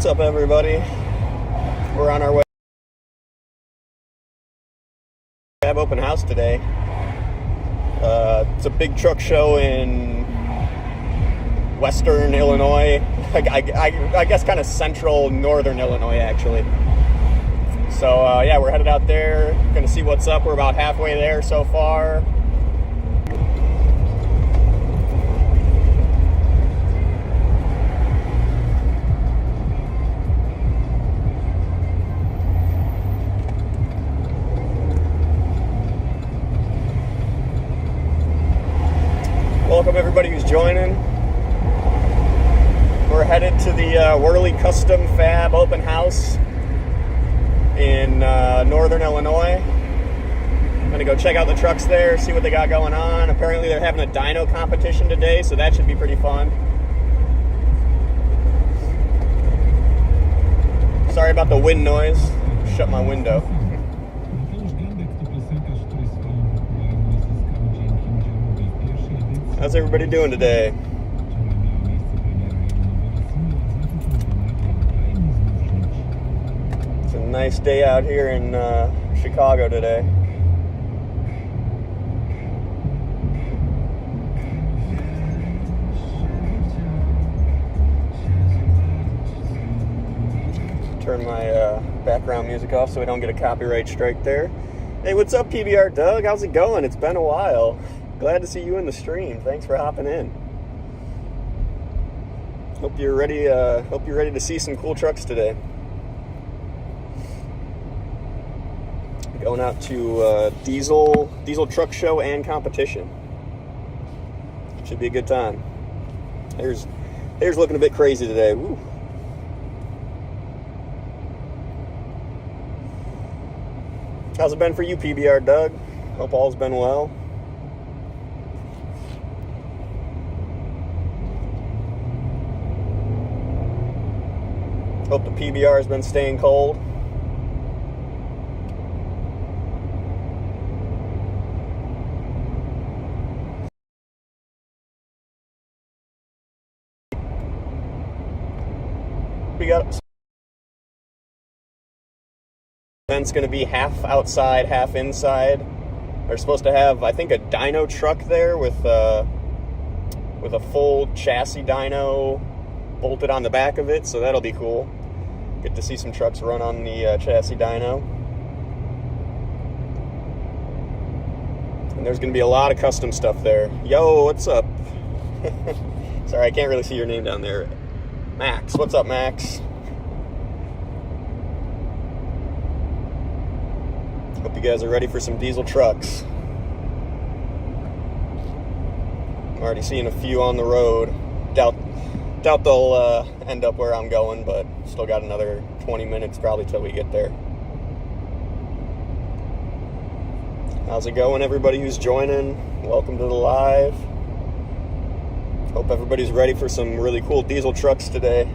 What's up, everybody? We're on our way to Fab Open House today. It's a big truck show in western Illinois. I guess kind of central northern Illinois, actually. So, yeah, we're headed out there. Going to see what's up. We're about halfway there so far. Welcome everybody who's joining. We're headed to the Wehrli Custom Fab Open House in northern Illinois. I'm going to go check out the trucks there, see what they got going on. Apparently they're having a dyno competition today, so that should be pretty fun. Sorry about the wind noise. Shut my window. How's everybody doing today? It's a nice day out here in Chicago today. Turn my background music off so we don't get a copyright strike there. Hey, what's up, PBR Doug? How's it going? It's been a while. Glad to see you in the stream. Thanks for hopping in. Hope you're ready to see some cool trucks today. Going out to diesel truck show and competition. Should be a good time. There's looking a bit crazy today. Woo. How's it been for you, PBR Doug? Hope all's been well. Hope the PBR has been staying cold. We got event's going to be half outside, half inside. They're supposed to have, I think, a dyno truck there with a full chassis dyno bolted on the back of it, so that'll be cool. Get to see some trucks run on the chassis dyno. And there's going to be a lot of custom stuff there. Yo, what's up? Sorry, I can't really see your name down there. Max, what's up, Max? Hope you guys are ready for some diesel trucks. I'm already seeing a few on the road. Doubt they'll end up where I'm going, but still got another 20 minutes probably till we get there. How's it going, everybody who's joining? Welcome to the live. Hope everybody's ready for some really cool diesel trucks today.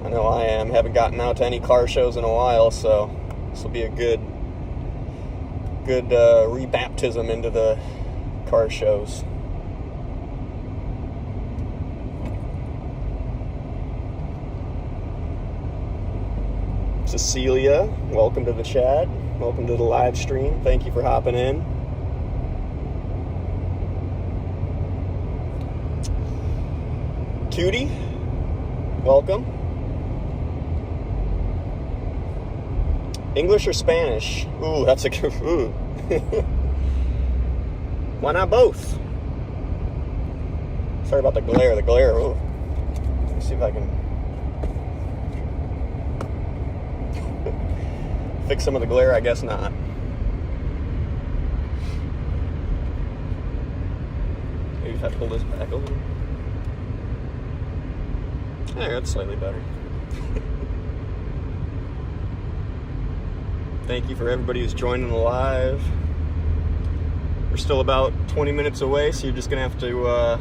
I know I am. Haven't gotten out to any car shows in a while, so this will be a good rebaptism into the car shows. Cecilia, welcome to the chat. Welcome to the live stream. Thank you for hopping in. Tootie, welcome. English or Spanish? Ooh, that's a good. Ooh. Why not both? Sorry about the glare. Ooh. Let me see if I can fix some of the glare. I guess not. Maybe if I pull this back a little. There, that's slightly better. Thank you for everybody who's joining the live. We're still about 20 minutes away, so you're just gonna have to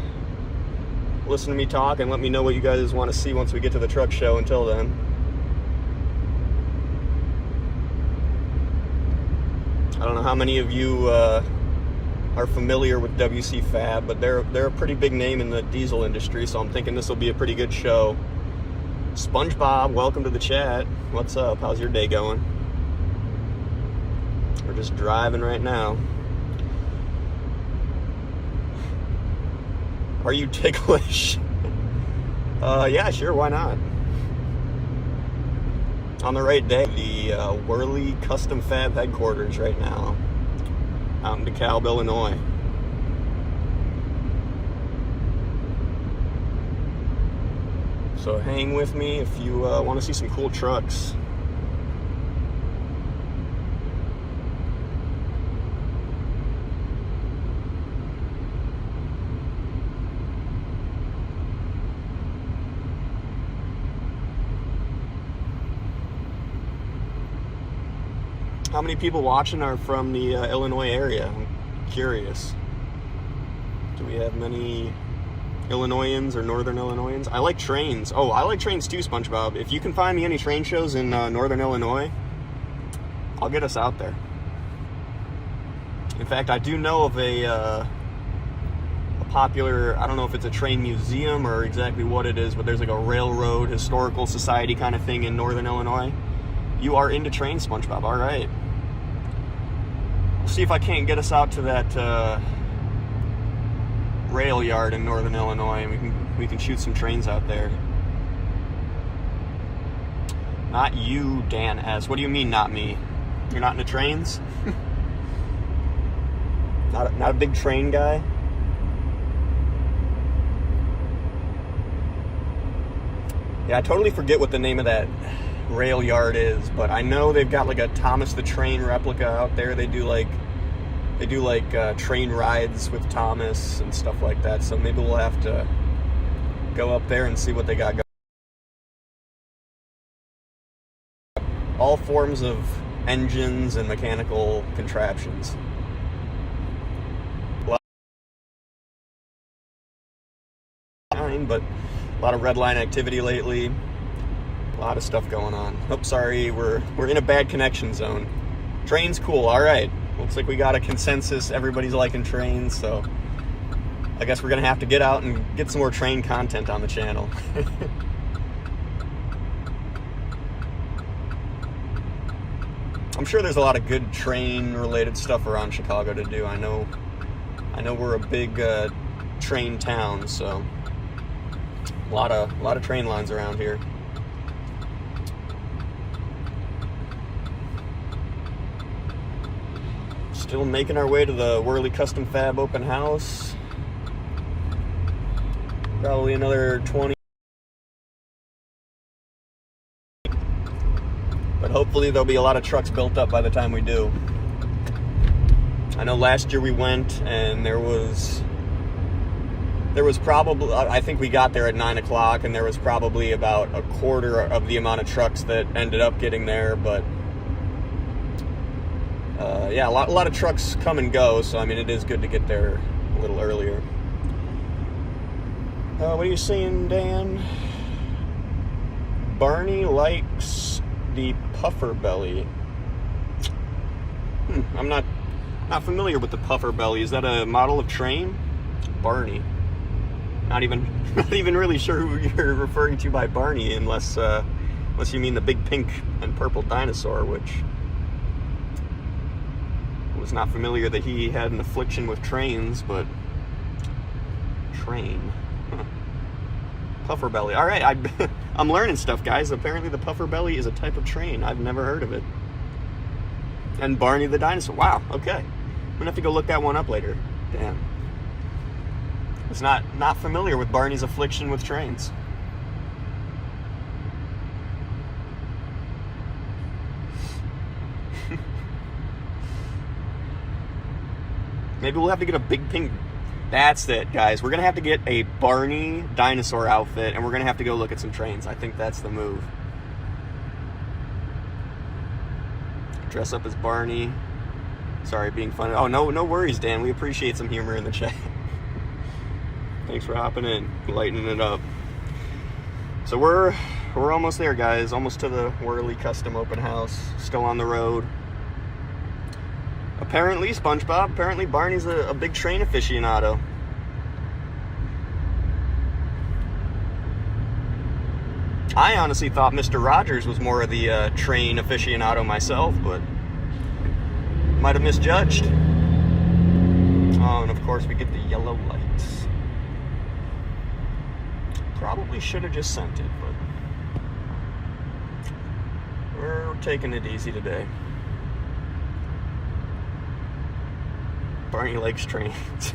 listen to me talk and let me know what you guys want to see once we get to the truck show. Until then, I don't know how many of you are familiar with WC Fab, but they're a pretty big name in the diesel industry, so I'm thinking this will be a pretty good show. SpongeBob, welcome to the chat. What's up? How's your day going? We're just driving right now. Are you ticklish? Yeah, sure, why not? On the right day, the Wehrli Custom Fab headquarters right now, out in DeKalb, Illinois. So hang with me if you want to see some cool trucks. How many people watching are from the Illinois area? I'm curious. Do we have many Illinoisans or Northern Illinoisans? I like trains. Oh, I like trains too, SpongeBob. If you can find me any train shows in Northern Illinois, I'll get us out there. In fact, I do know of a popular, I don't know if it's a train museum or exactly what it is, but there's like a railroad historical society kind of thing in Northern Illinois. You are into trains, SpongeBob. All right. We'll see if I can't get us out to that rail yard in Northern Illinois, and we can shoot some trains out there. Not you, Dan S. What do you mean, not me? You're not into trains? Not a big train guy? Yeah, I totally forget what the name of that rail yard is, but I know they've got like a Thomas the Train replica out there. They do like train rides with Thomas and stuff like that, so maybe we'll have to go up there and see what they got going. All forms of engines and mechanical contraptions. But a lot of red line activity lately. A lot of stuff going on. Oh, sorry, we're in a bad connection zone. Trains, cool. All right. Looks like we got a consensus. Everybody's liking trains, so I guess we're gonna have to get out and get some more train content on the channel. I'm sure there's a lot of good train-related stuff around Chicago to do. I know we're a big train town, so a lot of train lines around here. Still making our way to the Wehrli Custom Fab Open House. Probably another 20. But hopefully there'll be a lot of trucks built up by the time we do. I know last year we went and there was probably, I think we got there at 9 o'clock, and there was probably about a quarter of the amount of trucks that ended up getting there, but yeah, a lot of trucks come and go, so I mean, it is good to get there a little earlier. What are you saying, Dan? Barney likes the puffer belly. I'm not familiar with the puffer belly. Is that a model of train? Barney. Not even really sure who you're referring to by Barney, unless you mean the big pink and purple dinosaur, which was not familiar that he had an affliction with trains, but train. Huh. Puffer belly. All right, I'm learning stuff, guys. Apparently the puffer belly is a type of train. I've never heard of it. And Barney the dinosaur. Wow, okay. I'm gonna have to go look that one up later. Damn. I was not familiar with Barney's affliction with trains. Maybe we'll have to get a big pink. That's it, guys. We're going to have to get a Barney dinosaur outfit, and we're going to have to go look at some trains. I think that's the move. Dress up as Barney. Sorry, being funny. Oh, no worries, Dan. We appreciate some humor in the chat. Thanks for hopping in, lightening it up. So we're almost there, guys. Almost to the Wehrli Custom Open House. Still on the road. Apparently, SpongeBob, apparently Barney's a big train aficionado. I honestly thought Mr. Rogers was more of the train aficionado myself, but might have misjudged. Oh, and of course we get the yellow lights. Probably should have just sent it, but we're taking it easy today. Barney likes trains.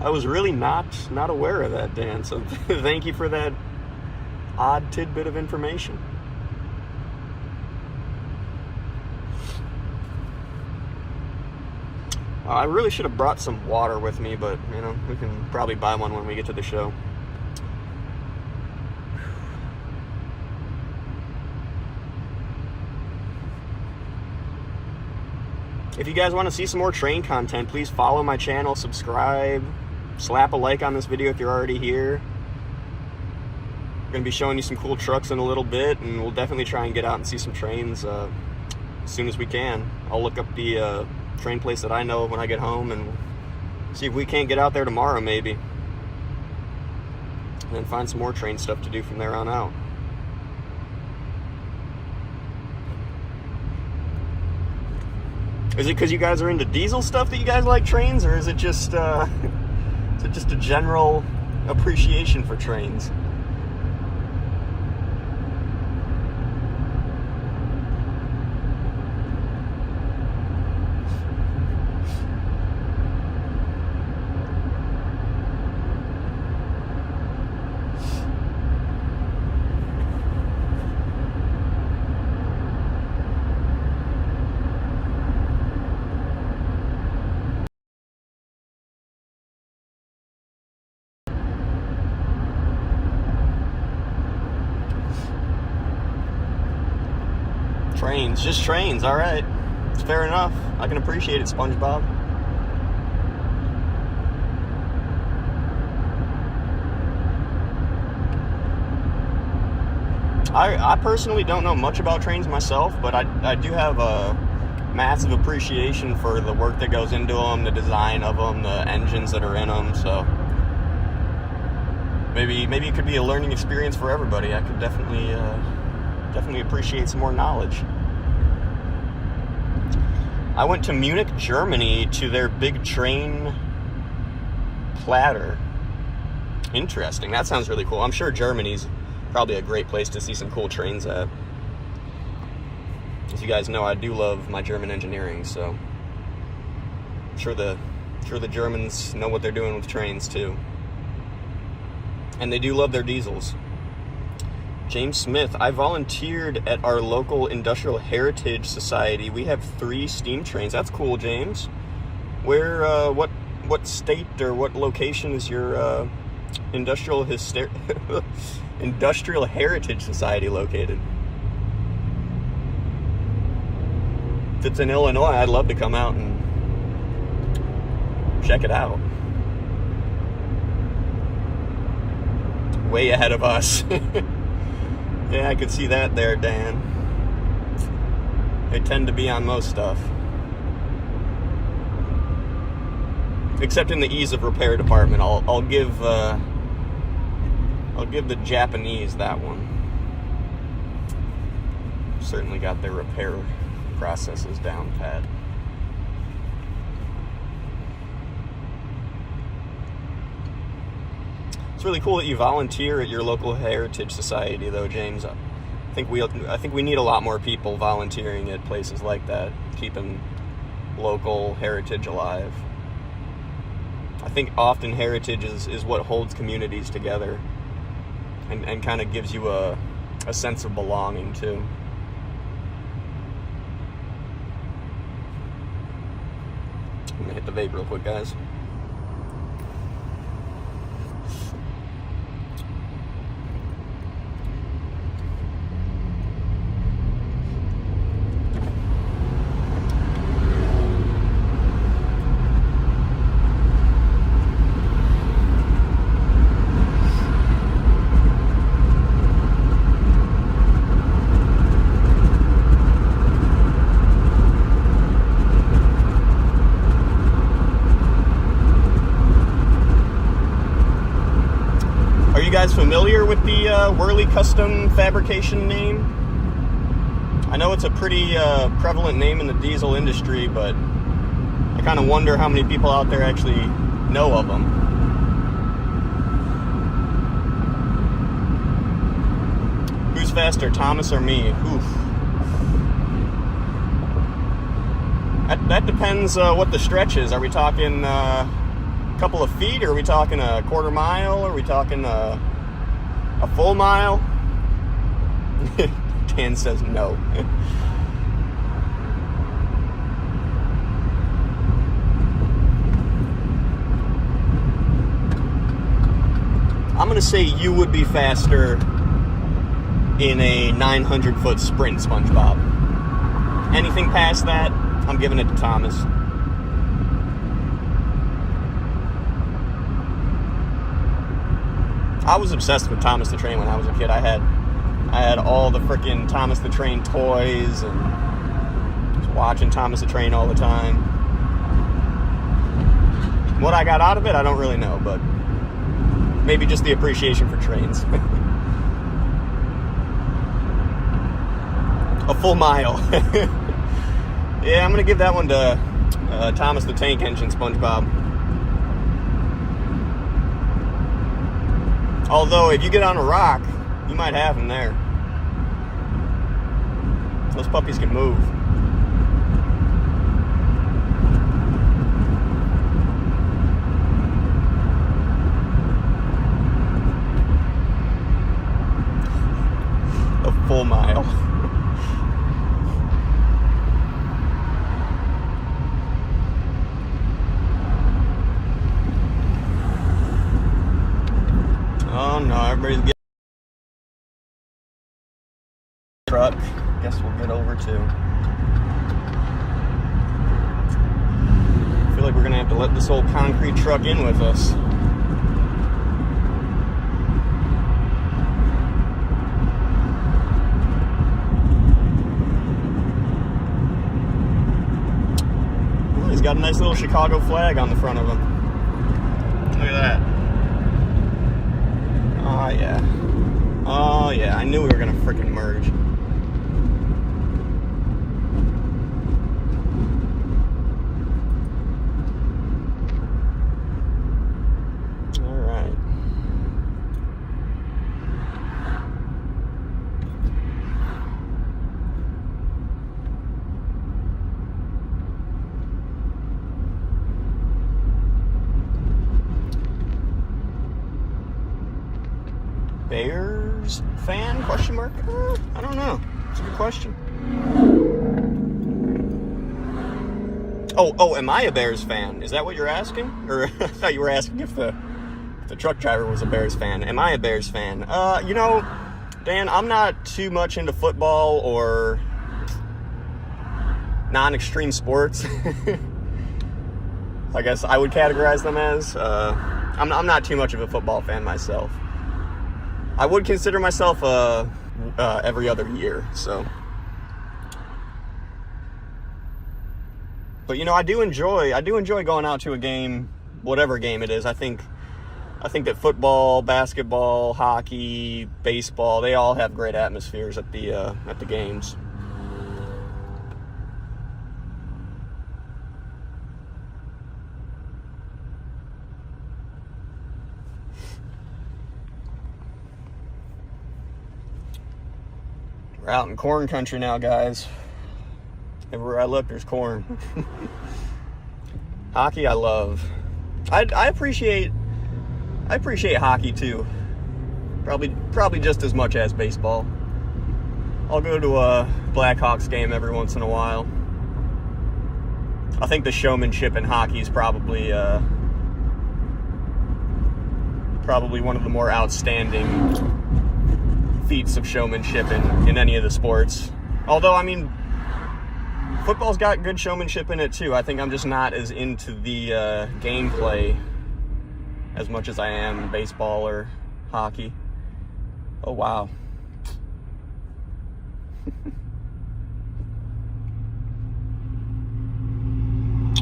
I was really not aware of that, Dan, so thank you for that odd tidbit of information. I really should have brought some water with me, but, you know, we can probably buy one when we get to the show. If you guys want to see some more train content, please follow my channel, subscribe, slap a like on this video if you're already here. I'm going to be showing you some cool trucks in a little bit, and we'll definitely try and get out and see some trains as soon as we can. I'll look up the train place that I know when I get home and see if we can't get out there tomorrow maybe. And then find some more train stuff to do from there on out. Is it because you guys are into diesel stuff that you guys like trains, or is it just a general appreciation for trains? Trains, just trains, alright. It's fair enough. I can appreciate it, SpongeBob. I personally don't know much about trains myself, but I do have a massive appreciation for the work that goes into them, the design of them, the engines that are in them, so maybe it could be a learning experience for everybody. I could definitely appreciate some more knowledge. I went to Munich, Germany to their big train platter. Interesting. That sounds really cool. I'm sure Germany's probably a great place to see some cool trains at. As you guys know, I do love my German engineering, so I'm sure the Germans know what they're doing with trains too. And they do love their diesels. James Smith, I volunteered at our local Industrial Heritage Society. We have 3 steam trains. That's cool, James. Where, what state or what location is your Industrial Heritage Society located? If it's in Illinois, I'd love to come out and check it out. Way ahead of us. Yeah, I could see that there, Dan. They tend to be on most stuff. Except in the ease of repair department. I'll give the Japanese that one. Certainly got their repair processes down pat. It's really cool that you volunteer at your local heritage society, though, James. I think we need a lot more people volunteering at places like that, keeping local heritage alive. I think often heritage is what holds communities together and kind of gives you a sense of belonging, too. I'm gonna hit the vape real quick, guys. guys familiar with the Wehrli custom fabrication name? I know it's a pretty prevalent name in the diesel industry, but I kind of wonder how many people out there actually know of them. Who's faster, Thomas or me? Oof. That depends what the stretch is. Are we talking a couple of feet? Or are we talking a quarter mile? Are we talking a full mile? Dan says no. I'm going to say you would be faster in a 900-foot sprint, SpongeBob. Anything past that, I'm giving it to Thomas. I was obsessed with Thomas the Train when I was a kid. I had all the frickin' Thomas the Train toys and was watching Thomas the Train all the time. What I got out of it, I don't really know, but maybe just the appreciation for trains. A full mile. Yeah, I'm going to give that one to Thomas the Tank Engine, SpongeBob. Although, if you get on a rock, you might have him there. Those puppies can move. A full mile. Oh no, everybody's getting truck. Guess we'll get over too. I feel like we're gonna have to let this old concrete truck in with us. Oh, he's got a nice little Chicago flag on the front of him. Look at that. Oh, yeah. Oh, yeah. I knew we were going to frickin' merge. All right. Bears fan? Question mark? I don't know. It's a good question. Oh, am I a Bears fan? Is that what you're asking? Or I thought you were asking if the truck driver was a Bears fan. Am I a Bears fan? You know, Dan, I'm not too much into football or non-extreme sports. I guess I would categorize them as. I'm not too much of a football fan myself. I would consider myself every other year, so. But you know, I do enjoy going out to a game, whatever game it is. I think that football, basketball, hockey, baseball, they all have great atmospheres at the games. We're out in corn country now, guys. Everywhere I look, there's corn. Hockey, I love. I appreciate hockey too. Probably just as much as baseball. I'll go to a Blackhawks game every once in a while. I think the showmanship in hockey is probably one of the more outstanding feats of showmanship in any of the sports. Although, I mean, football's got good showmanship in it too. I think I'm just not as into the gameplay as much as I am baseball or hockey. Oh, wow.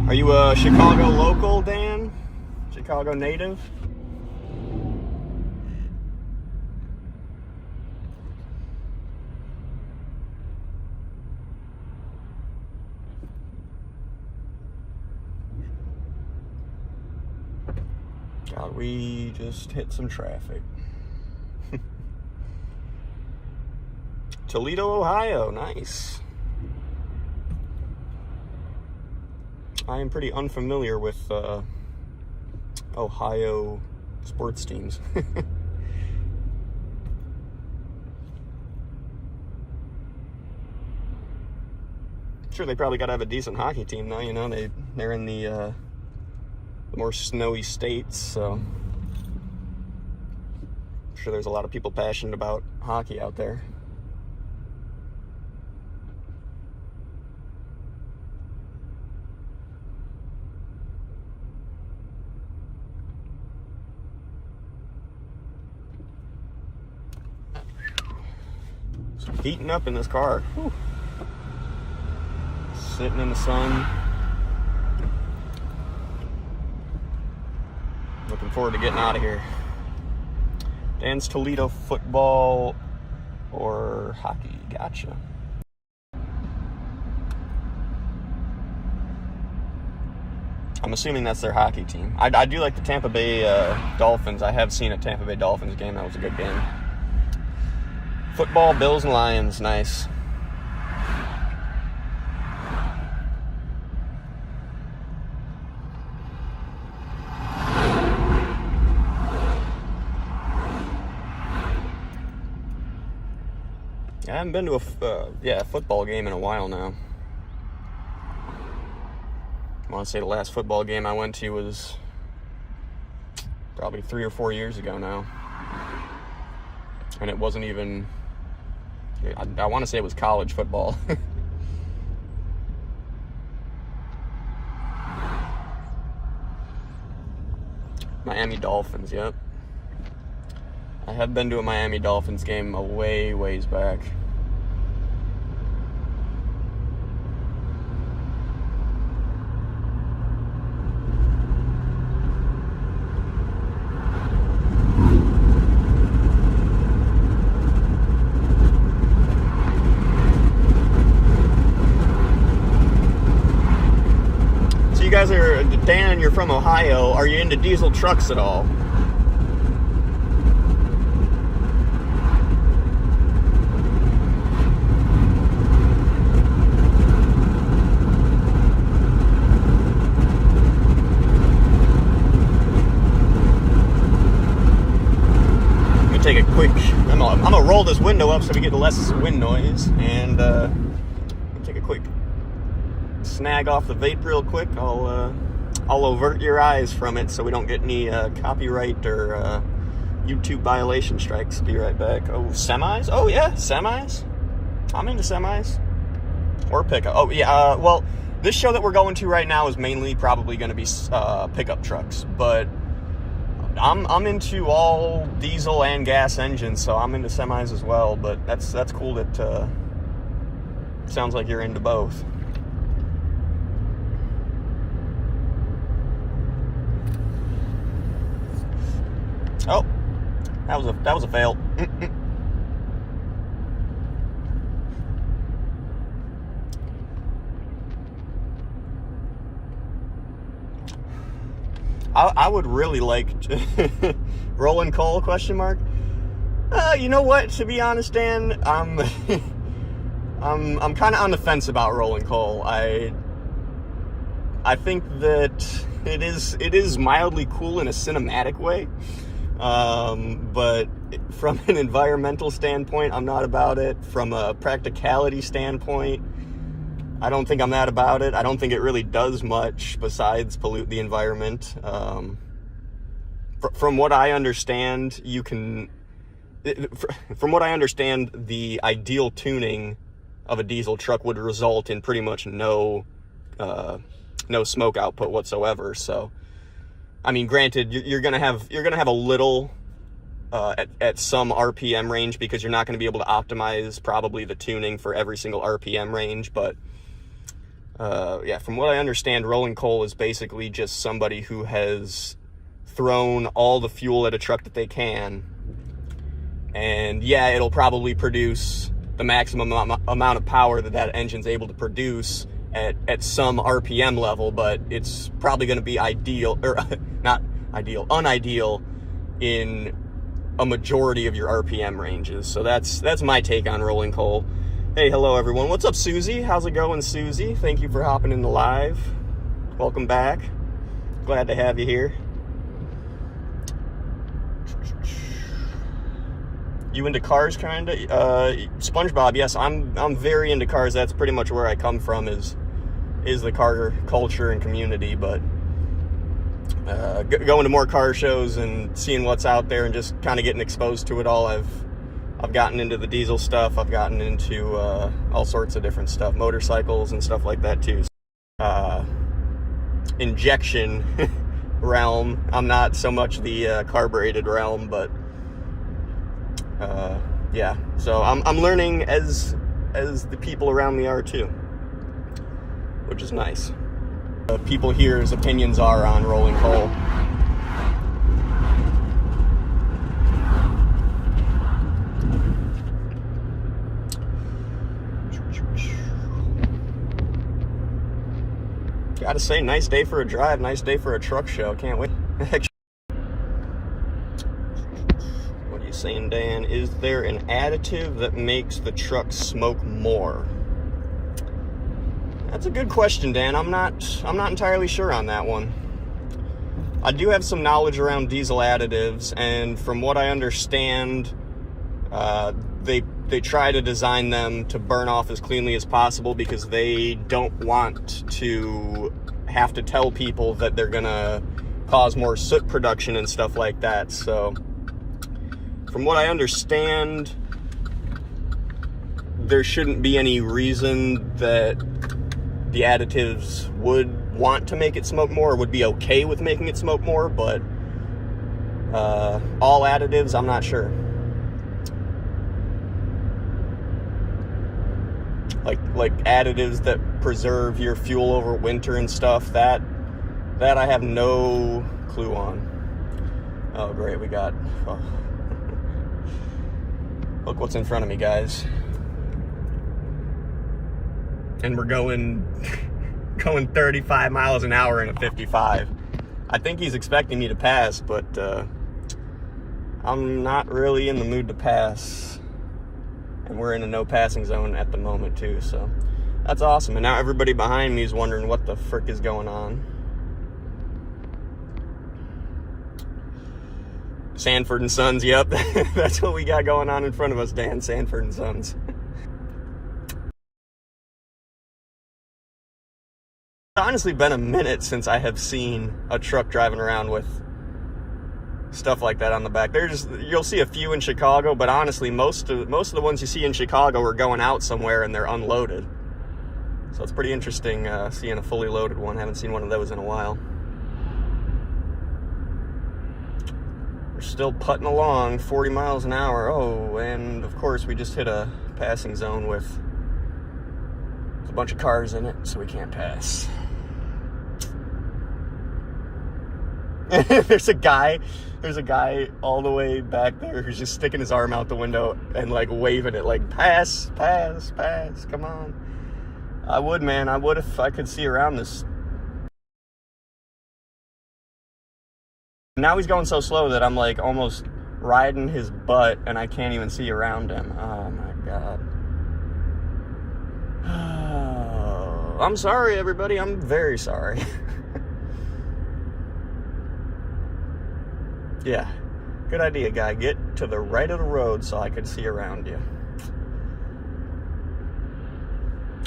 Are you a Chicago local, Dan? Chicago native? God, we just hit some traffic. Toledo, Ohio, nice. I am pretty unfamiliar with Ohio sports teams. Sure, they probably got to have a decent hockey team though. You know, they're in the more snowy states, so I'm sure there's a lot of people passionate about hockey out there. So heating up in this car. Whew. Sitting in the sun. Looking forward to getting out of here. Dan's Toledo football or hockey? Gotcha. I'm assuming that's their hockey team. I do like the Tampa Bay Dolphins. I have seen a Tampa Bay Dolphins game. That was a good game. Football, Bills and Lions. Nice. I haven't been to a football game in a while now. I want to say the last football game I went to was probably 3 or 4 years ago now. And it wasn't even, I want to say it was college football. Miami Dolphins, yep. I have been to a Miami Dolphins game a ways back. So you guys are, Dan, you're from Ohio. Are you into diesel trucks at all? Take a quick, I'm gonna roll this window up so we get less wind noise, and take a quick snag off the vape real quick. I'll avert your eyes from it so we don't get any copyright or YouTube violation strikes. Be right back. Oh, semis? Oh yeah, semis. I'm into semis or pickup. Oh yeah. Well, this show that we're going to right now is mainly probably going to be pickup trucks, but I'm into all diesel and gas engines, so I'm into semis as well. But that's cool that sounds like you're into both. Oh, that was a fail. I would really like rolling coal, question mark. You know what, to be honest, Dan, I'm kind of on the fence about rolling coal. I think that it is mildly cool in a cinematic way, but from an environmental standpoint, I'm not about it. From a practicality standpoint, I don't think I'm that about it. I don't think it really does much besides pollute the environment. From what I understand, from what I understand, the ideal tuning of a diesel truck would result in pretty much no smoke output whatsoever. So, I mean, granted, you're gonna have a little at some RPM range, because you're not going to be able to optimize probably the tuning for every single RPM range, but yeah, from what I understand, rolling coal is basically just somebody who has thrown all the fuel at a truck that they can, and yeah, it'll probably produce the maximum amount of power that engine's able to produce at some RPM level, but it's probably going to be ideal, or not unideal in a majority of your RPM ranges. So that's my take on rolling coal. Hey, hello everyone. What's up, Susie? How's it going, Susie? Thank you for hopping in the live. Welcome back. Glad to have you here. You into cars, kinda? SpongeBob, yes, I'm very into cars. That's pretty much where I come from, is the car culture and community. But going to more car shows and seeing what's out there and just kind of getting exposed to it all, I've gotten into the diesel stuff. I've gotten into all sorts of different stuff, motorcycles and stuff like that too. Injection realm. I'm not so much the carbureted realm, but yeah. So I'm learning as the people around me are too, which is nice. People here's opinions are on rolling coal. Gotta say, nice day for a drive, nice day for a truck show. Can't wait. What are you saying, Dan? Is there an additive that makes the truck smoke more? That's a good question, Dan. I'm not entirely sure on that one. I do have some knowledge around diesel additives, and from what I understand, they try to design them to burn off as cleanly as possible because they don't want to have to tell people that they're gonna cause more soot production and stuff like that. So from what I understand, there shouldn't be any reason that the additives would want to make it smoke more, or would be okay with making it smoke more, but all additives, I'm not sure. Like additives that preserve your fuel over winter and stuff, that I have no clue on. Oh great, we got, oh. Look what's in front of me, guys. And we're going 35 miles an hour in a 55. I think he's expecting me to pass, but I'm not really in the mood to pass. And we're in a no passing zone at the moment too, so that's awesome. And now everybody behind me is wondering what the frick is going on. Sanford and Sons, yep. That's what we got going on in front of us, Dan. Sanford and Sons. It's honestly been a minute since I have seen a truck driving around with stuff like that on the back. You'll see a few in Chicago, but honestly, most of the ones you see in Chicago are going out somewhere and they're unloaded. So it's pretty interesting seeing a fully loaded one. Haven't seen one of those in a while. We're still putting along 40 miles an hour. Oh, and of course we just hit a passing zone with a bunch of cars in it, so we can't pass. There's a guy all the way back there who's just sticking his arm out the window and like waving it like, pass, pass, pass, come on. I would, man. I would if I could see around this. Now he's going so slow that I'm like almost riding his butt and I can't even see around him. Oh my God. Oh, I'm sorry, everybody. I'm very sorry. Yeah, good idea, guy. Get to the right of the road so I could see around you.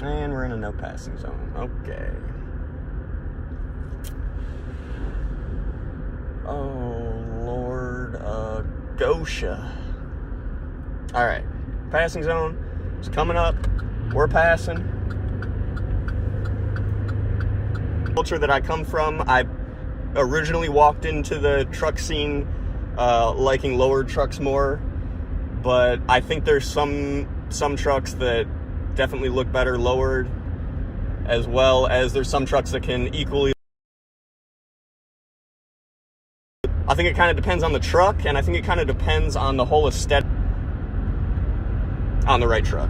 And we're in a no passing zone. Okay. Oh, Lord, Gosha. All right, passing zone is coming up. We're passing. Culture that I come from, I originally walked into the truck scene liking lowered trucks more, but I think there's some trucks that definitely look better lowered, as well as there's some trucks that can equally. I think it kind of depends on the truck, and I think it kind of depends on the whole aesthetic on the right truck.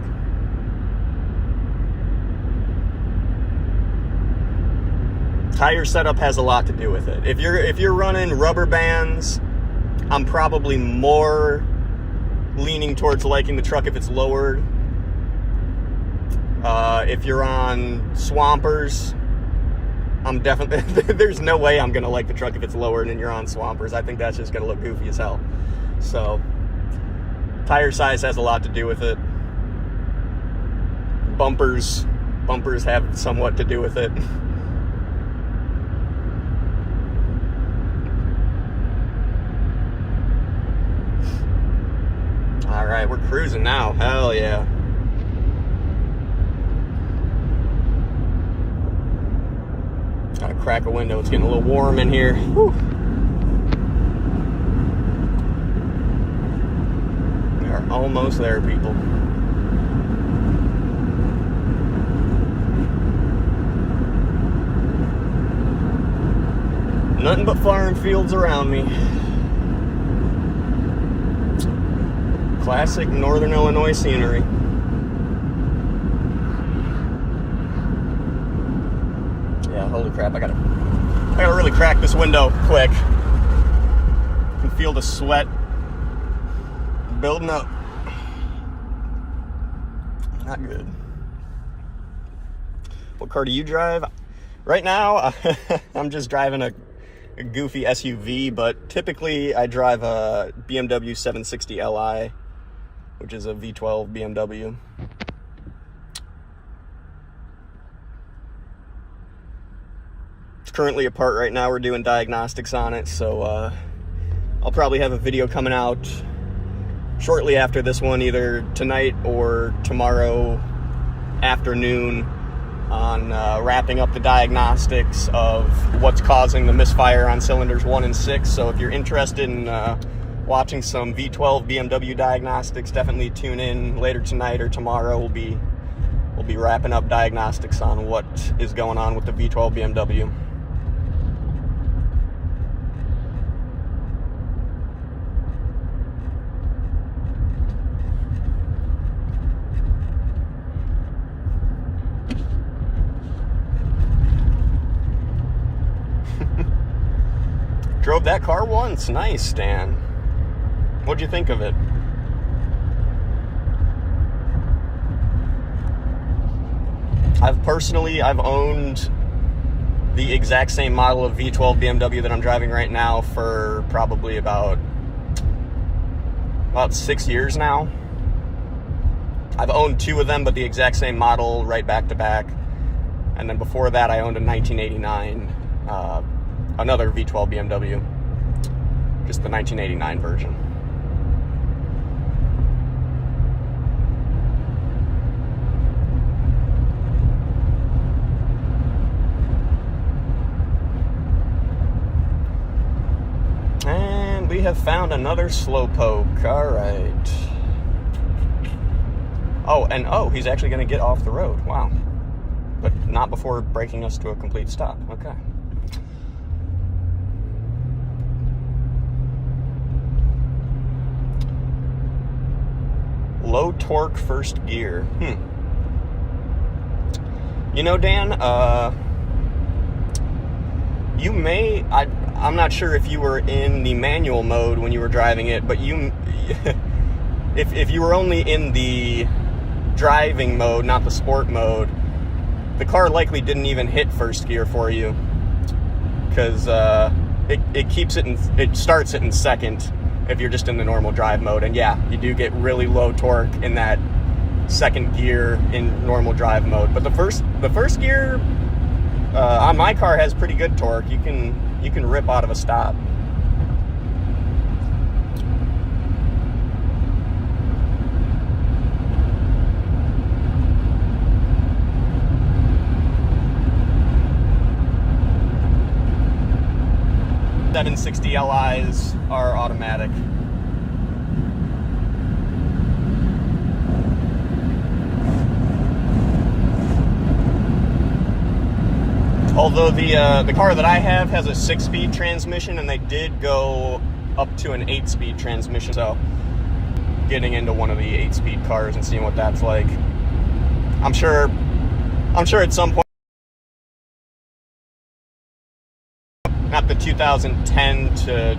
Tire setup has a lot to do with it. If you're running rubber bands, I'm probably more leaning towards liking the truck if it's lowered. If you're on Swampers, I'm definitely there's no way I'm gonna like the truck if it's lowered and you're on Swampers. I think that's just gonna look goofy as hell. So tire size has a lot to do with it. Bumpers have somewhat to do with it. All right, we're cruising now. Hell yeah. Gotta crack a window. It's getting a little warm in here. Whew. We are almost there, people. Nothing but farm fields around me. Classic Northern Illinois scenery. Yeah, holy crap, I gotta really crack this window quick. I can feel the sweat building up. Not good. What car do you drive? Right now, I'm just driving a goofy SUV, but typically I drive a BMW 760 Li, which is a V12 BMW. It's currently apart right now. We're doing diagnostics on it, so I'll probably have a video coming out shortly after this one, either tonight or tomorrow afternoon, on wrapping up the diagnostics of what's causing the misfire on cylinders 1 and 6. So if you're interested in watching some V12 BMW diagnostics, definitely tune in later tonight or tomorrow. We'll be wrapping up diagnostics on what is going on with the V12 BMW. Drove that car once. Nice, Stan. What'd you think of it? I've owned the exact same model of V12 BMW that I'm driving right now for probably about 6 years now. I've owned 2 of them, but the exact same model right back to back. And then before that, I owned a 1989 another V12 BMW, just the 1989 version. And we have found another slowpoke. All right. Oh, he's actually going to get off the road. Wow. But not before braking us to a complete stop. Okay. Low torque first gear. You know, Dan, you may, I'm not sure if you were in the manual mode when you were driving it, but if you were only in the driving mode, not the sport mode, the car likely didn't even hit first gear for you, because it starts it in second if you're just in the normal drive mode. And yeah, you do get really low torque in that second gear in normal drive mode. But the first gear on my car has pretty good torque. You can rip out of a stop. That in 60 LIs are automatic. Although the car that I have has a 6-speed transmission, and they did go up to an 8-speed transmission. So getting into one of the 8-speed cars and seeing what that's like, I'm sure at some point got the 2010 to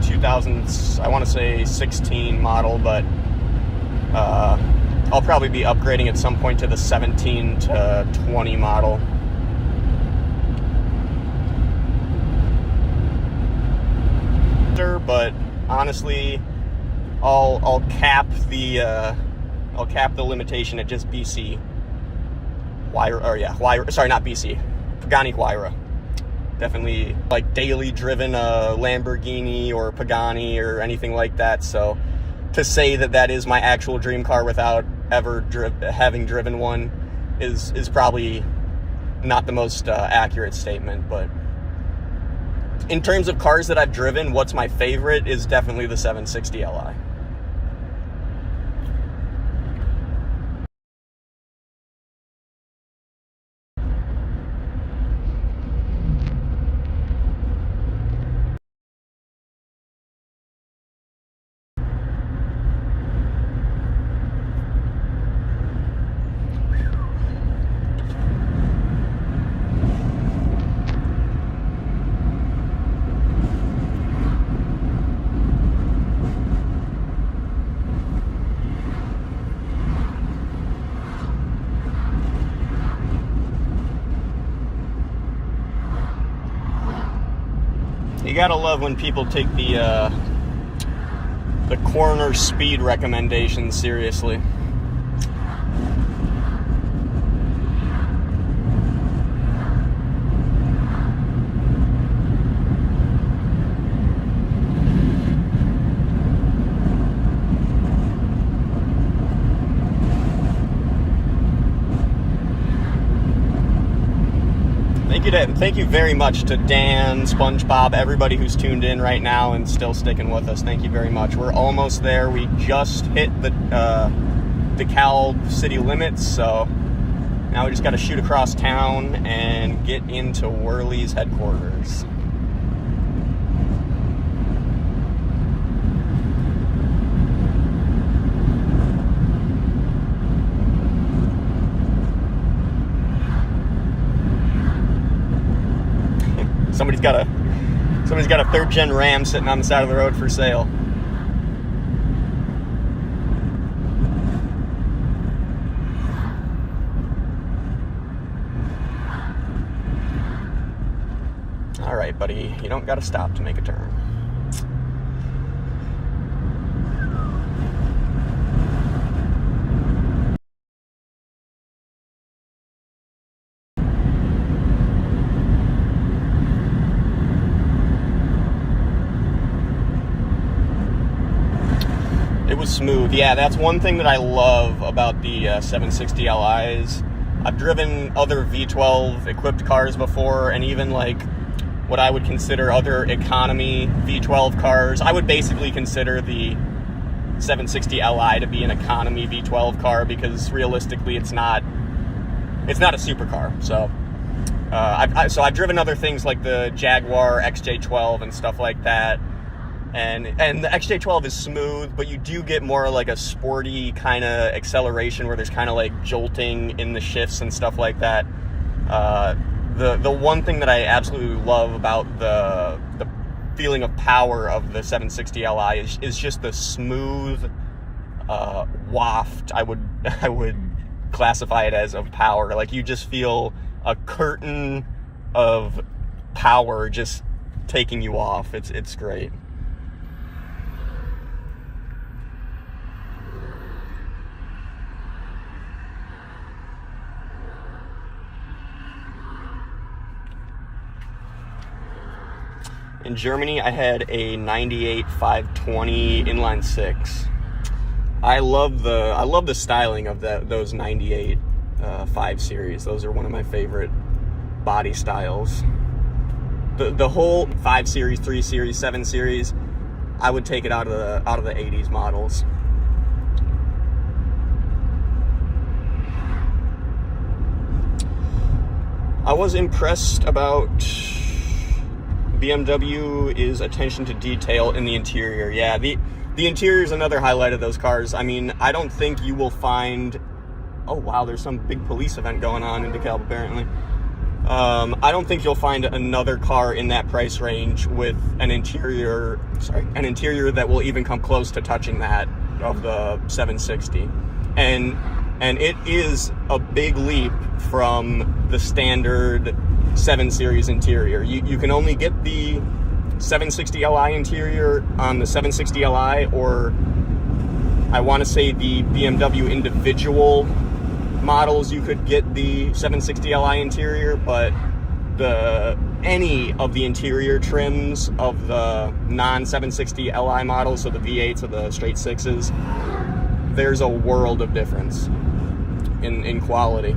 2000, I want to say 16 model, but I'll probably be upgrading at some point to the 17 to 20 model. But honestly, I'll cap the limitation at just BC Huayra, or yeah, Huayra, sorry, not BC, Pagani Huayra. Definitely like daily driven a Lamborghini or Pagani or anything like that. So to say that that is my actual dream car without ever having driven one is probably not the most accurate statement. But in terms of cars that I've driven, what's my favorite is definitely the 760 Li. You gotta love when people take the corner speed recommendations seriously. Thank you very much to Dan, SpongeBob, everybody who's tuned in right now and still sticking with us. Thank you very much. We're almost there. We just hit the DeKalb city limits, so now we just got to shoot across town and get into Wehrli's headquarters. Somebody's got a third gen Ram sitting on the side of the road for sale. All right, buddy, you don't got to stop to make a turn. Was smooth. Yeah, that's one thing that I love about the 760 Li's. I've driven other V12 equipped cars before, and even like what I would consider other economy V12 cars. I would basically consider the 760 Li to be an economy V12 car because realistically it's not a supercar. So I've driven other things like the Jaguar XJ12 and stuff like that. And the XJ12 is smooth, but you do get more like a sporty kind of acceleration where there's kind of like jolting in the shifts and stuff like that. The one thing that I absolutely love about the feeling of power of the 760 Li is just the smooth waft. I would classify it as of power. Like you just feel a curtain of power just taking you off. It's great. In Germany, I had a 98 520 inline six. I love the styling of those 98 5 Series. Those are one of my favorite body styles. The whole 5 Series, 3 Series, 7 Series, I would take it out of the 80s models. I was impressed about BMW's attention to detail in the interior. Yeah, the interior is another highlight of those cars. I mean, I don't think you will find... Oh, wow, there's some big police event going on in DeKalb, apparently. I don't think you'll find another car in that price range with an interior that will even come close to touching that of the 760. And it is a big leap from the standard 7 Series interior. You can only get the 760 Li interior on the 760 Li, or I want to say the BMW individual models you could get the 760 Li interior, but any of the interior trims of the non-760 Li models, so the V8s or the straight 6s, there's a world of difference in quality.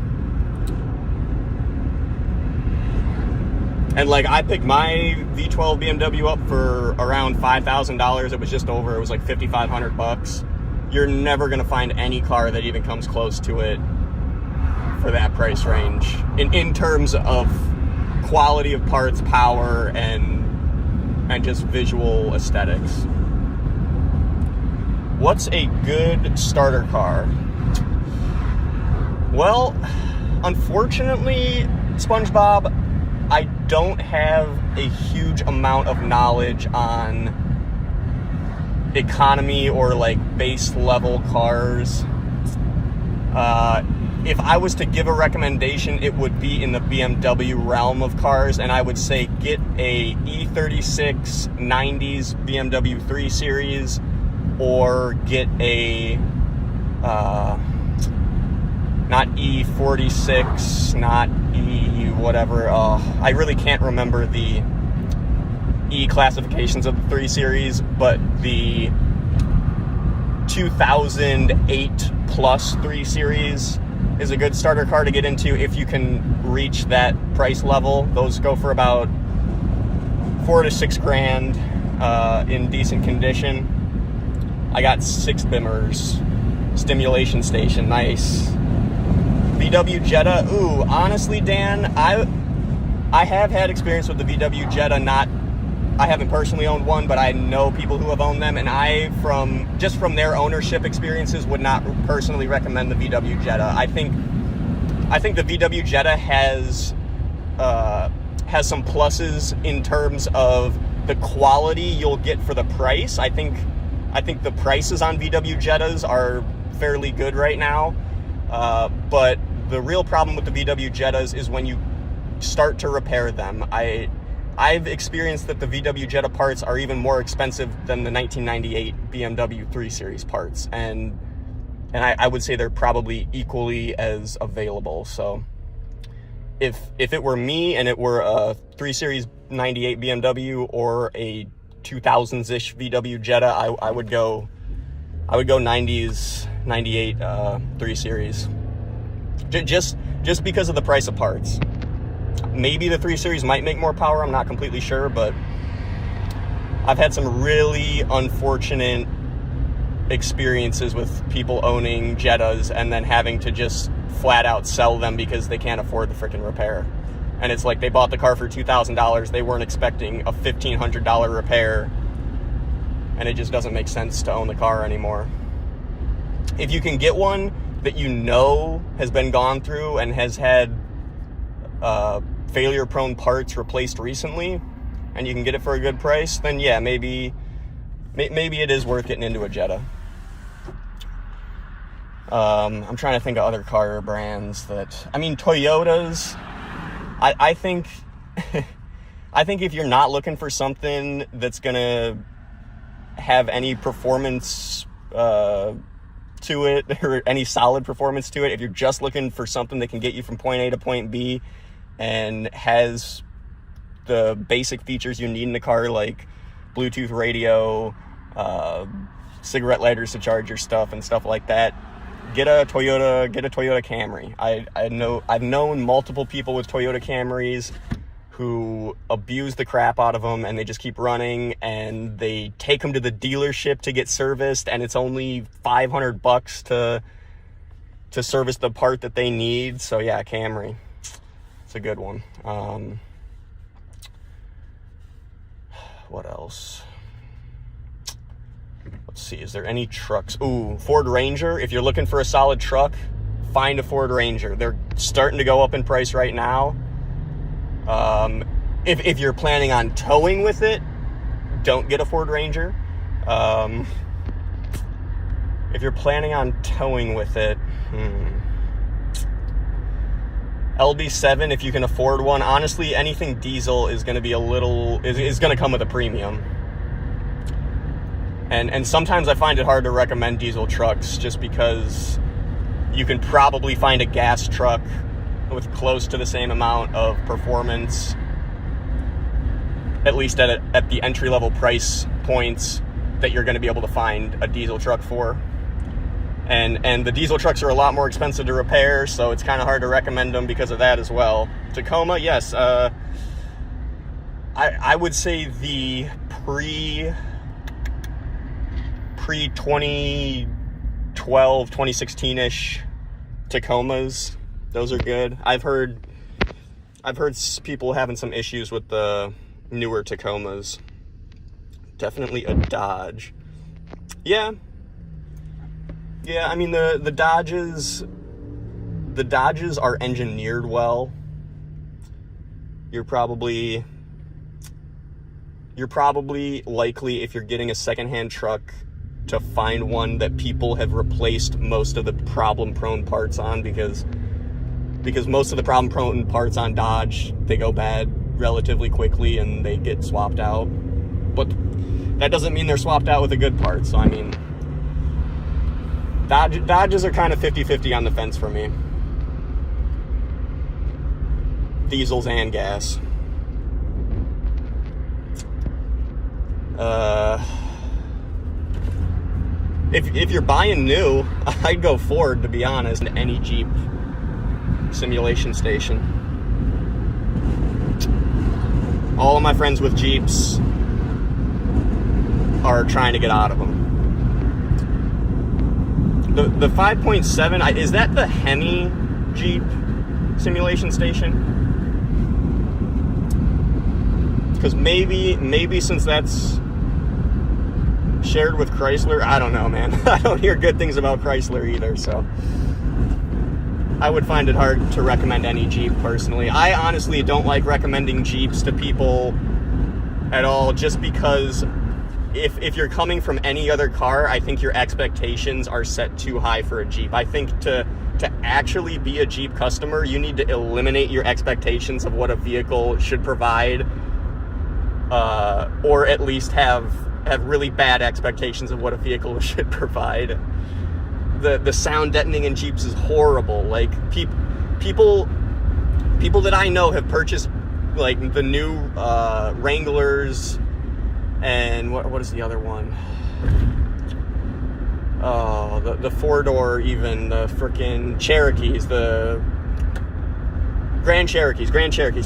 And like, I picked my V12 BMW up for around $5,000. It was just over. It was like $5,500. You're never going to find any car that even comes close to it for that price range in terms of quality of parts, power, and just visual aesthetics. What's a good starter car? Well, unfortunately, SpongeBob, I don't have a huge amount of knowledge on economy or like base level cars. If I was to give a recommendation, it would be in the BMW realm of cars, and I would say get a E36 90s BMW 3 Series, or get a not E46, not E whatever. I really can't remember the E classifications of the 3 Series, but the 2008 plus 3 Series is a good starter car to get into if you can reach that price level. Those go for about $4,000 to $6,000 in decent condition. I got 6 bimmers, stimulation station, nice. VW Jetta, ooh, honestly, Dan, I have had experience with the VW Jetta. I haven't personally owned one, but I know people who have owned them, and from their ownership experiences, would not personally recommend the VW Jetta. I think the VW Jetta has some pluses in terms of the quality you'll get for the price. I think the prices on VW Jettas are fairly good right now, but the real problem with the VW Jettas is when you start to repair them. I've experienced that the VW Jetta parts are even more expensive than the 1998 BMW 3 Series parts, and I would say they're probably equally as available. So if it were me and it were a 3 Series 98 BMW or a 2000s-ish VW Jetta, I would go 90s 98 3 Series, just because of the price of parts. Maybe the 3 Series might make more power, I'm not completely sure, but I've had some really unfortunate experiences with people owning Jettas and then having to just flat out sell them because they can't afford the freaking repair. And it's like they bought the car for $2,000, they weren't expecting a $1,500 repair, and it just doesn't make sense to own the car anymore. If you can get one that you know has been gone through and has had failure-prone parts replaced recently, and you can get it for a good price, then yeah, maybe it is worth getting into a Jetta. I'm trying to think of other car brands Toyotas. I think if you're not looking for something that's gonna have any performance to it, or any solid performance to it, if you're just looking for something that can get you from point A to point B and has the basic features you need in the car, like Bluetooth radio, cigarette lighters to charge your stuff and stuff like that, get a Toyota Camry. I've known multiple people with Toyota Camrys who abuse the crap out of them, and they just keep running, and they take them to the dealership to get serviced, and it's only $500 to service the part that they need. So yeah, Camry, it's a good one. What else? Let's see, is there any trucks? Ooh, Ford Ranger. If you're looking for a solid truck, find a Ford Ranger. They're starting to go up in price right now. If you're planning on towing with it, don't get a Ford Ranger. If you're planning on towing with it, LB7, if you can afford one. Honestly, anything diesel is going to be is going to come with a premium. And sometimes I find it hard to recommend diesel trucks just because you can probably find a gas truck with close to the same amount of performance, at least at the entry-level price points that you're going to be able to find a diesel truck for. And the diesel trucks are a lot more expensive to repair, so it's kind of hard to recommend them because of that as well. Tacoma, yes. I would say the pre-2012, 2016-ish Tacomas, those are good. I've heard people having some issues with the newer Tacomas. Definitely a Dodge. Yeah, I mean, the Dodges are engineered well. You're probably likely, if you're getting a secondhand truck, to find one that people have replaced most of the problem-prone parts on, because most of the problem-prone parts on Dodge, they go bad relatively quickly and they get swapped out. But that doesn't mean they're swapped out with a good part. So I mean, Dodges are kind of 50-50 on the fence for me. Diesels and gas. If you're buying new, I'd go Ford, to be honest. Any Jeep simulation station. All of my friends with Jeeps are trying to get out of them. The 5.7, is that the Hemi Jeep simulation station? Because maybe since that's shared with Chrysler, I don't know, man. I don't hear good things about Chrysler either, so I would find it hard to recommend any Jeep personally. I honestly don't like recommending Jeeps to people at all, just because if you're coming from any other car, I think your expectations are set too high for a Jeep. I think to actually be a Jeep customer, you need to eliminate your expectations of what a vehicle should provide, or at least have really bad expectations of what a vehicle should provide. The sound deadening in Jeeps is horrible. Like, people that I know have purchased like the new Wranglers, and what is the other one? Oh, the 4-door, even the freaking Cherokees, the Grand Cherokees.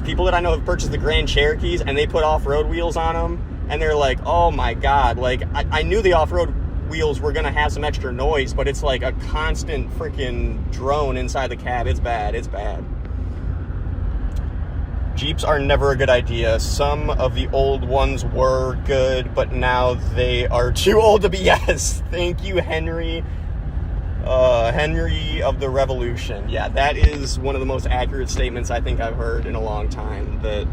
People that I know have purchased the Grand Cherokees, and they put off-road wheels on them, and they're like, oh my god, like, I knew the off-road wheels were gonna have some extra noise, but it's like a constant freaking drone inside the cab. It's bad. Jeeps are never a good idea. Some of the old ones were good, but now they are too old to be. Yes, thank you, Henry. Henry of the Revolution. Yeah, that is one of the most accurate statements I think I've heard in a long time. That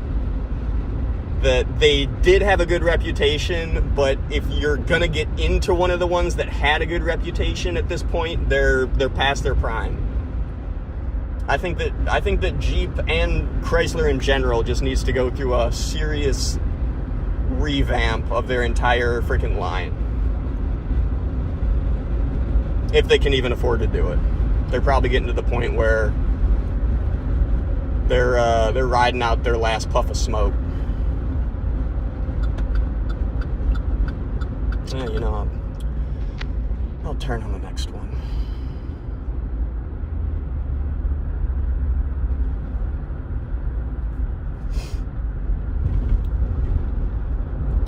they did have a good reputation, but if you're gonna get into one of the ones that had a good reputation at this point, they're past their prime. I think that Jeep and Chrysler in general just needs to go through a serious revamp of their entire freaking line, if they can even afford to do it. They're probably getting to the point where they're riding out their last puff of smoke. Yeah, you know, I'll turn on the next one.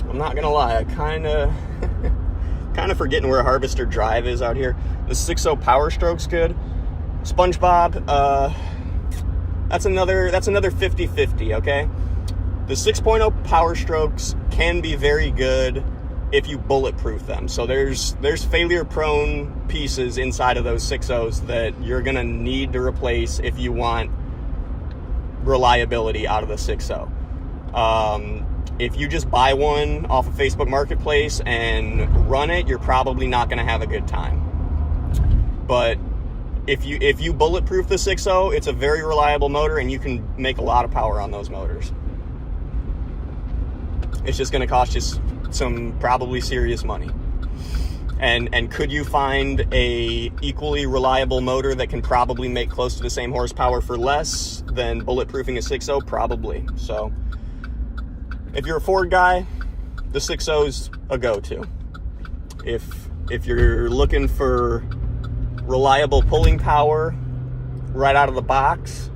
I'm not gonna lie, I kind of forgetting where Harvester Drive is out here. The 6.0 Power Stroke's good. SpongeBob, that's another 50-50, okay? The 6.0 Power Strokes can be very good if you bulletproof them. So there's failure-prone pieces inside of those 6.0s that you're gonna need to replace if you want reliability out of the 6.0. If you just buy one off of Facebook Marketplace and run it, you're probably not going to have a good time. But if you bulletproof the 6.0, it's a very reliable motor, and you can make a lot of power on those motors. It's just going to cost you some probably serious money. And could you find a equally reliable motor that can probably make close to the same horsepower for less than bulletproofing a 6.0? Probably. So if you're a Ford guy, the 6.0 is a go-to. If you're looking for reliable pulling power right out of the box,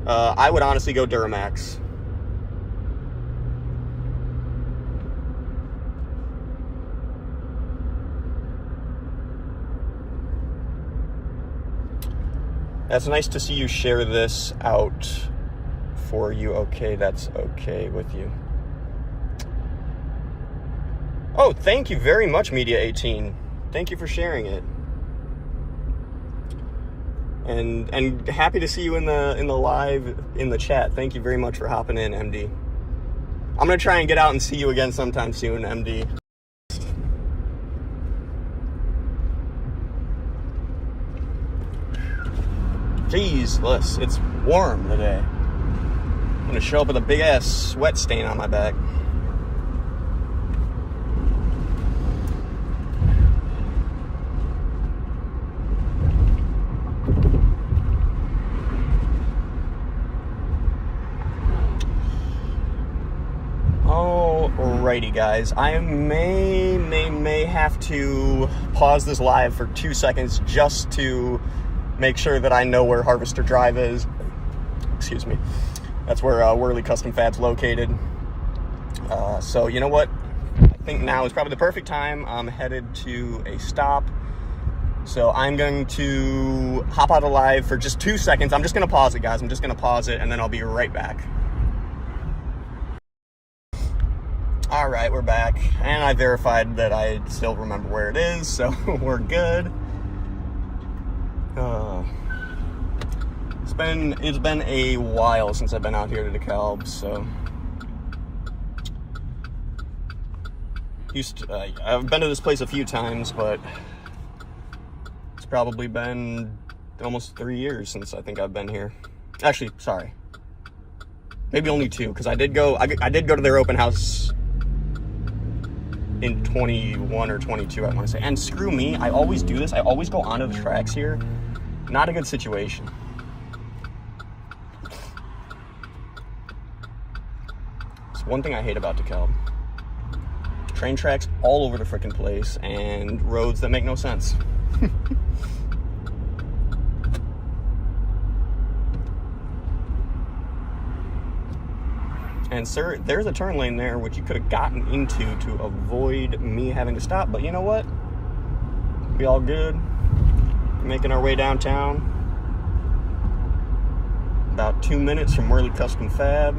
I would honestly go Duramax. That's nice to see you share this out for you. Okay, that's okay with you. Oh, thank you very much, Media 18. Thank you for sharing it. And happy to see you in the live in the chat. Thank you very much for hopping in, MD. I'm gonna try and get out and see you again sometime soon, MD. Jeez, it's warm today. I'm gonna show up with a big ass sweat stain on my back. Alrighty, guys. I may have to pause this live for 2 seconds just to make sure that I know where Harvester Drive is. Excuse me. That's where Wehrli Custom Fab's located. So you know what? I think now is probably the perfect time. I'm headed to a stop. So I'm going to hop out of live for just 2 seconds. I'm just going to pause it, guys. I'm just going to pause it, and then I'll be right back. All right, we're back. And I verified that I still remember where it is, so we're good. It's been a while since I've been out here to DeKalb, so I've been to this place a few times, but it's probably been almost 3 years since I think I've been here. Actually, sorry, maybe only 2, because I did go to their open house in 21 or 22, I want to say. And screw me, I always do this. I always go onto the tracks here. Not a good situation. It's one thing I hate about DeKalb. Train tracks all over the frickin' place and roads that make no sense. And sir, there's a turn lane there which you could have gotten into to avoid me having to stop, but you know what? We all good. Making our way downtown. About 2 minutes from Wehrli Custom Fab.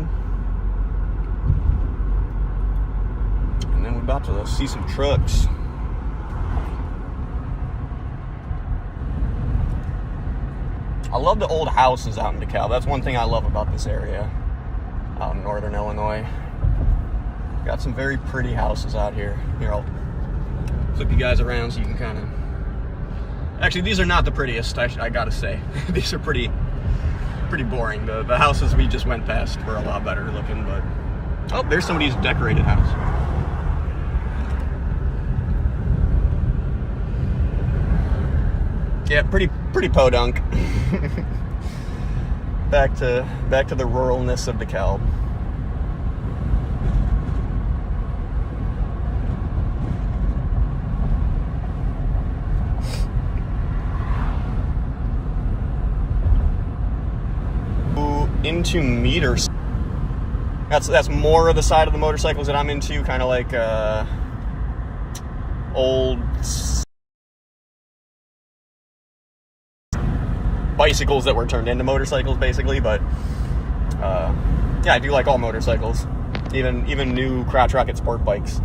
And then we're about to see some trucks. I love the old houses out in DeKalb. That's one thing I love about this area. Out in northern Illinois. Got some very pretty houses out here. Here, I'll flip you guys around so you can kind of... Actually, these are not the prettiest, I gotta say. These are pretty boring. The houses we just went past were a lot better looking, but... Oh, there's somebody's decorated house. Yeah, pretty podunk. Back to the ruralness of DeKalb. Into meters. That's more of the side of the motorcycles that I'm into, kind of like old bicycles that were turned into motorcycles, basically. But yeah, I do like all motorcycles, even new crotch rocket sport bikes.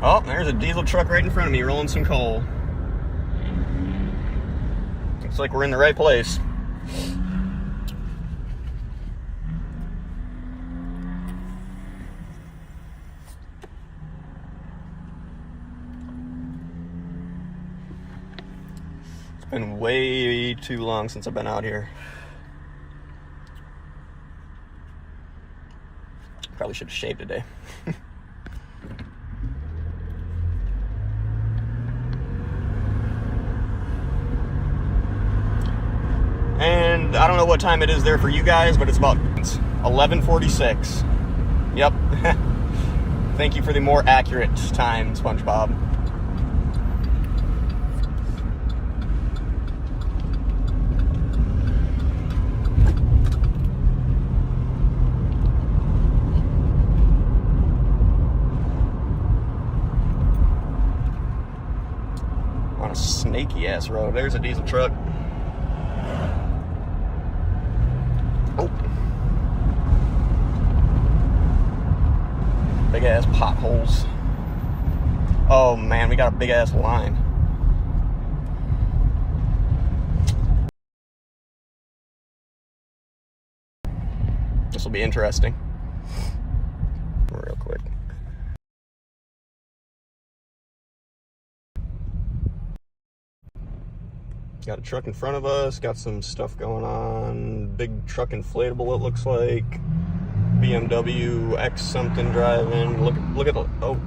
Oh, there's a diesel truck right in front of me rolling some coal. Looks like we're in the right place. It's been way too long since I've been out here. Probably should have shaved today. And I don't know what time it is there for you guys, but it's about 11:46. Yep. Thank you for the more accurate time, SpongeBob. On a snaky ass road. There's a diesel truck. Oh. Big ass potholes. Oh man, we got a big ass line. This will be interesting. Real quick. Got a truck in front of us, got some stuff going on. Big truck inflatable, it looks like. BMW X something driving. Look at the, oh.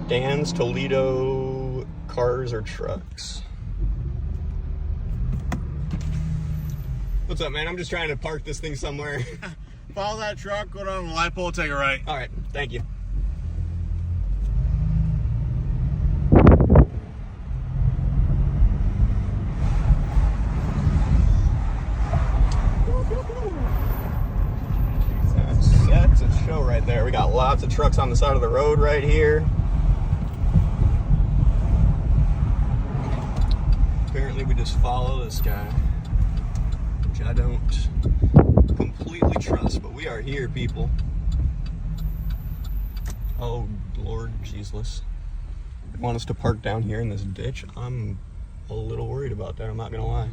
Dan's Toledo Cars or Trucks. What's up, man? I'm just trying to park this thing somewhere. Follow that truck, go down the light pole, take a right. All right, thank you. That's a show right there. We got lots of trucks on the side of the road right here. Apparently we just follow this guy, which I don't completely trust, but we are here, people. Oh, Lord Jesus. They want us to park down here in this ditch. I'm a little worried about that, I'm not gonna lie.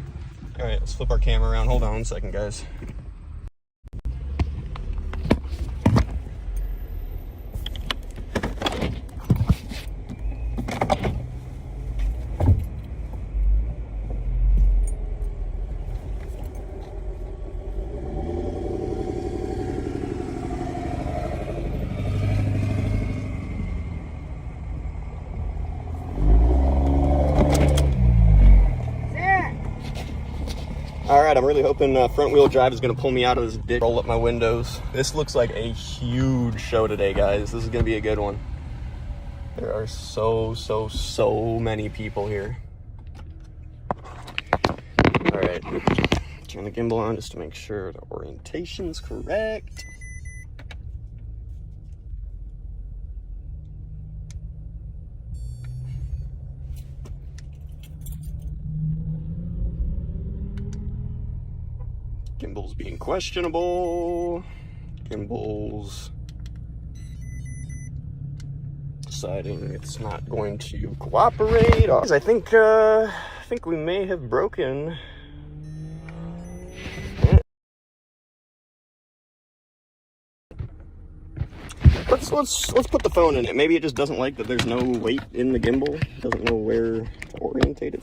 All right, let's flip our camera around. Hold on 1 second, guys. All right, I'm really hoping front wheel drive is gonna pull me out of this ditch, roll up my windows. This looks like a huge show today, guys. This is gonna be a good one. There are so many people here. All right, turn the gimbal on just to make sure the orientation's correct. Gimbal's being questionable. Gimbal's deciding it's not going to cooperate. I think we may have broken. Let's put the phone in it. Maybe it just doesn't like that there's no weight in the gimbal. It doesn't know where to orientate it.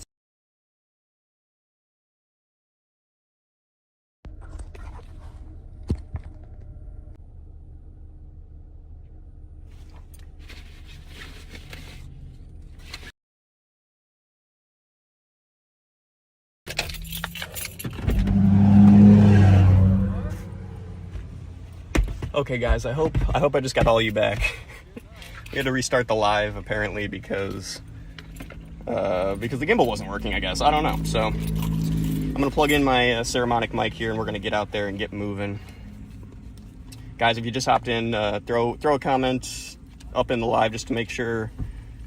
Okay, guys, I hope I just got all you back. We had to restart the live apparently because the gimbal wasn't working, I guess. I don't know. So I'm gonna plug in my Ceramonic mic here, and we're gonna get out there and get moving. Guys, if you just hopped in, throw a comment up in the live just to make sure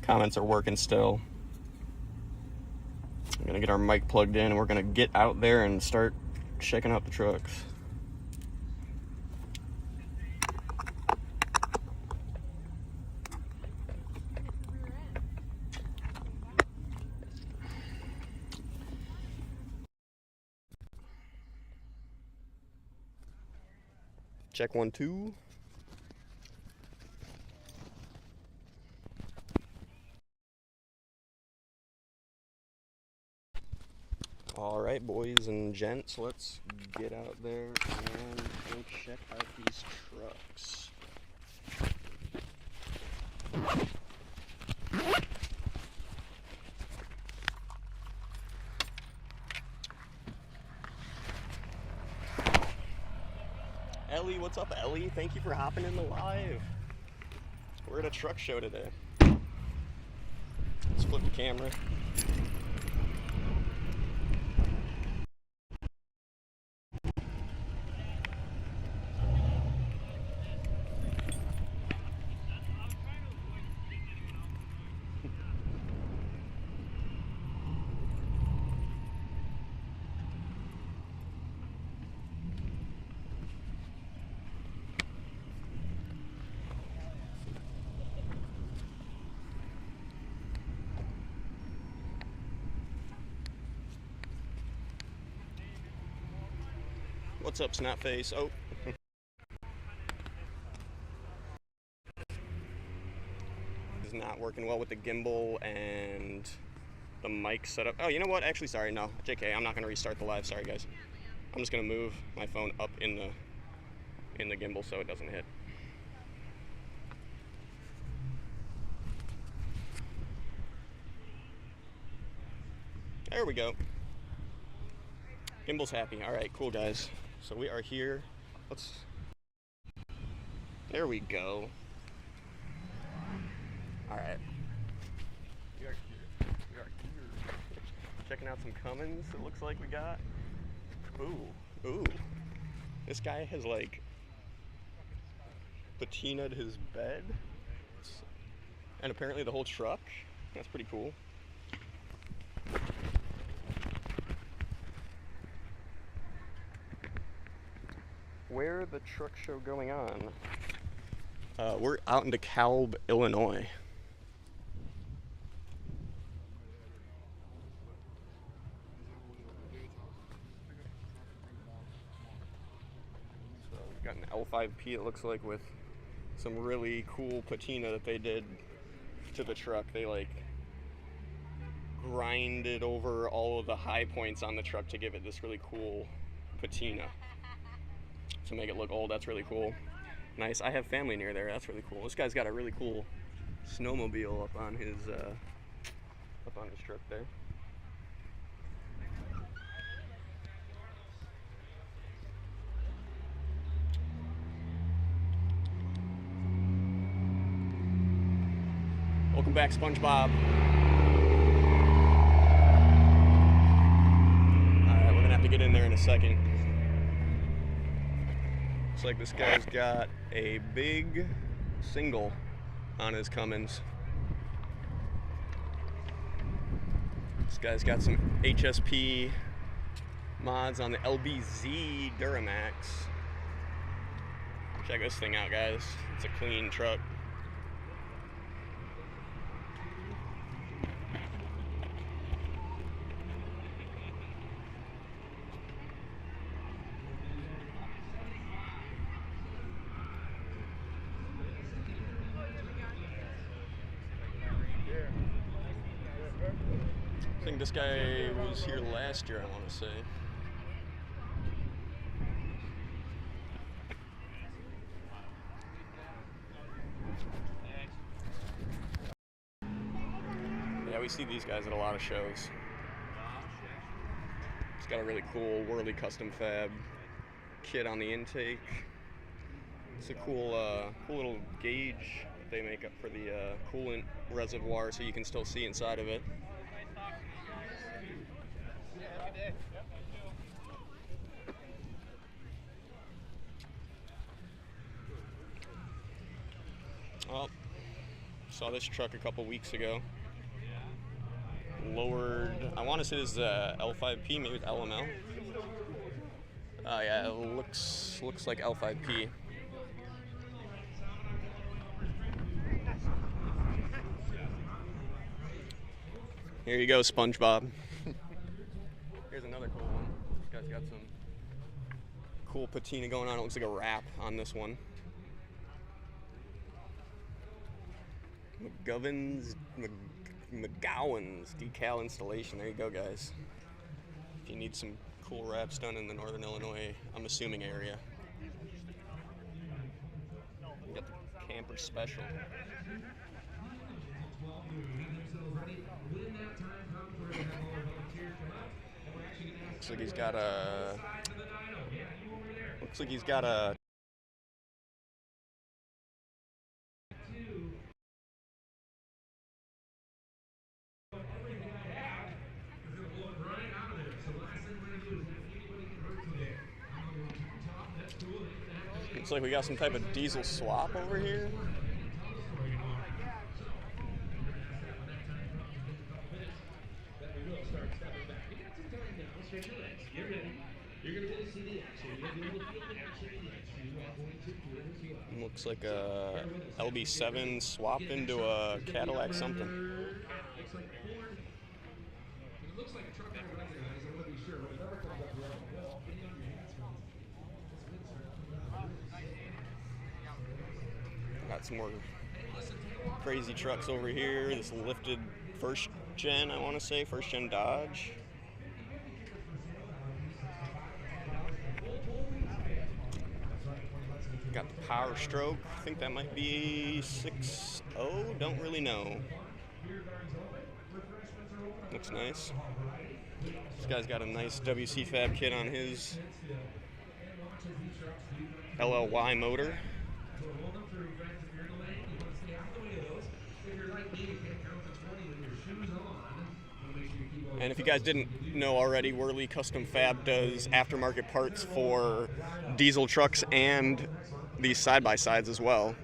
comments are working still. I'm gonna get our mic plugged in, and we're gonna get out there and start checking out the trucks. Check 1, 2. All right, boys and gents, let's get out there and go check out these trucks. Ellie, what's up, Ellie? Thank you for hopping in the live. We're at a truck show today. Let's flip the camera. What's up, Snotface? Oh. Is not working well with the gimbal and the mic setup. Oh, you know what? Actually, sorry, no. JK, I'm not going to restart the live. Sorry, guys. I'm just going to move my phone up in the gimbal so it doesn't hit. There we go. Gimbal's happy. All right, cool, guys. So we are here. There we go. All right. We are here. Checking out some Cummins, it looks like we got. Ooh. This guy has, like, patinaed his bed. And apparently the whole truck. That's pretty cool. Where the truck show going on? We're out in DeKalb, Illinois. So we've got an L5P, it looks like, with some really cool patina that they did to the truck. They, like, grinded over all of the high points on the truck to give it this really cool patina. To make it look old. That's really cool. Nice. I have family near there. That's really cool. This guy's got a really cool snowmobile up on his truck there. Welcome back, SpongeBob. Alright, we're gonna have to get in there in a second. Looks like this guy's got a big single on his Cummins. This guy's got some HSP mods on the LBZ Duramax. Check this thing out, guys. It's a clean truck. I think this guy was here last year, I want to say. Yeah, we see these guys at a lot of shows. It's got a really cool Wehrli custom fab kit on the intake. It's a cool little gauge that they make up for the coolant reservoir, so you can still see inside of it. Oh, saw this truck a couple weeks ago. Lowered, I want to say this is L5P, maybe it's LML. Yeah, it looks like L5P. Here you go, SpongeBob. Here's another cool one. This guy's got some Cool patina going on. It looks like a wrap on this one. McGowan's decal installation. There you go, guys. If you need some cool wraps done in the Northern Illinois, I'm assuming, area. We got the camper special. Looks like he's got a. Looks like he's got a. Looks like we got some type of diesel swap over here. Looks like a LB7 swapped into a Cadillac something. Got some more crazy trucks over here. This lifted first gen, I want to say, first gen Dodge. Got the Power Stroke. I think that might be 6.0. Don't really know. Looks nice. This guy's got a nice WC Fab kit on his LLY motor. And if you guys didn't know already, Wehrli Custom Fab does aftermarket parts for diesel trucks and these side-by-sides as well.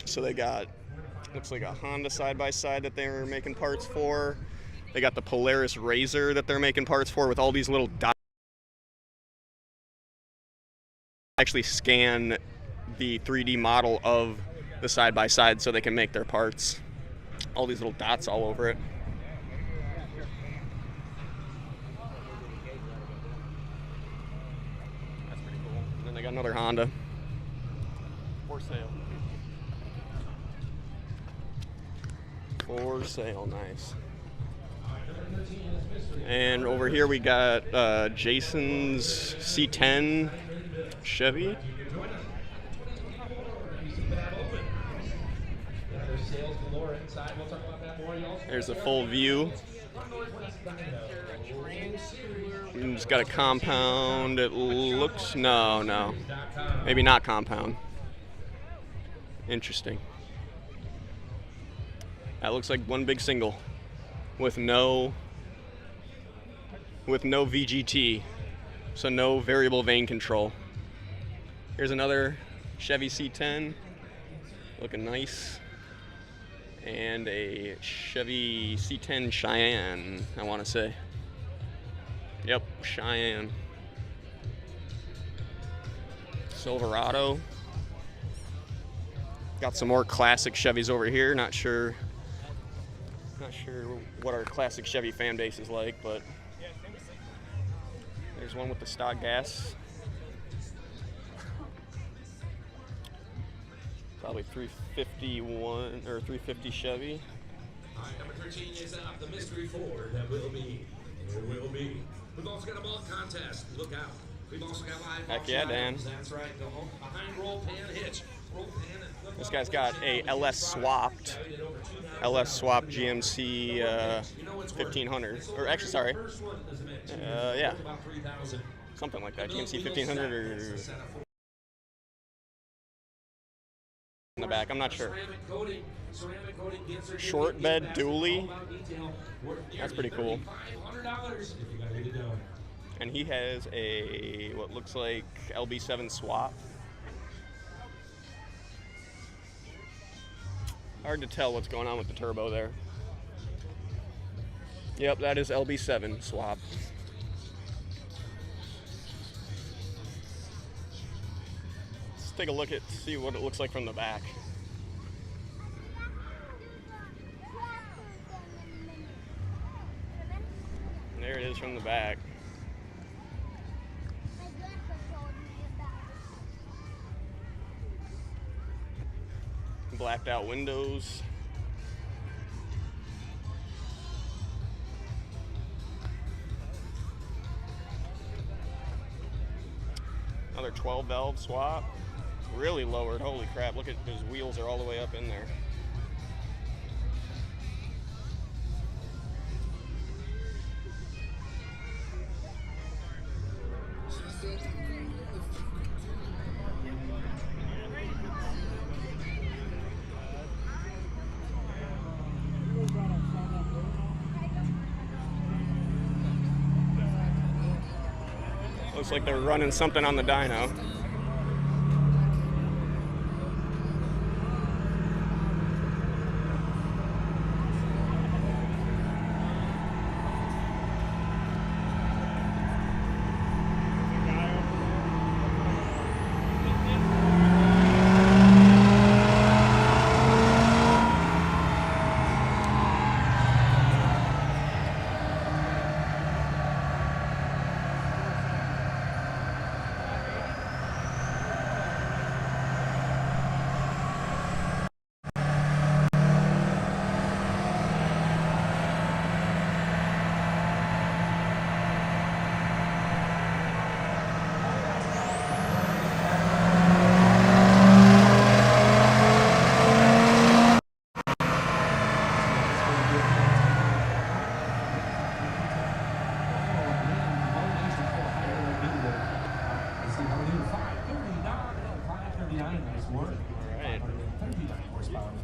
So they got, looks like a Honda side-by-side that they're making parts for. They got the Polaris Razor that they're making parts for with all these little dots. Actually scan the 3D model of the side-by-side so they can make their parts. All these little dots all over it. That's pretty cool. And then they got another Honda for sale. For sale, nice. And over here we got Jason's C10 Chevy. There's a full view. It's got a compound. It looks, no. Maybe not compound. Interesting. That looks like one big single with no VGT, so no variable vane control. Here's another Chevy C10, looking nice, and a Chevy C10 Cheyenne, I want to say. Yep, Cheyenne. Silverado. Got some more classic Chevys over here. Not sure what our classic Chevy fan base is like, but there's one with the stock gas. Probably 351 or 350 Chevy. All right, number 13 is the mystery Ford that will be. We've also got a mullet contest. Look out. We've also got live. Heck yeah, Dan. That's right. The behind roll pan hitch. Roll pan and flip. This guy's got a LS swapped GMC 1500, or actually, sorry, yeah, something like that. GMC 1500 or in the back. I'm not sure. Short bed dually. That's pretty cool. And he has a what looks like LB7 swap. Hard to tell what's going on with the turbo there. Yep, that is LB7 swap. Let's take a look at, see what it looks like from the back. There it is from the back. blacked out windows. Another 12 valve swap. Really lowered. Holy crap. Look at those wheels are all the way up in there. Looks like they're running something on the dyno.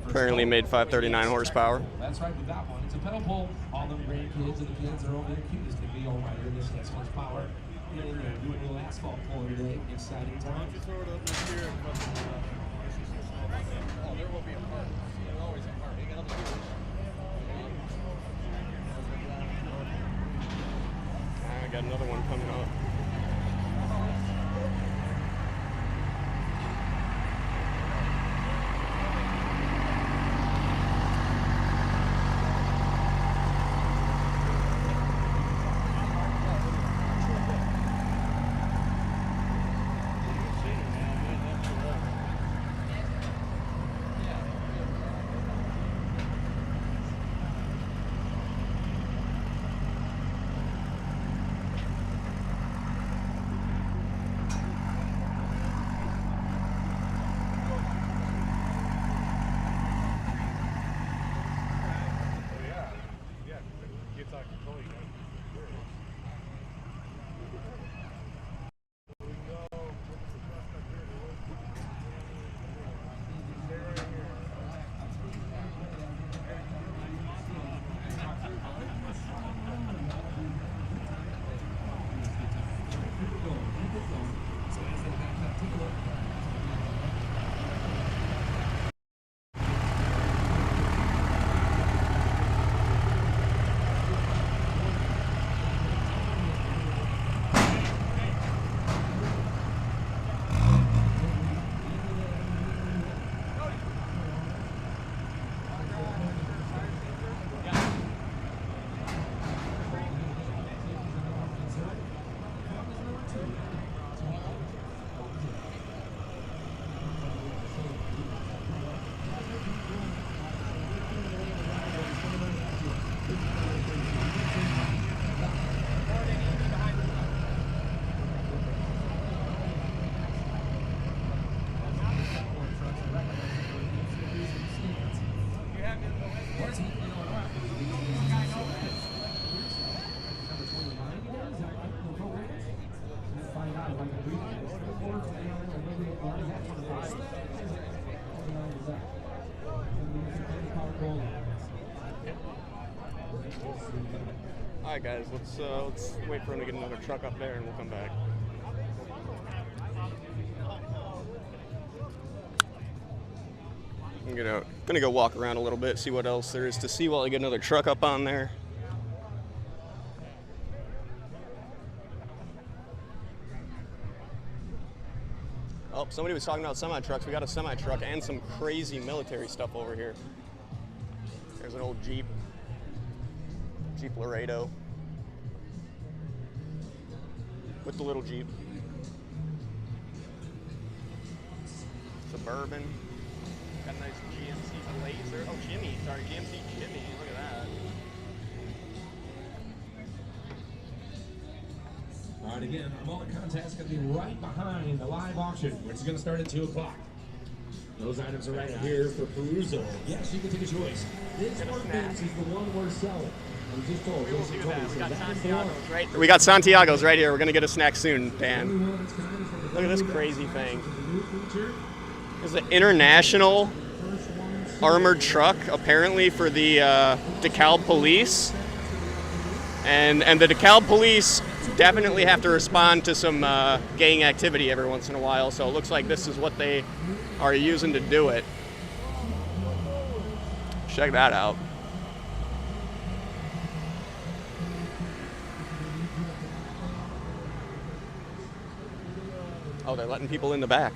Apparently made 539 horsepower. That's right, with that one. It's a pedal pull. All the grandkids and the kids are over there cutest to be. Oh my goodness, that's horsepower. Get in there, doing a little asphalt pulling today. Exciting time. Just throw it up this year. Oh, there will be a part. There's always a part. You got other people. I got another one coming up. All right, guys, let's wait for him to get another truck up there, and we'll come back. I'm gonna go walk around a little bit, see what else there is to see while I get another truck up on there. Oh, somebody was talking about semi-trucks. We got a semi-truck and some crazy military stuff over here. There's an old Jeep Laredo with the little Jeep. Got a nice GMC Blazer. Oh, Jimmy. Sorry, GMC Jimmy. Look at that. All right, again, our mullet contest is going to be right behind the live auction, which is going to start at 2 o'clock. Those items are right here for perusal. Yes, you can take a choice. This workbench is the one we're selling. We just told Jason Toby, so that is the one. We got Santiago's right here. We're going to get a snack soon, Dan. Look at this crazy thing. This is an international armored truck, apparently for the DeKalb police. And the DeKalb police definitely have to respond to some gang activity every once in a while, so it looks like this is what they are using to do it. Check that out. Oh, they're letting people in the back.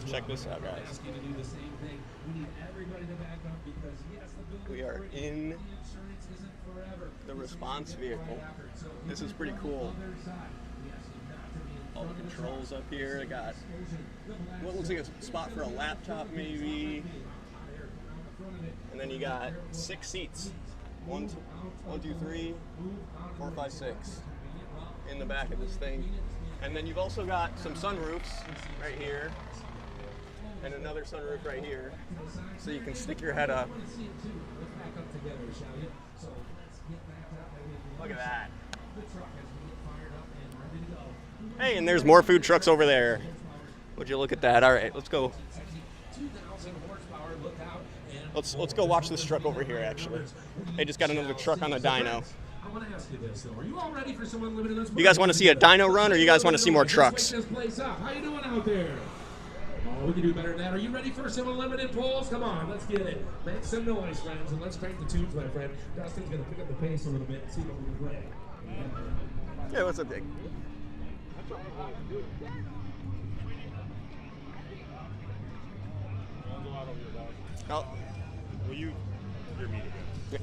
Check this out, guys. We are in the response vehicle. This is pretty cool. All the controls up here. I got what looks like a spot for a laptop, maybe. And then you got 6 seats. 1, 2, 3, 4, 5, 6 in the back of this thing. And then you've also got some sunroofs right here. And another sunroof right here, so you can stick your head up. Look at that. Hey, and there's more food trucks over there. Would you look at that? All right, let's go. Let's go watch this truck over here, actually. They just got another truck on the dyno. I want to ask you this, though. Are you all ready for some unlimited? You guys want to see a dyno run, or you guys want to see more trucks? How you doing out there? Oh, we can do better than that. Are you ready for some unlimited pulls? Come on, let's get it. Make some noise, friends, and let's crank the tunes, my friend. Dustin's going to pick up the pace a little bit and see what we can play. Yeah, what's up, Dick? Oh. Will you? You're meeting. Yeah.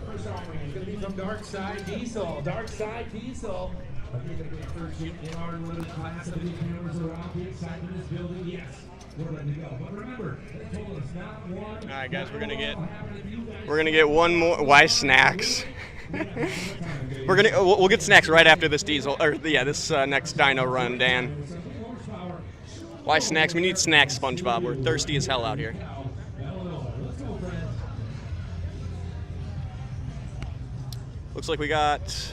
First offering is going to be from Dark Side Diesel. Dark Side Diesel. You're going to get first seat in our limited class of the cameras around the inside of this building. Yes, we're ready to go. But remember, they told us not one. All right, guys, we're gonna get one more. Why snacks? We'll get snacks right after this diesel, or yeah, this next dyno run, Dan. Why snacks? We need snacks, SpongeBob. We're thirsty as hell out here. Looks like we got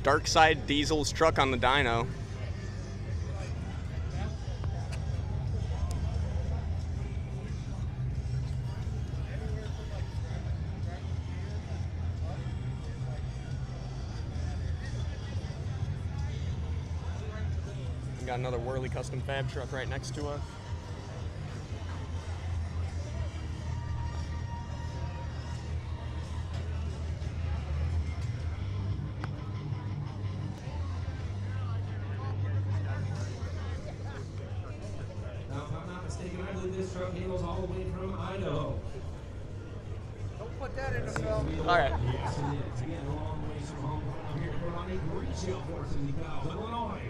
Dark Side Diesel's truck on the dyno. We got another Wehrli custom fab truck right next to us. Now, if I'm not mistaken, I believe this truck handles all the way from Idaho. Don't put that in the film. All right. Yes, it is. Again, a long ways from home. I'm here to put on a great show for us in DeKalb, Illinois.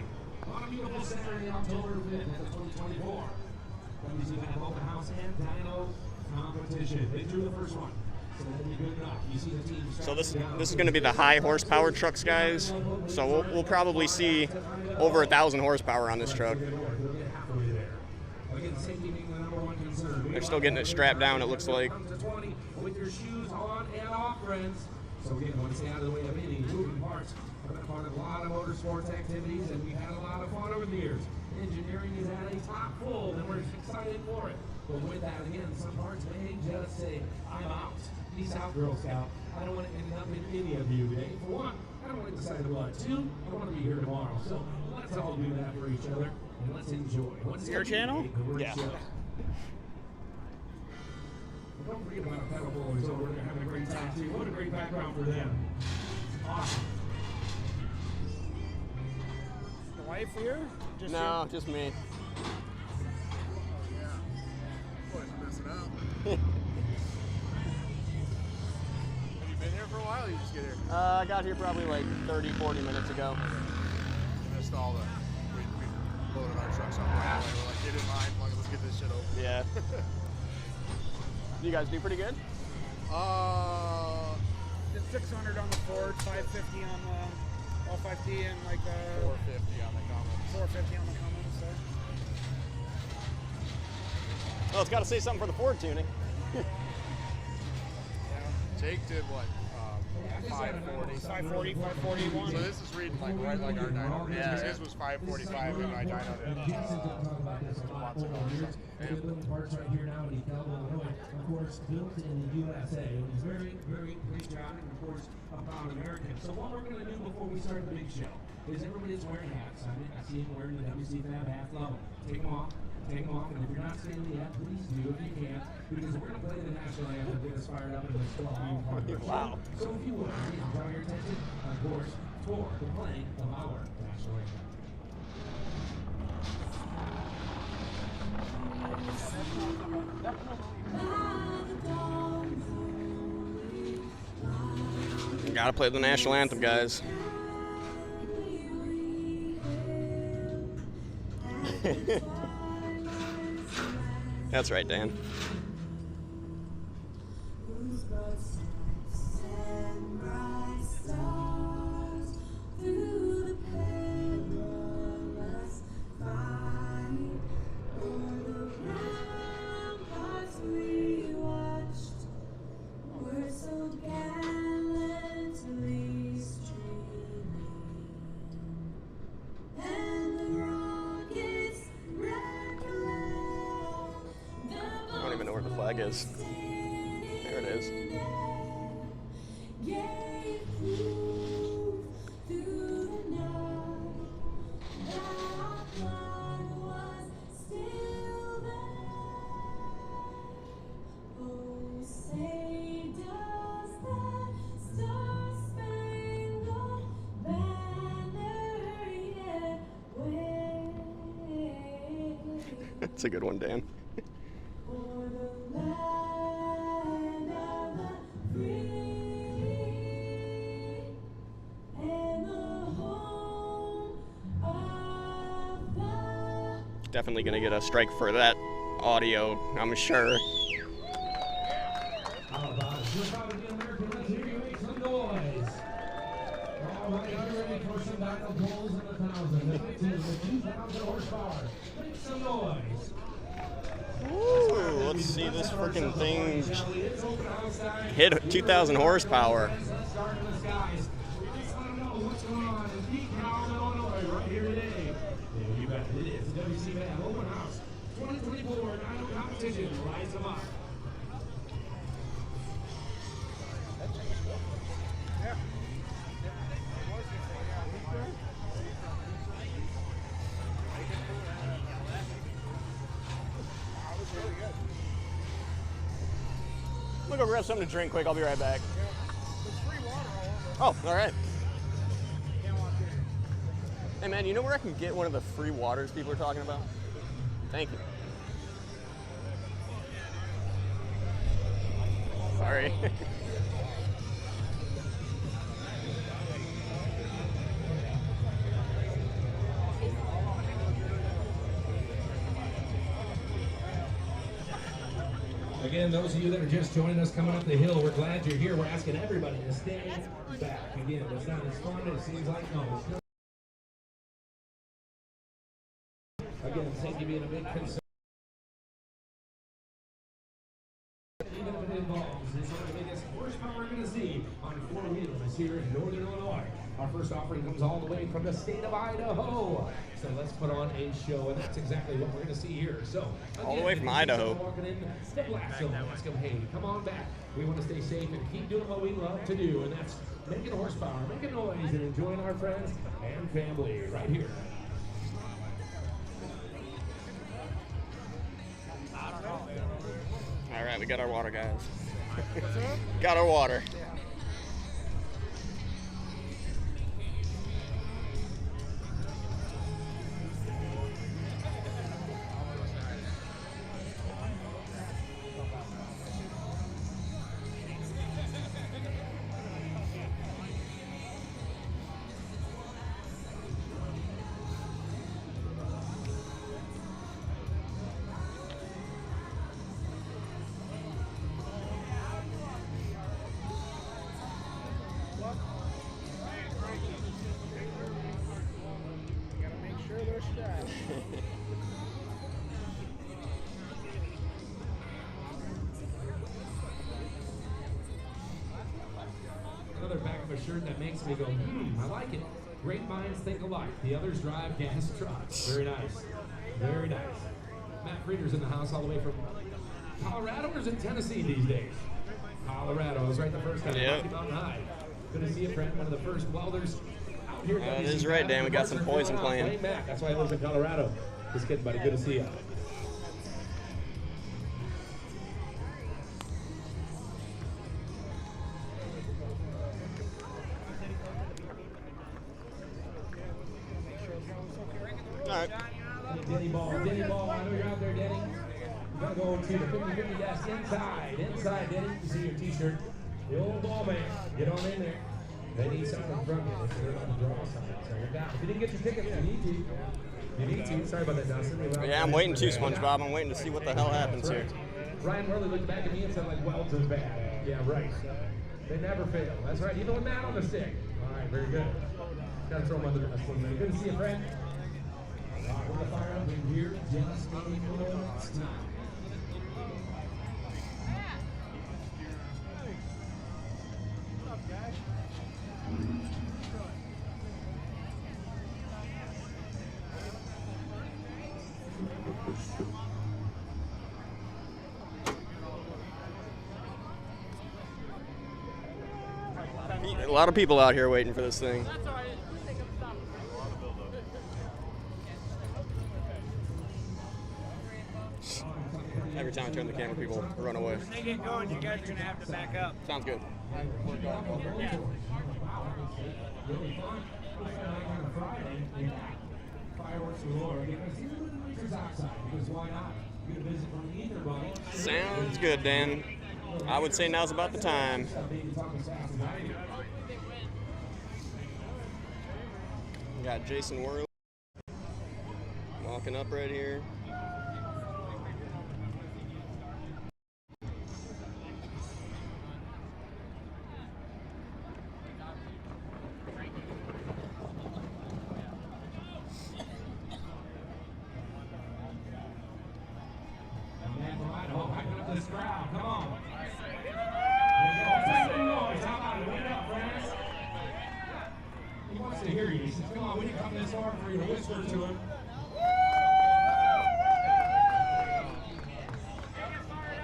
On a beautiful Saturday, October 5th, 2024. WC Fab Open House and Dyno competition. They drew the first one. So that'll be good enough. You see the team. So this is going to be the high horsepower trucks, guys. So we'll probably see over 1,000 horsepower on this truck. They're still getting it strapped down, it looks like. With your shoes on and off, friends. So again, I want to stay out of the way of any moving parts. I've been a part of a lot of motorsports activities, and we've had a lot of fun over the years. Engineering is at a top full, and we're excited for it. But with that, again, some parts may just say, I'm out. Peace out, Girl Scout. I don't want to end up in any of you today. For one, I don't want to decide the blood. 2, I want to be here tomorrow. So let's all do that for each other, and let's enjoy. What's your channel? Yeah. Don't forget about Fab Open over there having a great time too. What a great background for them. Awesome. The wife here? Just No, just me. You? you been here for a while or you just get here? I got here probably like 30, 40 minutes ago. We missed all the, we loaded our trucks up right away. We're like, get in line, fuck it, let's get this shit over. Yeah. You guys do pretty good? It's 600 on the Ford, 550 on the all 5D, and like 450 on the Cummins. 450 on the Cummins. So. Well, it's got to say something for the Ford tuning. Jake did what? 540. 540, 541. So this is reading like right like our dyno reads. Yeah. His was 545 and my dyno did months ago or something. We're building parts right here now in DeKalb, Illinois. Of course, built in the USA. It was very, very patriotic, and of course, a proud American. So what we're going to do before we start the big show is everybody's wearing hats. I see them wearing the WC Fab hats. Love them. Take them off. Take them off, and if you're not standing yet, please do if you can, because we're going to play the national anthem to get us fired up in this 12-hour part. Wow. So if you would, please draw your attention, of course, for the playing of our national anthem. Gotta play the national anthem, guys. That's right, Dan. I don't even know where the flag is. There it is. That's a good one, Dan. Definitely gonna get a strike for that audio, I'm sure. How about it? You're probably the American. Let's hear you make some noise. All right, are you ready for some Dyno goals in the 1,000? The 2,000 horsepower. Make some noise. Ooh, let's see this freaking thing hit 2,000 horsepower. Let's start in the skies. We just want to know what's going on in DeKalb, Illinois, right here today. Yeah, you bet it is. WC Fab Open House 2024 Dyno competition. Rise them up. I'm gonna go grab something to drink quick. I'll be right back. Oh, all right. Hey, man, you know where I can get one of the free waters people are talking about? Thank you. Sorry. Again, those of you that are just joining us coming up the hill, we're glad you're here. We're asking everybody to stay back. Again, it's not as fun as it seems like. No. Again, safety being a big concern. Even if it involves, this is one of the biggest horsepower we're going to see on four wheels here in Northern Illinois. Our first offering comes all the way from the state of Idaho. So let's put on a show, and that's exactly what we're going to see here. So again, all the way from Idaho. Walking in the blast zone, ask them, hey, come on back. We want to stay safe and keep doing what we love to do, and that's making horsepower, making noise, and enjoying our friends and family right here. All right, we got our water, guys. Got our water. Another back of a shirt that makes me go, I like it. Great minds think alike. The others drive gas trucks. Very nice. Very nice. Matt Frieder's in the house all the way from Colorado, or is it Tennessee these days? Colorado. I was right the first time. Yep. Rocky Mountain High. Good to see you, friend. One of the first welders out here. That is right, Dan. We got some poison playing. Matt. That's why he lives in Colorado. Just kidding, buddy. Good to see you. Alright. Denny ball, I know you're out there, Denny. You gotta go to the 50-50 desk inside, Denny. You see your t-shirt. The old ball man, get on in there. They need something from you. They're on the draw something. So you're down. If you didn't get your tickets, you need to. Sorry about that, Dustin. Yeah, I'm waiting too, SpongeBob. I'm waiting to see what the hell happens here. Ryan Wehrli looked back at me and said, like, welds is bad. Yeah, right. They never fail. That's right. Even with Matt on the stick. All right, very good. Gotta throw him under the bus. Good to see you, friend. All right, we're gonna fire up in here just a moment's time. A lot of people out here waiting for this thing. Every time I turn the camera, people run away. When they get going, you guys are going to have to back up. Sounds good. Sounds good, Dan. I would say now's about the time. We got Jason Wehrli walking up right here. This crowd, come on. He wants to hear you. He says, come on, we didn't come this far for you to whisper to him.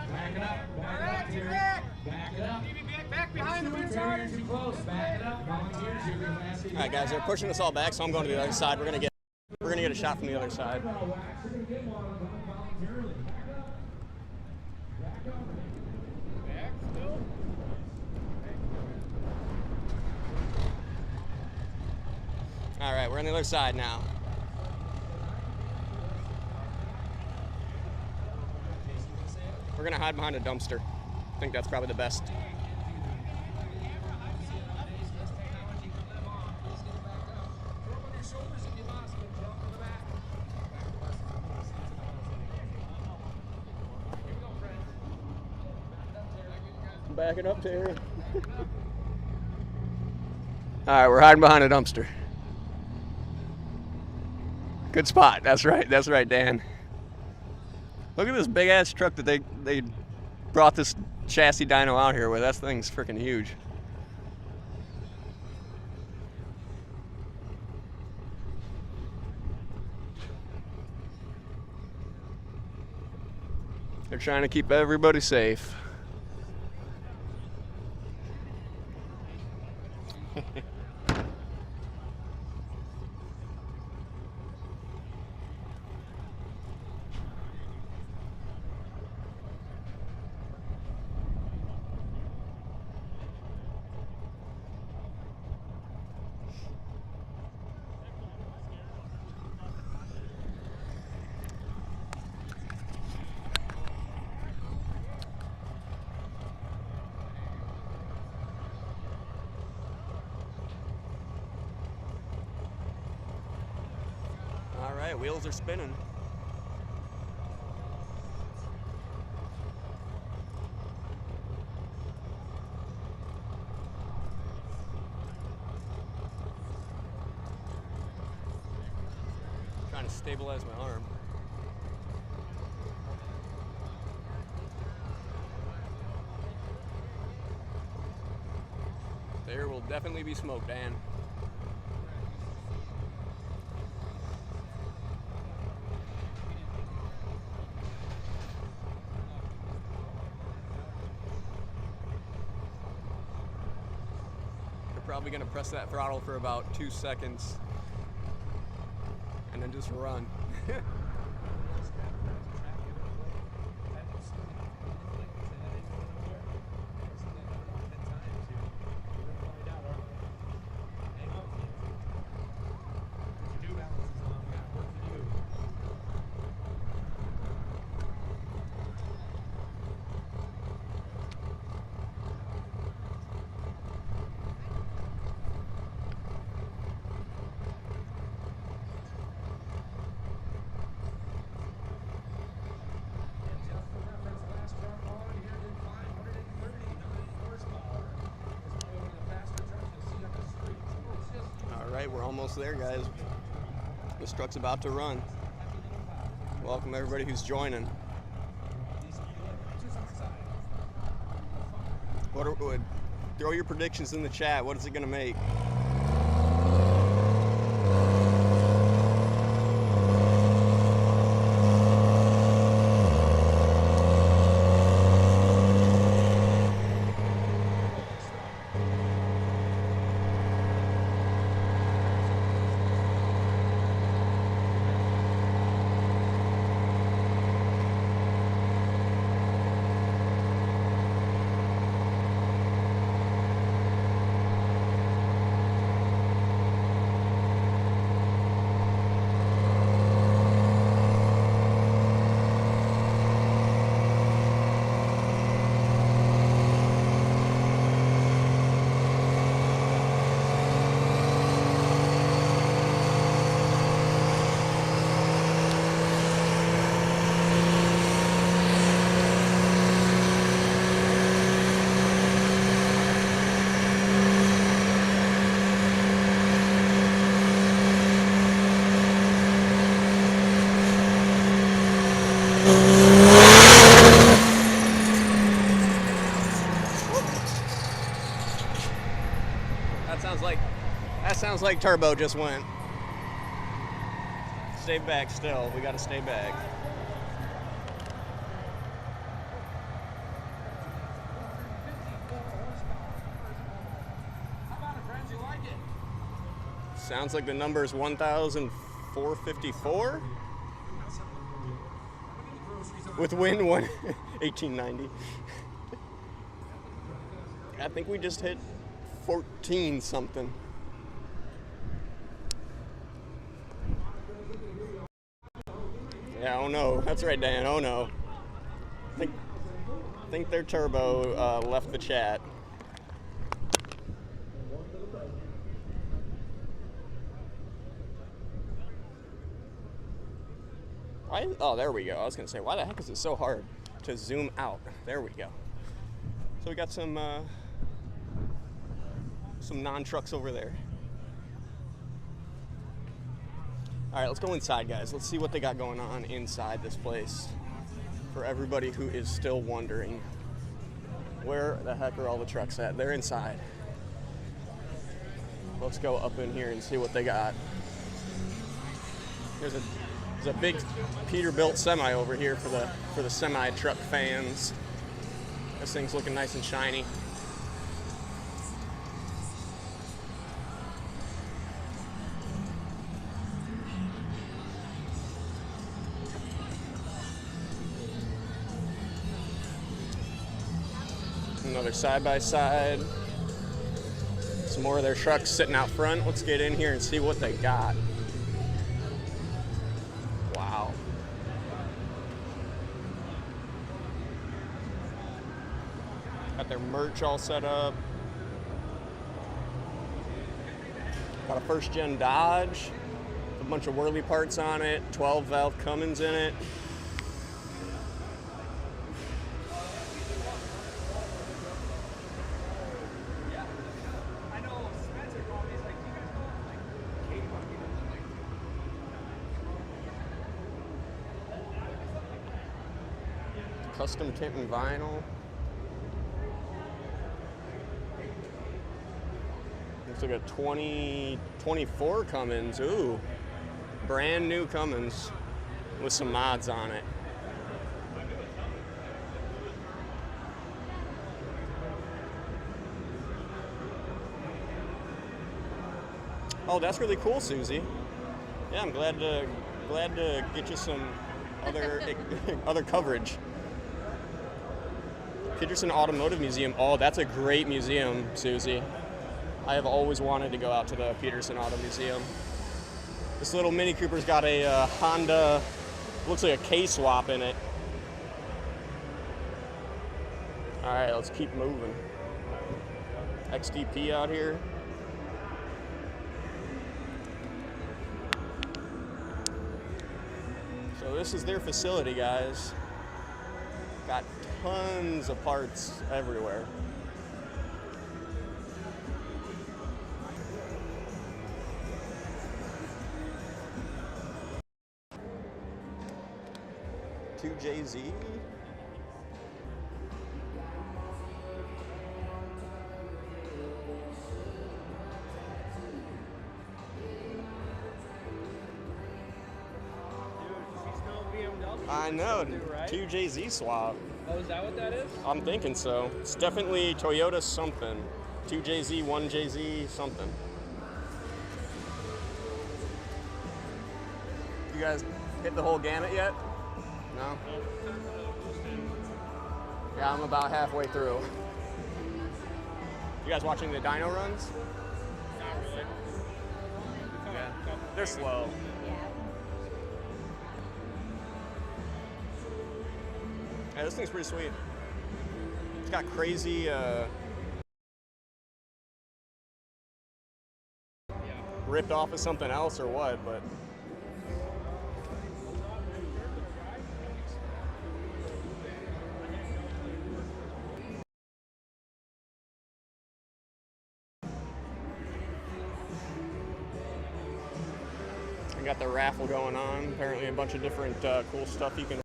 Back it up, Terry. Back it up. Back behind the wind Terry, you're too close. Back it up. Volunteers, you're going to ask you. All right, guys, they're pushing us all back, so I'm going to the other side. We're gonna get a shot from the other side. All right, we're on the other side now. We're gonna hide behind a dumpster. I think that's probably the best. Back it up, Terry. All right, we're hiding behind a dumpster. Good spot. That's right, Dan. Look at this big ass truck that they brought this chassis dyno out here with. That thing's freaking huge. They're trying to keep everybody safe. All right, wheels are spinning. Trying to stabilize my arm. There will definitely be smoke, Dan. You're probably gonna press that throttle for about 2 seconds and then just run. Alright, we're almost there, guys. This truck's about to run. Welcome everybody who's joining. Throw your predictions in the chat. What is it going to make? That sounds like turbo just went. Stay back still. We got to stay back. Sounds like the number is 1,454 with wind 1890. I think we just hit 14 something. Yeah, oh no. That's right, Dan. Oh no. I think their turbo left the chat. Why? Oh, there we go. I was gonna say, why the heck is it so hard to zoom out? There we go. So we got some non-trucks over there. All right, let's go inside, guys. Let's see what they got going on inside this place. For everybody who is still wondering, where the heck are all the trucks at? They're inside. Let's go up in here and see what they got. There's a big Peterbilt semi over here for the semi truck fans. This thing's looking nice and shiny. Another side-by-side. Some more of their trucks sitting out front. Let's get in here and see what they got. Wow. Got their merch all set up. Got a first-gen Dodge. A bunch of Wehrli parts on it. 12-valve Cummins in it. Custom tint and vinyl. Looks like a 2024 Cummins. Ooh, brand new Cummins with some mods on it. Oh, that's really cool, Susie. Yeah, I'm glad to get you some other coverage. Peterson Automotive Museum. Oh, that's a great museum, Susie. I have always wanted to go out to the Peterson Auto Museum. This little Mini Cooper's got a Honda, looks like a K-swap in it. All right, let's keep moving. XDP out here. So this is their facility, guys. Got tons of parts everywhere. Two JZ. I know, right? 2JZ swap. Oh, is that what that is? I'm thinking so. It's definitely Toyota something. 2JZ, 1JZ, something. You guys hit the whole gamut yet? No? Yeah, I'm about halfway through. You guys watching the dyno runs? Not really. Yeah. They're slow. Yeah, this thing's pretty sweet. It's got crazy ripped off of something else or what, but I got the raffle going on. Apparently a bunch of different cool stuff you can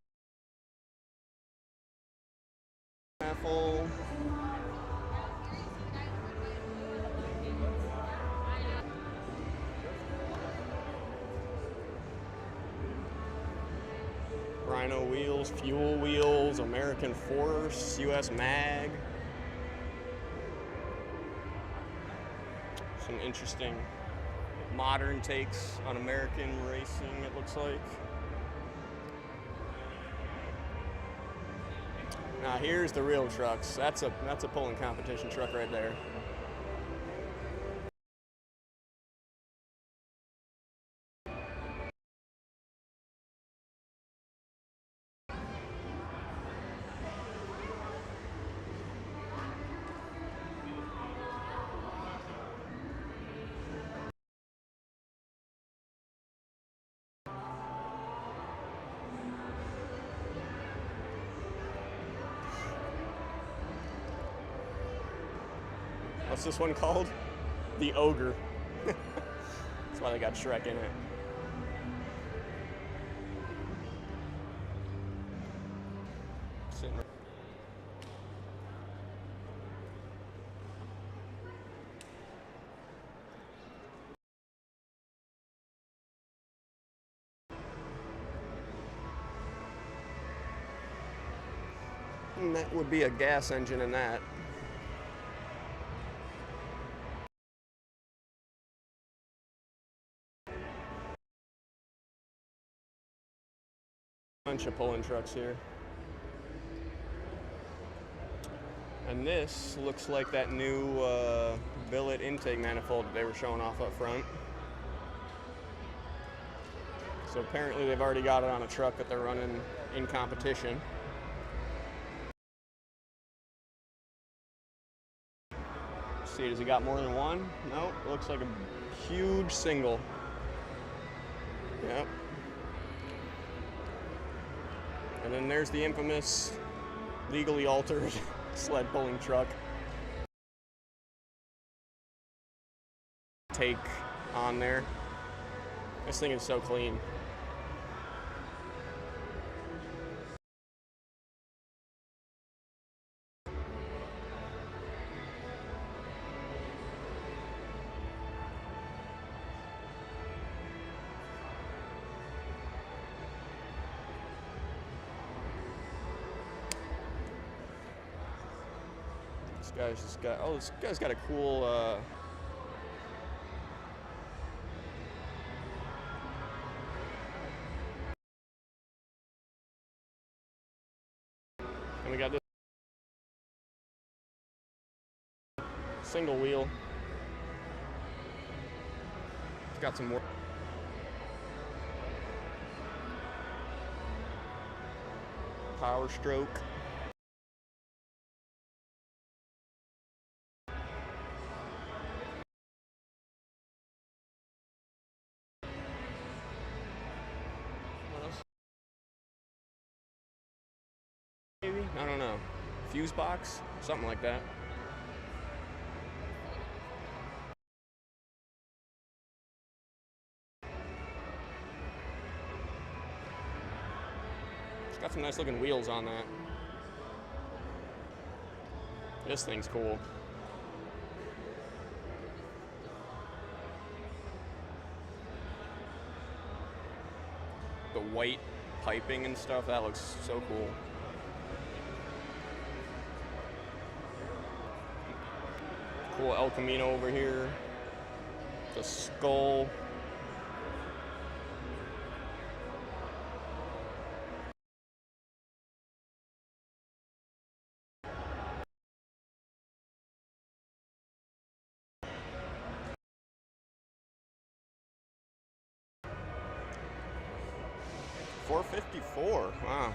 raffle. Rhino wheels, fuel wheels, American Force, US Mag. Some interesting modern takes on American racing, it looks like. Now here's the real trucks. That's a pulling competition truck right there. What's this one called? The Ogre. That's why they got Shrek in it. Sitting right. And that would be a gas engine in that. Bunch of pulling trucks here. And this looks like that new billet intake manifold that they were showing off up front. So apparently they've already got it on a truck that they're running in competition. Let's see, does he got more than one? No, it looks like a huge single. Yep. And then there's the infamous legally altered sled pulling truck. Take on there. This thing is so clean. Guy's just got, oh, this guy's got a cool, and we got this single wheel. It's got some more. Power stroke. Maybe? I don't know. Fuse box? Something like that. It's got some nice looking wheels on that. This thing's cool. The white piping and stuff, that looks so cool. Cool El Camino over here. The skull. $454. Wow.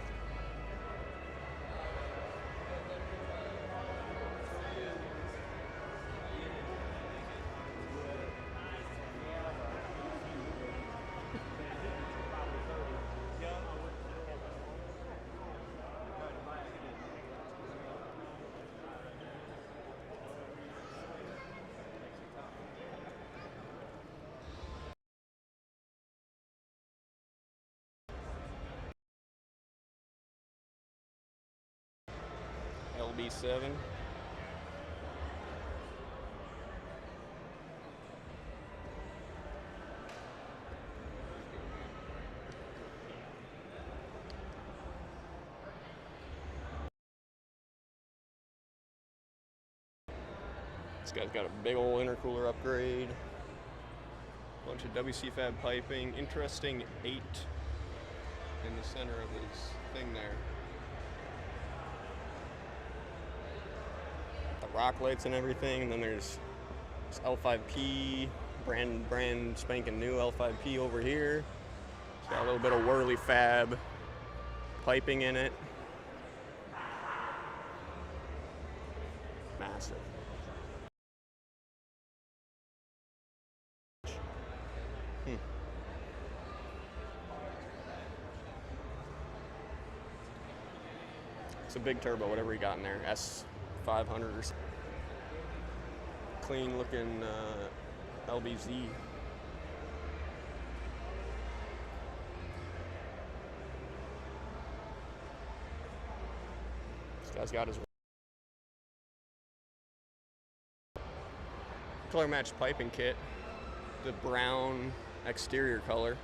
LB7. This guy's got a big old intercooler upgrade. Bunch of WC Fab piping. Interesting 8 in the center of his thing there. Rock lights and everything, and then there's this L5P, brand spanking new L5P over here. It's got a little bit of Wehrli Fab piping in it. Massive. It's a big turbo, whatever he got in there. S500 or something. Clean looking LBZ. This guy's got his color matched piping kit. The brown exterior color.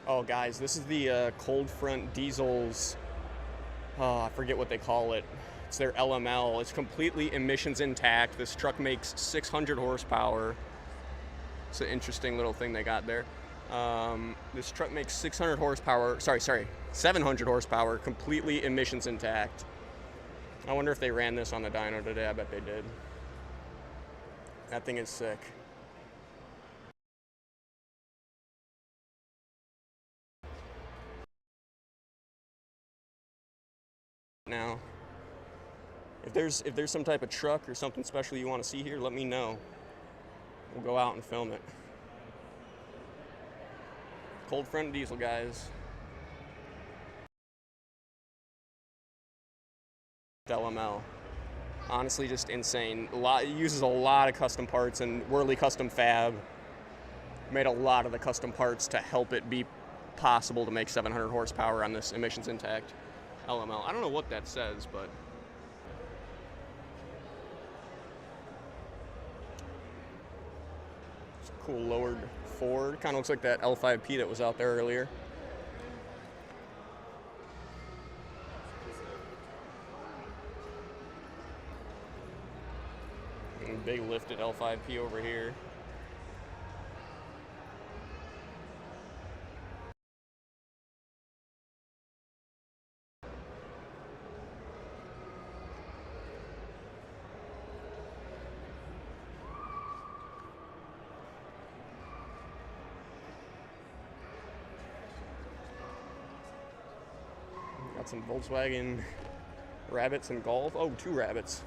Oh, guys, this is the cold front diesels. Oh, I forget what they call it. It's their LML. It's completely emissions intact. This truck makes 600 horsepower. It's an interesting little thing they got there. This truck makes 600 horsepower. Sorry, 700 horsepower, completely emissions intact. I wonder if they ran this on the dyno today. I bet they did. That thing is sick. Now, if there's some type of truck or something special you want to see here, let me know. We'll go out and film it. Cold front diesel, guys. LML. Honestly, just insane. It uses a lot of custom parts, and Wehrli Custom Fab made a lot of the custom parts to help it be possible to make 700 horsepower on this emissions intact LML. I don't know what that says, but Cool lowered Ford. Kind of looks like that L5P that was out there earlier. And big lifted L5P over here. Got some Volkswagen Rabbits and Golf. Oh, 2 Rabbits.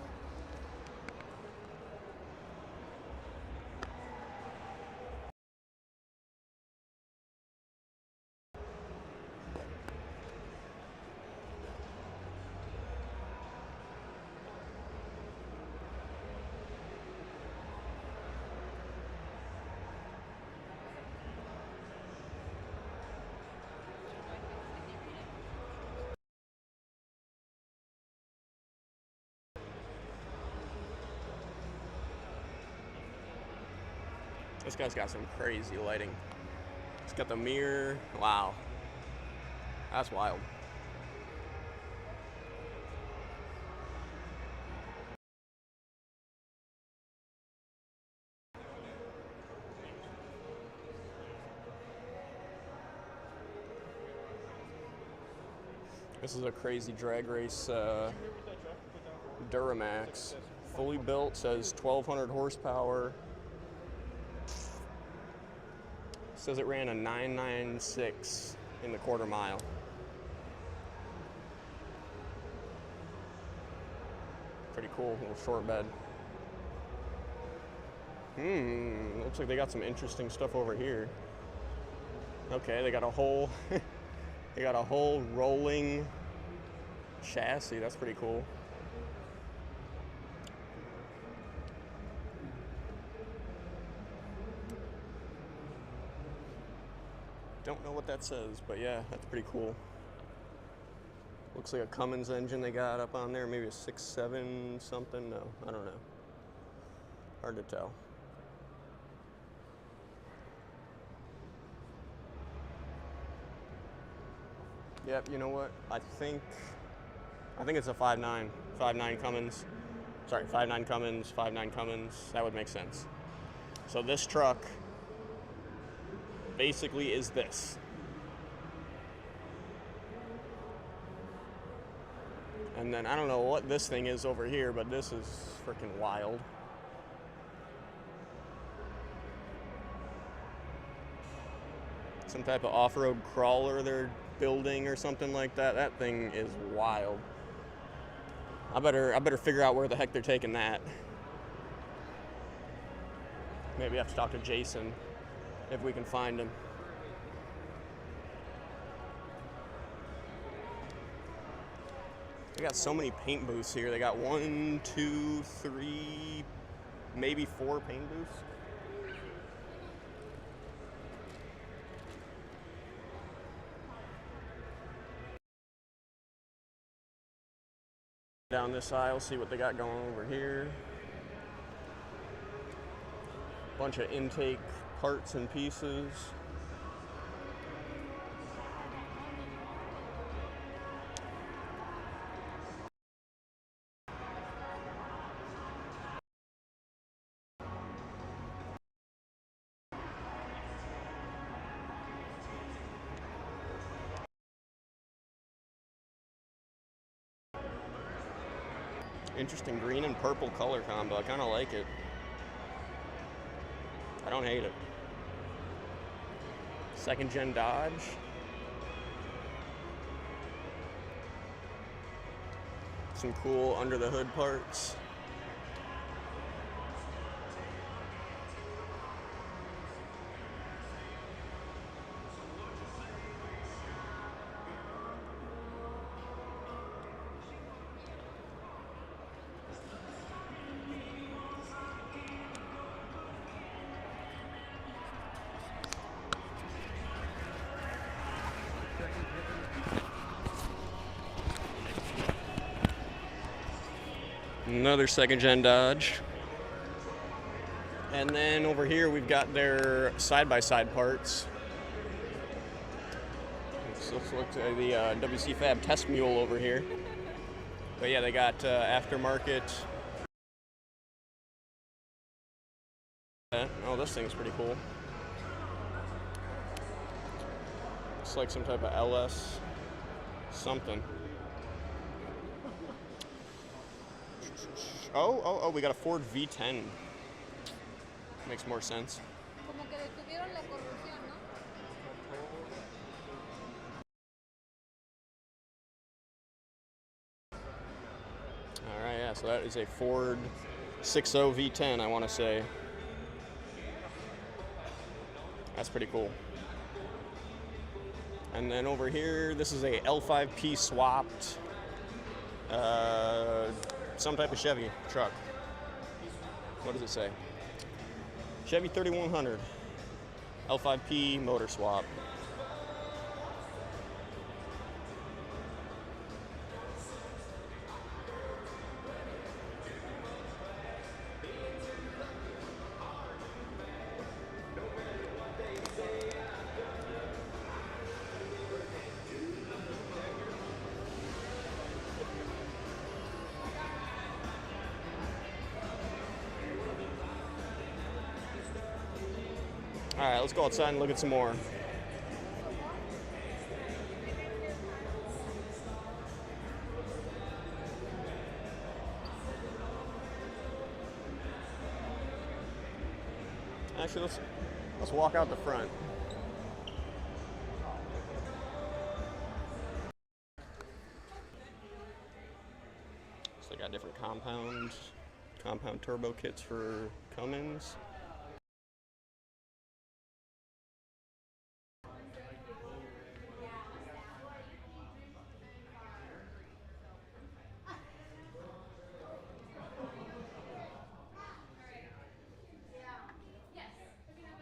This guy's got some crazy lighting. It's got the mirror. Wow. That's wild. This is a crazy drag race Duramax. Fully built, says 1,200 horsepower. Says it ran a 996 in the quarter mile. Pretty cool, little short bed. Looks like they got some interesting stuff over here. Okay, they got a whole they got a whole rolling chassis. That's pretty cool. Don't know what that says, but yeah, that's pretty cool. Looks like a Cummins engine they got up on there, maybe a 6.7 something. No, I don't know. Hard to tell. Yep, you know what? I think it's a 5.9. 5.9 Cummins. Sorry, 5.9 Cummins, 5.9 Cummins. That would make sense. So this truck basically is this. And then I don't know what this thing is over here, but this is freaking wild. Some type of off-road crawler they're building or something like that. That thing is wild. I better figure out where the heck they're taking that. Maybe I have to talk to Jason if we can find him. They got so many paint booths here. They got 1, 2, 3, maybe 4 paint booths. Down this aisle, see what they got going over here. Bunch of intake parts and pieces. Interesting green and purple color combo. I kind of like it. I don't hate it. 2nd gen Dodge. Some cool under the hood parts. Another 2nd gen Dodge. And then over here we've got their side-by-side parts. This looks like the WC Fab test mule over here. But yeah, they got aftermarket. Oh, this thing's pretty cool. It's like some type of LS something. Oh, we got a Ford V10. Makes more sense. Como que detuvieron la corrupción, ¿no? All right, yeah, so that is a Ford 6.0 V10, I want to say. That's pretty cool. And then over here, this is a L5P swapped, some type of Chevy truck. What does it say? Chevy 3100, L5P motor swap. All right, let's go outside and look at some more. Actually, let's walk out the front. So they got different compound turbo kits for Cummins.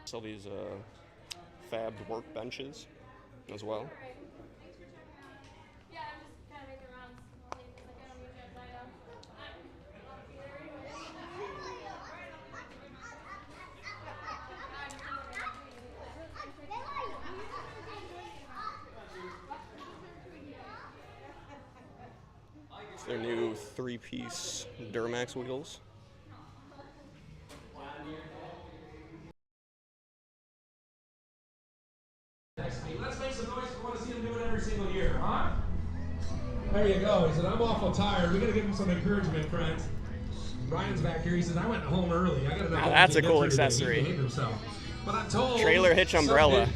Sell these fabbed workbenches as well. Yeah, I'm just kind of making rounds. Because I don't usually have It's their new 3-piece Duramax wheels. Let's make some noise if you want to see him do it every single year, huh? There you go. He said, I'm awful tired. We got to give him some encouragement, friends. Brian's back here. He says, I went home early. I got to know. Now that's a cool accessory. But I'm told Trailer hitch umbrella.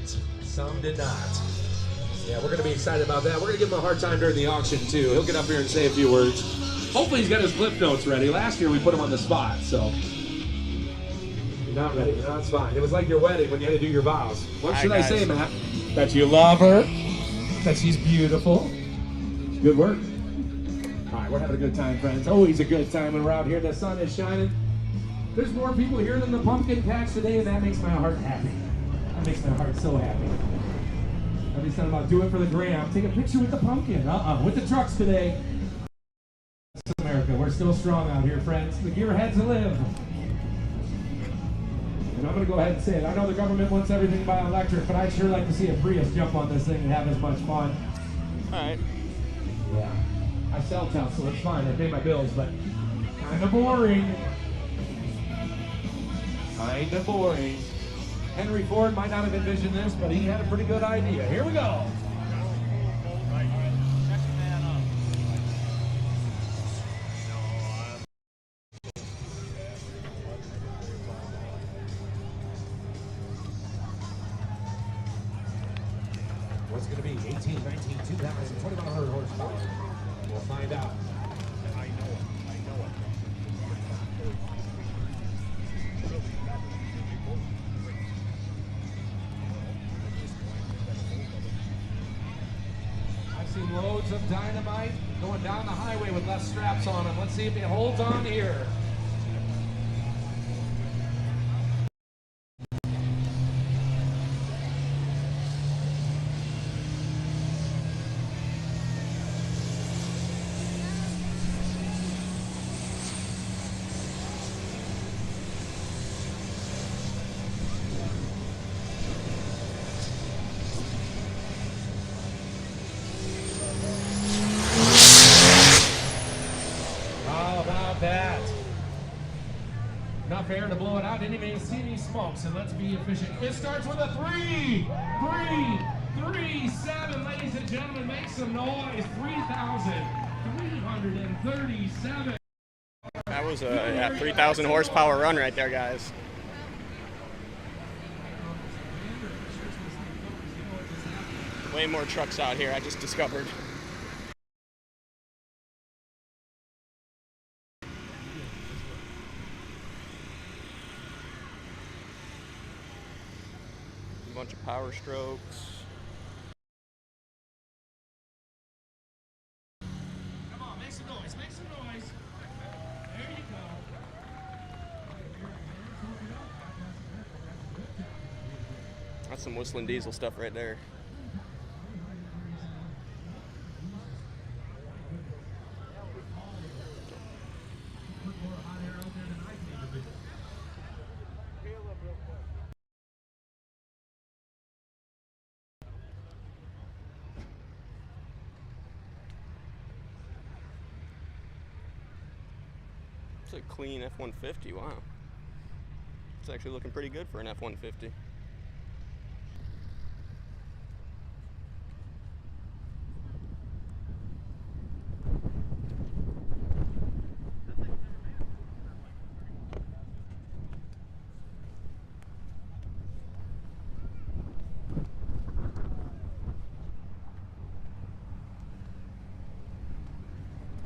Some did not. Yeah, we're going to be excited about that. We're going to give him a hard time during the auction, too. He'll get up here and say a few words. Hopefully he's got his clip notes ready. Last year we put him on the spot, so. You're not ready. No, it's fine. It was like your wedding when you had to do your vows. What should I say, Matt? That you love her. That she's beautiful. Good work. All right, we're having a good time, friends. Always a good time when we're out here. The sun is shining. There's more people here than the pumpkin patch today, and that makes my heart happy. That makes my heart so happy. Every time about do it for the gram. Take a picture with the pumpkin. With the trucks today. America, we're still strong out here, friends. The gearheads live. And I'm going to go ahead and say it. I know the government wants everything by electric, but I'd sure like to see a Prius jump on this thing and have as much fun. All right. Yeah. I sell town, so it's fine. I pay my bills, but kind of boring. Kind of boring. Henry Ford might not have envisioned this, but he had a pretty good idea. Here we go. What's going to be 18, 19, 2000, 2100 horsepower? We'll find out. I know it. I've seen loads of dynamite going down the highway with less straps on them. Let's see if it holds on here. fair to blow it out. Didn't even see any smoke, so let's be efficient. It starts with a 3-3-3-7, ladies and gentlemen. Make some noise. 3,337. That was a 3,000 horsepower run right there, guys. Way more trucks out here, I just discovered. A bunch of power strokes. Come on, make some noise, make some noise. There you go. That's some whistling diesel stuff right there. It's a clean F-150, wow. It's actually looking pretty good for an F-150.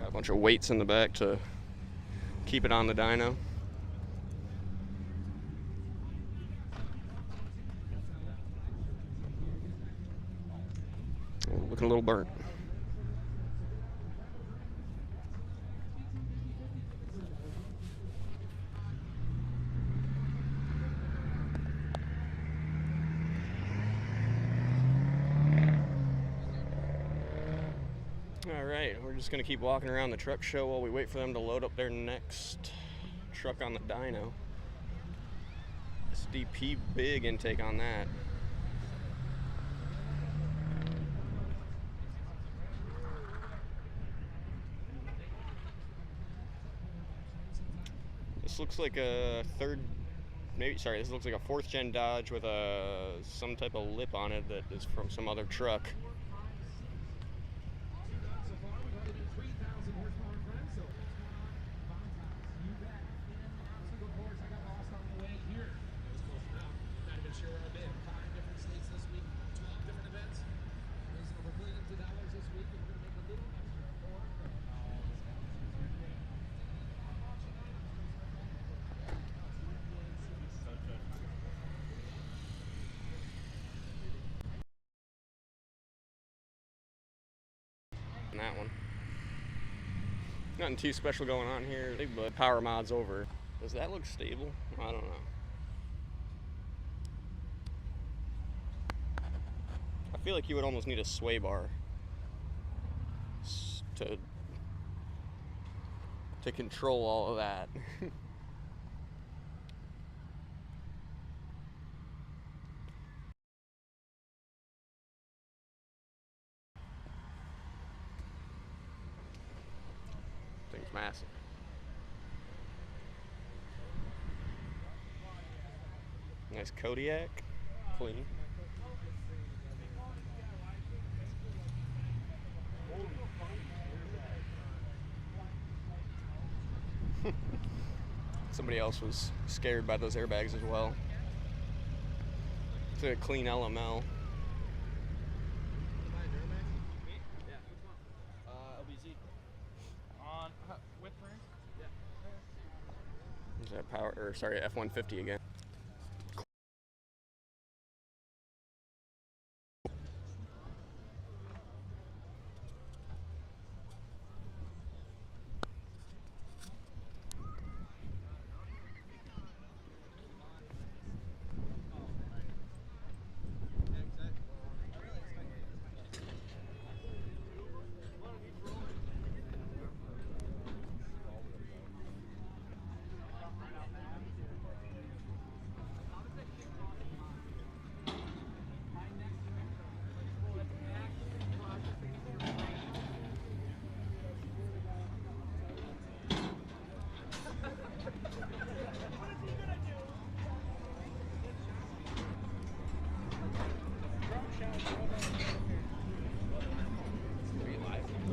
Got a bunch of weights in the back to keep it on the dyno. Oh, looking a little burnt. Alright, we're just going to keep walking around the truck show while we wait for them to load up their next truck on the dyno. SDP, big intake on that. This looks like a this looks like a 4th gen Dodge with some type of lip on it that is from some other truck. That one. Nothing too special going on here, but power mod's over. Does that look stable? I don't know. I feel like you would almost need a sway bar to control all of that. Thing's massive. Nice Kodiak, clean. Somebody else was scared by those airbags as well. It's a clean LML. Is that F-150 again?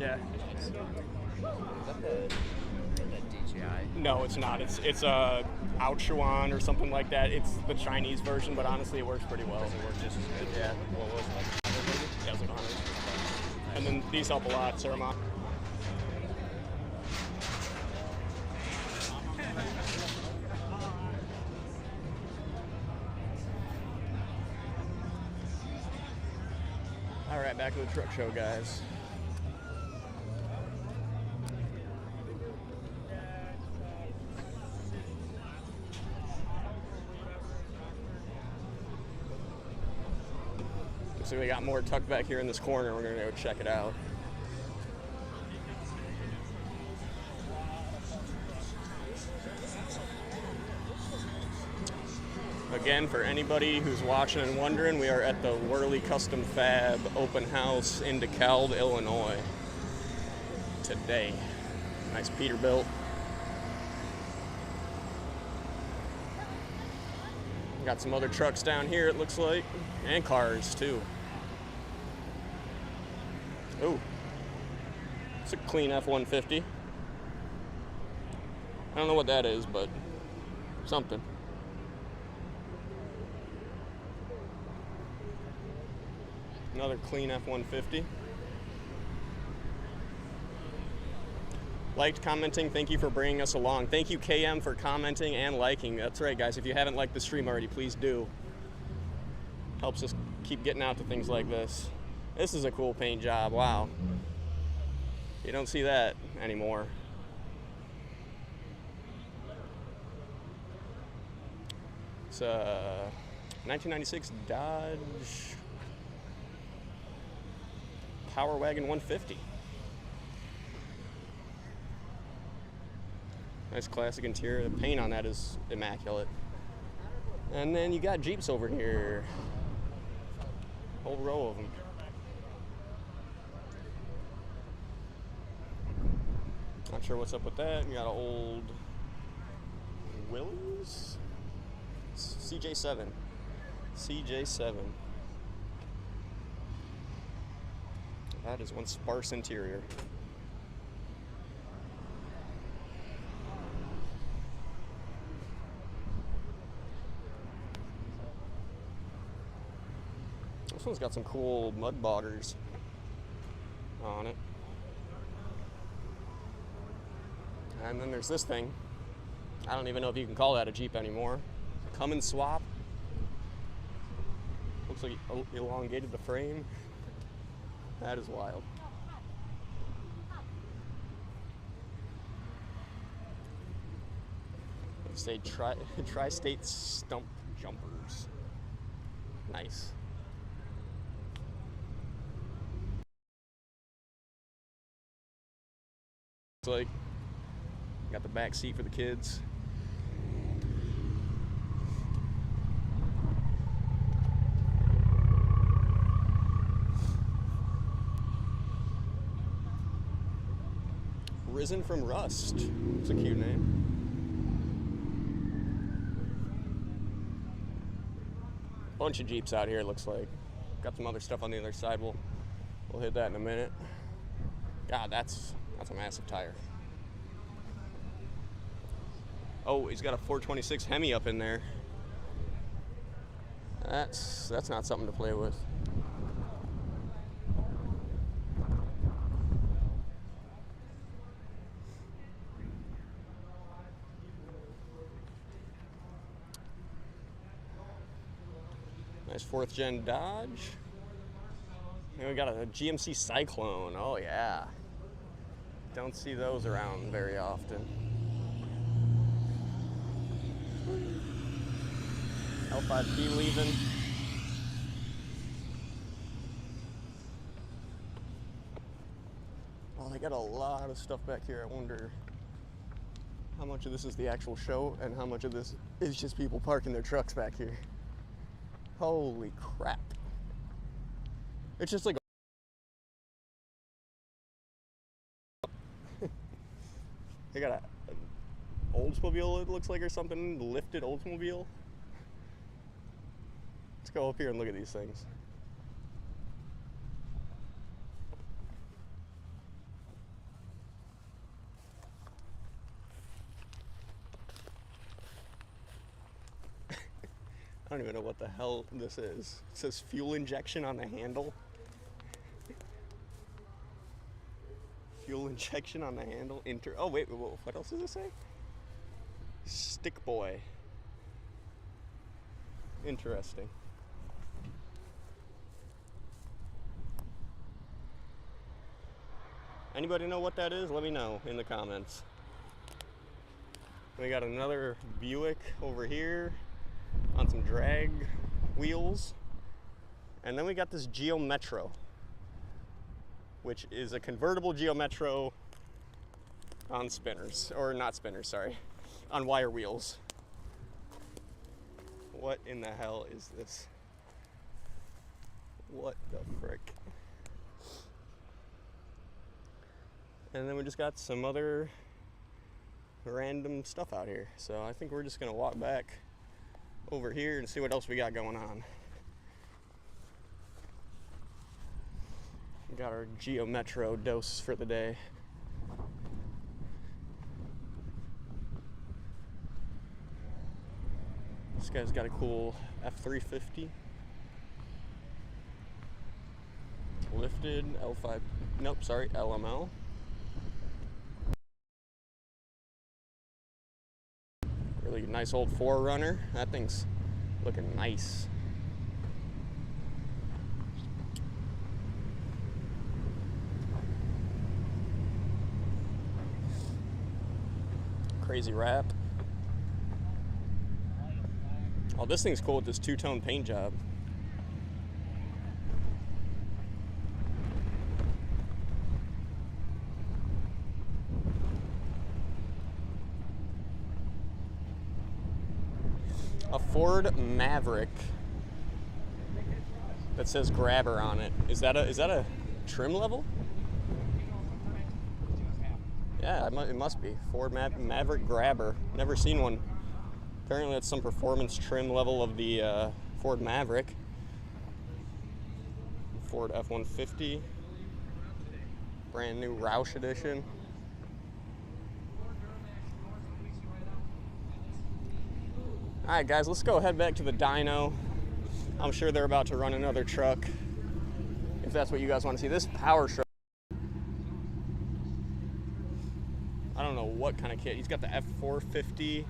Yeah. Is that the DJI? No, it's not. It's a Ouchuan or something like that. It's the Chinese version, but honestly, it works pretty well. Does it work just as good? Yeah. What was it, like 100 maybe? Yeah, it's like 100. And then these help a lot, Ceramon. All right, back to the truck show, guys. So we got more tucked back here in this corner. We're gonna go check it out. Again, for anybody who's watching and wondering, we are at the Wehrli Custom Fab Open House in DeKalb, Illinois today. Nice Peterbilt. Got some other trucks down here, it looks like, and cars too. Oh, it's a clean F-150. I don't know what that is, but something. Another clean F-150. Liked, commenting, thank you for bringing us along. Thank you, KM, for commenting and liking. That's right, guys. If you haven't liked the stream already, please do. Helps us keep getting out to things like this. This is a cool paint job. Wow. You don't see that anymore. It's a 1996 Dodge Power Wagon 150. Nice classic interior. The paint on that is immaculate. And then you got Jeeps over here. Whole row of them. Not sure what's up with that. You got an old Willys? CJ7. CJ7. That is one sparse interior. This one's got some cool mud boggers on it. And then there's this thing. I don't even know if you can call that a Jeep anymore. Come and swap. Looks like it elongated the frame. That is wild. Let's say tri-state stump jumpers. Nice. It's like, got the back seat for the kids. Risen from Rust. It's a cute name. Bunch of Jeeps out here, it looks like. Got some other stuff on the other side. We'll hit that in a minute. God, that's a massive tire. Oh, he's got a 426 Hemi up in there. That's not something to play with. Nice 4th gen Dodge. And we got a GMC Cyclone. Oh yeah. Don't see those around very often. L5P leaving. Oh, they got a lot of stuff back here. I wonder how much of this is the actual show and how much of this is just people parking their trucks back here. Holy crap. It's just like they got an Oldsmobile, it looks like, or something, lifted Oldsmobile. Let's go up here and look at these things. don't even know what the hell this is. It says fuel injection on the handle. Fuel injection on the handle. Oh, wait, what else does it say? Stick boy. Interesting. Anybody know what that is? Let me know in the comments. We got another Buick over here on some drag wheels. And then we got this Geo Metro, which is a convertible Geo Metro on spinners, or not spinners, sorry, on wire wheels. What in the hell is this? What the frick? And then we just got some other random stuff out here. So I think we're just gonna walk back over here and see what else we got going on. We got our Geo Metro dose for the day. This guy's got a cool F350. Lifted L5, nope, sorry, LML. Really nice old 4Runner. That thing's looking nice. Crazy wrap. Oh, this thing's cool with this two-tone paint job. A Ford Maverick that says grabber on it. Is that a trim level? Yeah, it must be. Ford Maverick grabber. Never seen one. Apparently that's some performance trim level of the Ford Maverick. Ford F-150. Brand new Roush edition. Alright guys, let's go head back to the dyno. I'm sure they're about to run another truck, if that's what you guys want to see. This power truck, I don't know what kind of kit. He's got the F450,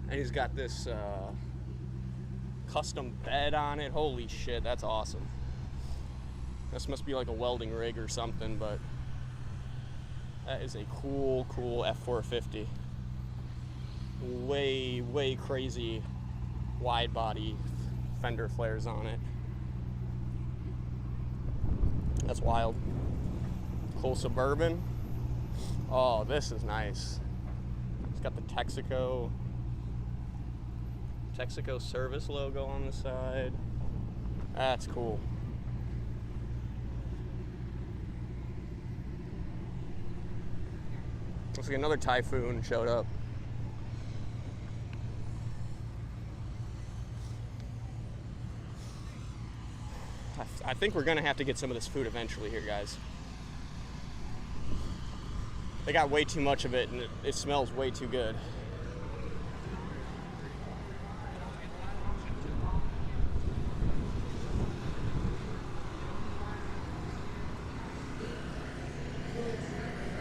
and he's got this custom bed on it. Holy shit, that's awesome. This must be like a welding rig or something, but that is a cool F450. Way crazy wide body fender flares on it. That's wild. Cool Suburban. Oh, this is nice. It's got the Texaco service logo on the side. That's cool. Looks like another Typhoon showed up. I think we're gonna have to get some of this food eventually here, guys. They got way too much of it, and it smells way too good.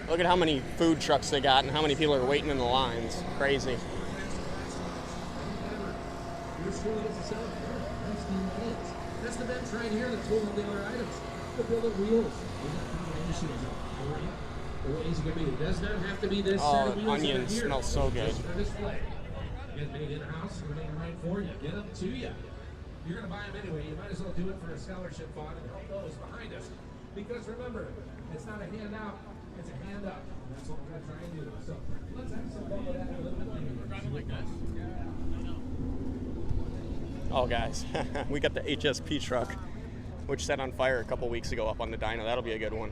Look at how many food trucks they got and how many people are waiting in the lines. Crazy. That's the bench right here that's holding the other items. The billet wheels. The ways you can be. It does not have to be this set of wheels. Onion smells so good. For display. Get made in-house, we're making right for you. Get them to you. You're going to buy them anyway. You might as well do it for a scholarship fund and help those behind us. Because remember, it's not a handout, it's a hand up. And that's what we're going to try and do. So let's have some fun with that a little bit later. Oh guys, we got the HSP truck, which set on fire a couple weeks ago up on the dyno. That'll be a good one.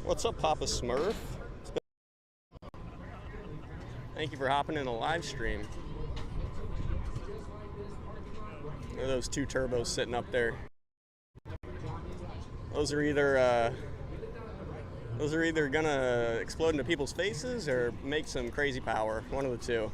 What's up, Papa Smurf? Thank you for hopping in a live stream. Look at those two turbos sitting up there. Those are either gonna explode into people's faces or make some crazy power. One of the two.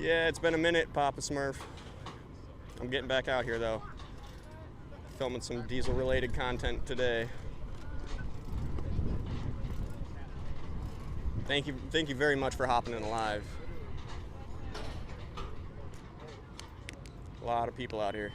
Yeah, it's been a minute, Papa Smurf. I'm getting back out here though. Filming some diesel-related content today. Thank you very much for hopping in live. A lot of people out here.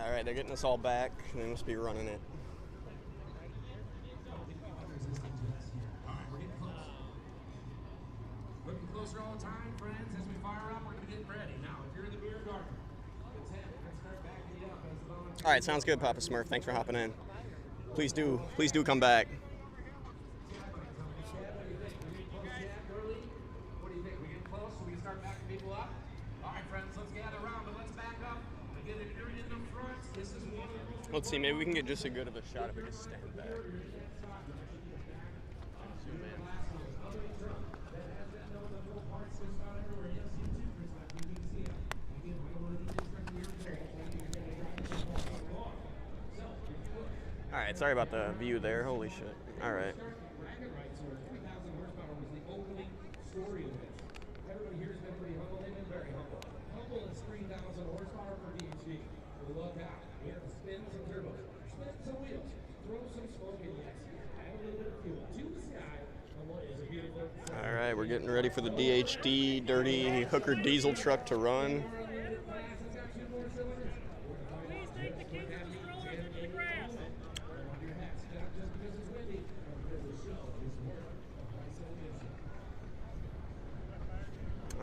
Alright, they're getting us all back. They must be running it. Looking closer all the time, friends. As we fire up, we're going to get ready. Now, if you're in the beer garden, let's start backing you up as the volunteer. Alright, sounds good, Papa Smurf. Thanks for hopping in. Please do come back. What do you think? We get close so we can start backing people up? All right, friends, let's gather around, but let's back up and get an area in the front. This is one of the Let's see, maybe we can get just as good of a shot if we just stand back. Alright, sorry about the view there. Holy shit. Alright. Everybody here has been pretty humble. They've been very humble. Humble is 3,000 horsepower for VHD. Look out. We have to spin some turbos, spin some wheels, throw some smoke in, yes. Add a little bit of fuel to the sky. What is a beautiful sight. Alright, we're getting ready for the DHD Dirty Hooker diesel truck to run. Please take the kids and strollers into the grass.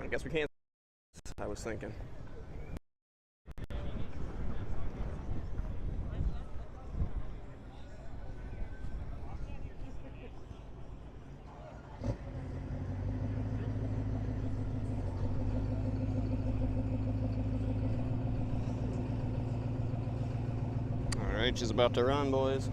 I guess we can't. I was thinking. All right, she's about to run, boys.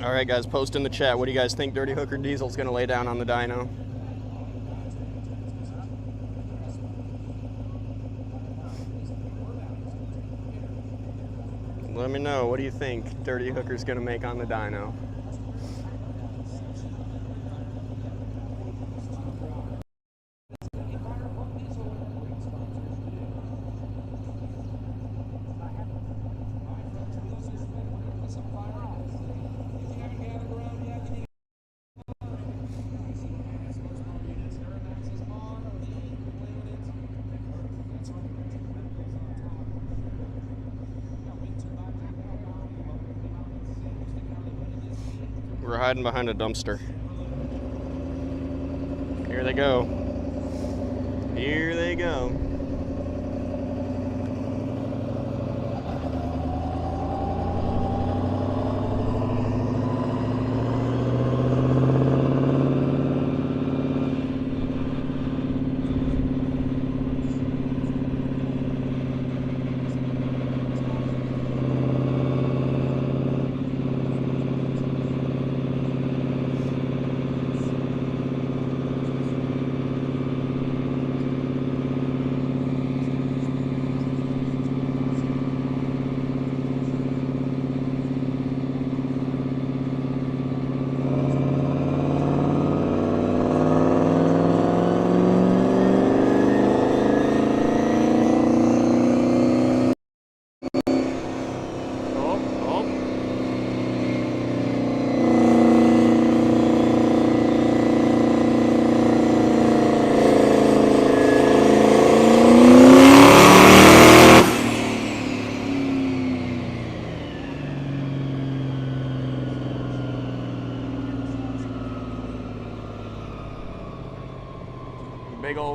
All right, guys, post in the chat. What do you guys think Dirty Hooker Diesel's going to lay down on the dyno? Let me know. What do you think Dirty Hooker's going to make on the dyno? We're hiding behind a dumpster. Here they go. Here they go.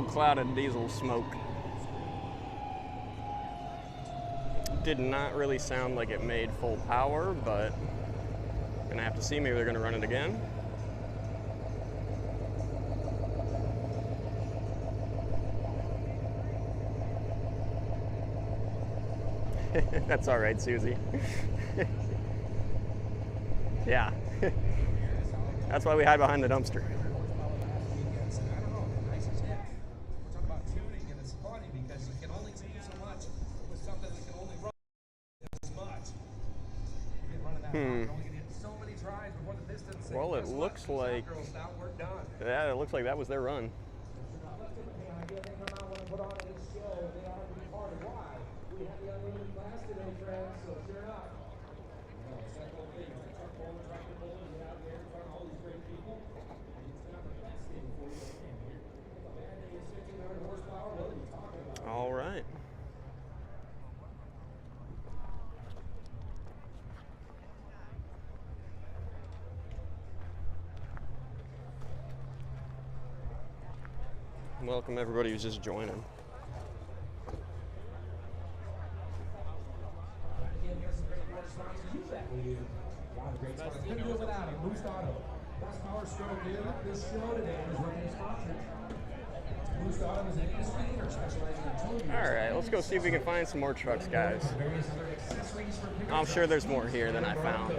cloud of diesel smoke. Did not really sound like it made full power, but gonna have to see. Maybe they're gonna run it again. That's all right, Susie. Yeah. That's why we hide behind the dumpster. Well, it looks like, yeah, it looks like that was their run. All right. Welcome everybody who's just joining. Again, here's some great water sponsors. You bet we do. A lot of great sponsors. Couldn't do it without them. Boost Auto. Best power stroke in this show today is working as sponsors. Boost Auto is an industry leader specializing in tow. All right, let's go see if we can find some more trucks, guys. I'm sure there's more here than I found.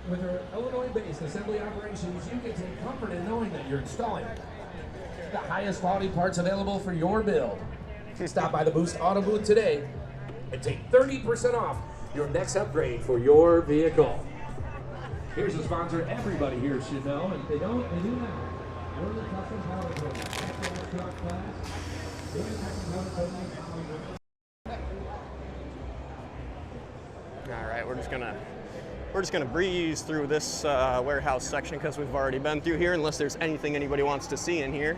With our Illinois-based assembly operations, you can take comfort in knowing that you're installing the highest quality parts available for your build. Stop by the Boost Auto booth today and take 30% off your next upgrade for your vehicle. Here's a sponsor everybody here should know, and if they don't, they do now. We're the custom power equipment. Truck class. We're the custom power equipment. All right, we're just gonna breeze through this warehouse section because we've already been through here. Unless there's anything anybody wants to see in here,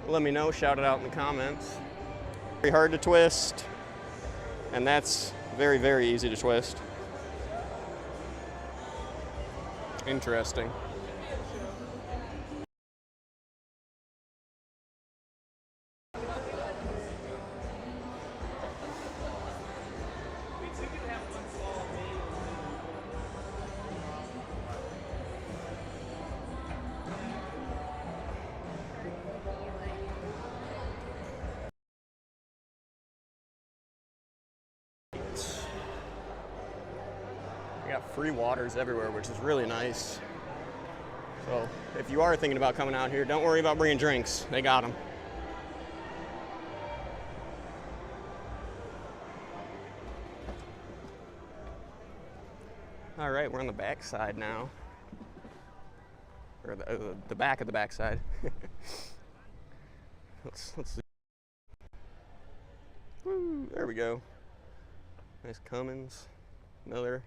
let me know. Shout it out in the comments. Very hard to twist, and that's very, very easy to twist. Interesting. We got free waters everywhere, which is really nice. So if you are thinking about coming out here, don't worry about bringing drinks. They got them. All right, we're on the back side now. Or the back of the back side. let's see. Woo, there we go. Nice Cummins. Another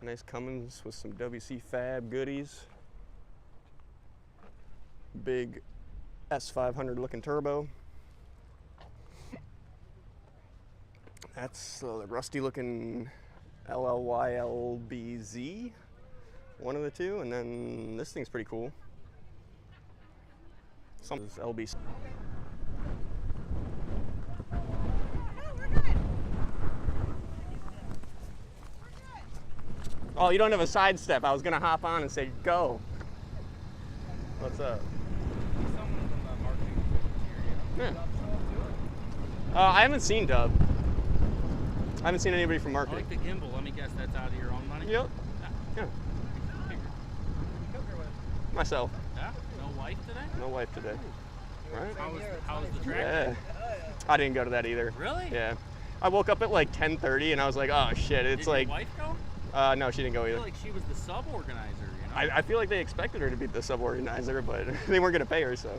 nice Cummins with some WC Fab goodies. Big S500 looking turbo. That's the rusty looking LLYLBZ, one of the two, and then this thing's pretty cool. Some is LB. Oh, you don't have a sidestep. I was gonna hop on and say go. What's up? Yeah. I haven't seen Dub. I haven't seen anybody from I marketing. like the gimbal. Let me guess that's out of your own money? Yep. Yeah. Myself. Yeah? No wife today? No wife today. Right? How was the track? Yeah. I didn't go to that either. Really? Yeah. I woke up at like 10:30 and I was like, oh shit, it's Did like. your wife go? No, she didn't go I either. feel like she was the sub-organizer, you know? I feel like they expected her to be the sub-organizer, but they weren't gonna pay her, so. All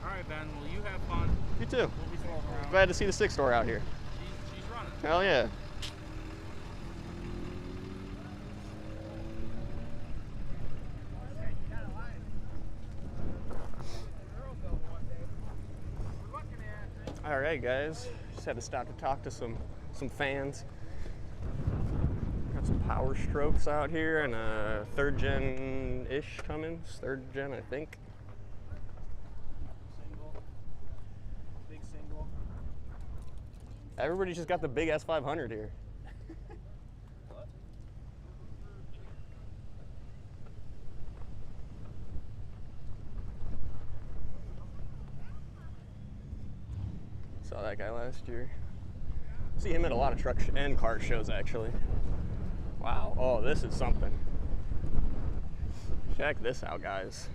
right, Ben. Well, you have fun. You too. We'll be strolling around. Glad to see the Six store out here. She's running. Hell yeah. All right, guys. Just had to stop to talk to some fans. Got some Power Strokes out here and a 3rd gen-ish Cummins. 3rd gen, I think. Everybody just got the big S500 here. Saw that guy last year. See him at a lot of truck and car shows, actually. Wow. Oh, this is something. Check this out, guys.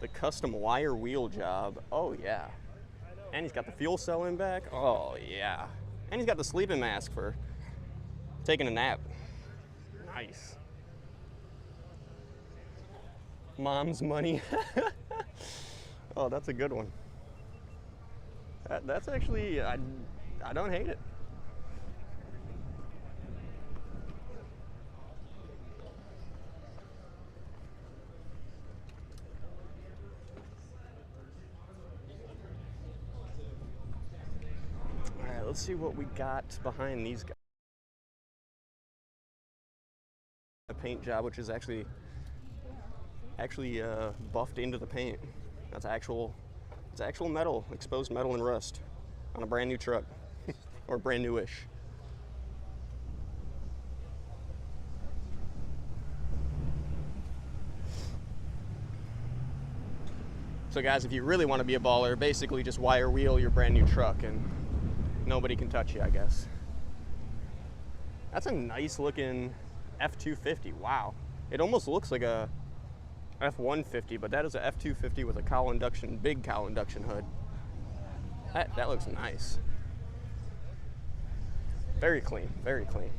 The custom wire wheel job. Oh, yeah. And he's got the fuel cell in back. Oh, yeah. And he's got the sleeping mask for taking a nap. Nice. Mom's money. Oh, that's a good one. That's actually, I don't hate it. All right, let's see what we got behind these guys. A paint job, which is actually buffed into the paint. That's actual. It's actual metal, exposed metal and rust on a brand new truck, or brand new-ish. So guys, if you really want to be a baller, basically just wire wheel your brand new truck and nobody can touch you, I guess. That's a nice looking F250, wow. It almost looks like a F-150, but that is a F-250 with a big cowl induction hood. That looks nice. Very clean, very clean.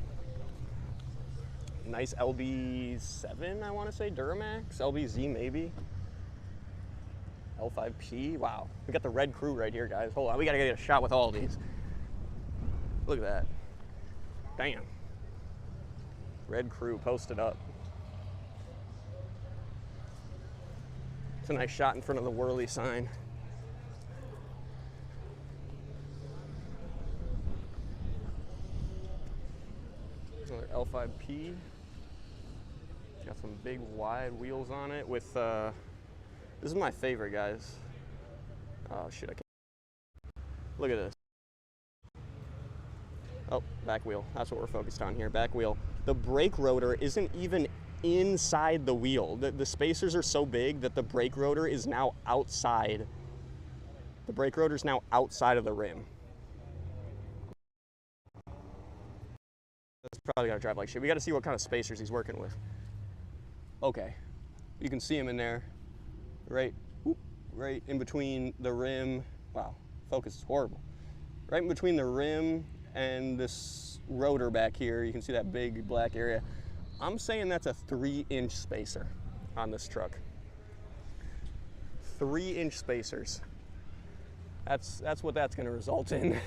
Nice LB7, I want to say, Duramax, LBZ maybe. L5P, wow. We got the red crew right here, guys. Hold on, we gotta get a shot with all of these. Look at that. Damn. Red crew posted up. It's a nice shot in front of the Wehrli sign. Another L5P. Got some big wide wheels on it with, this is my favorite, guys. Oh shit, I can't. Look at this. Oh, back wheel. That's what we're focused on here, back wheel. The brake rotor isn't even inside the wheel. The spacers are so big that the brake rotor is now outside. The brake rotor is now outside of the rim. That's probably gotta drive like shit. We gotta see what kind of spacers he's working with. Okay, you can see him in there, right in between the rim. Wow, focus is horrible. Right in between the rim and this rotor back here, you can see that big black area. I'm saying that's a 3-inch spacer on this truck. 3-inch spacers. That's what that's gonna result in.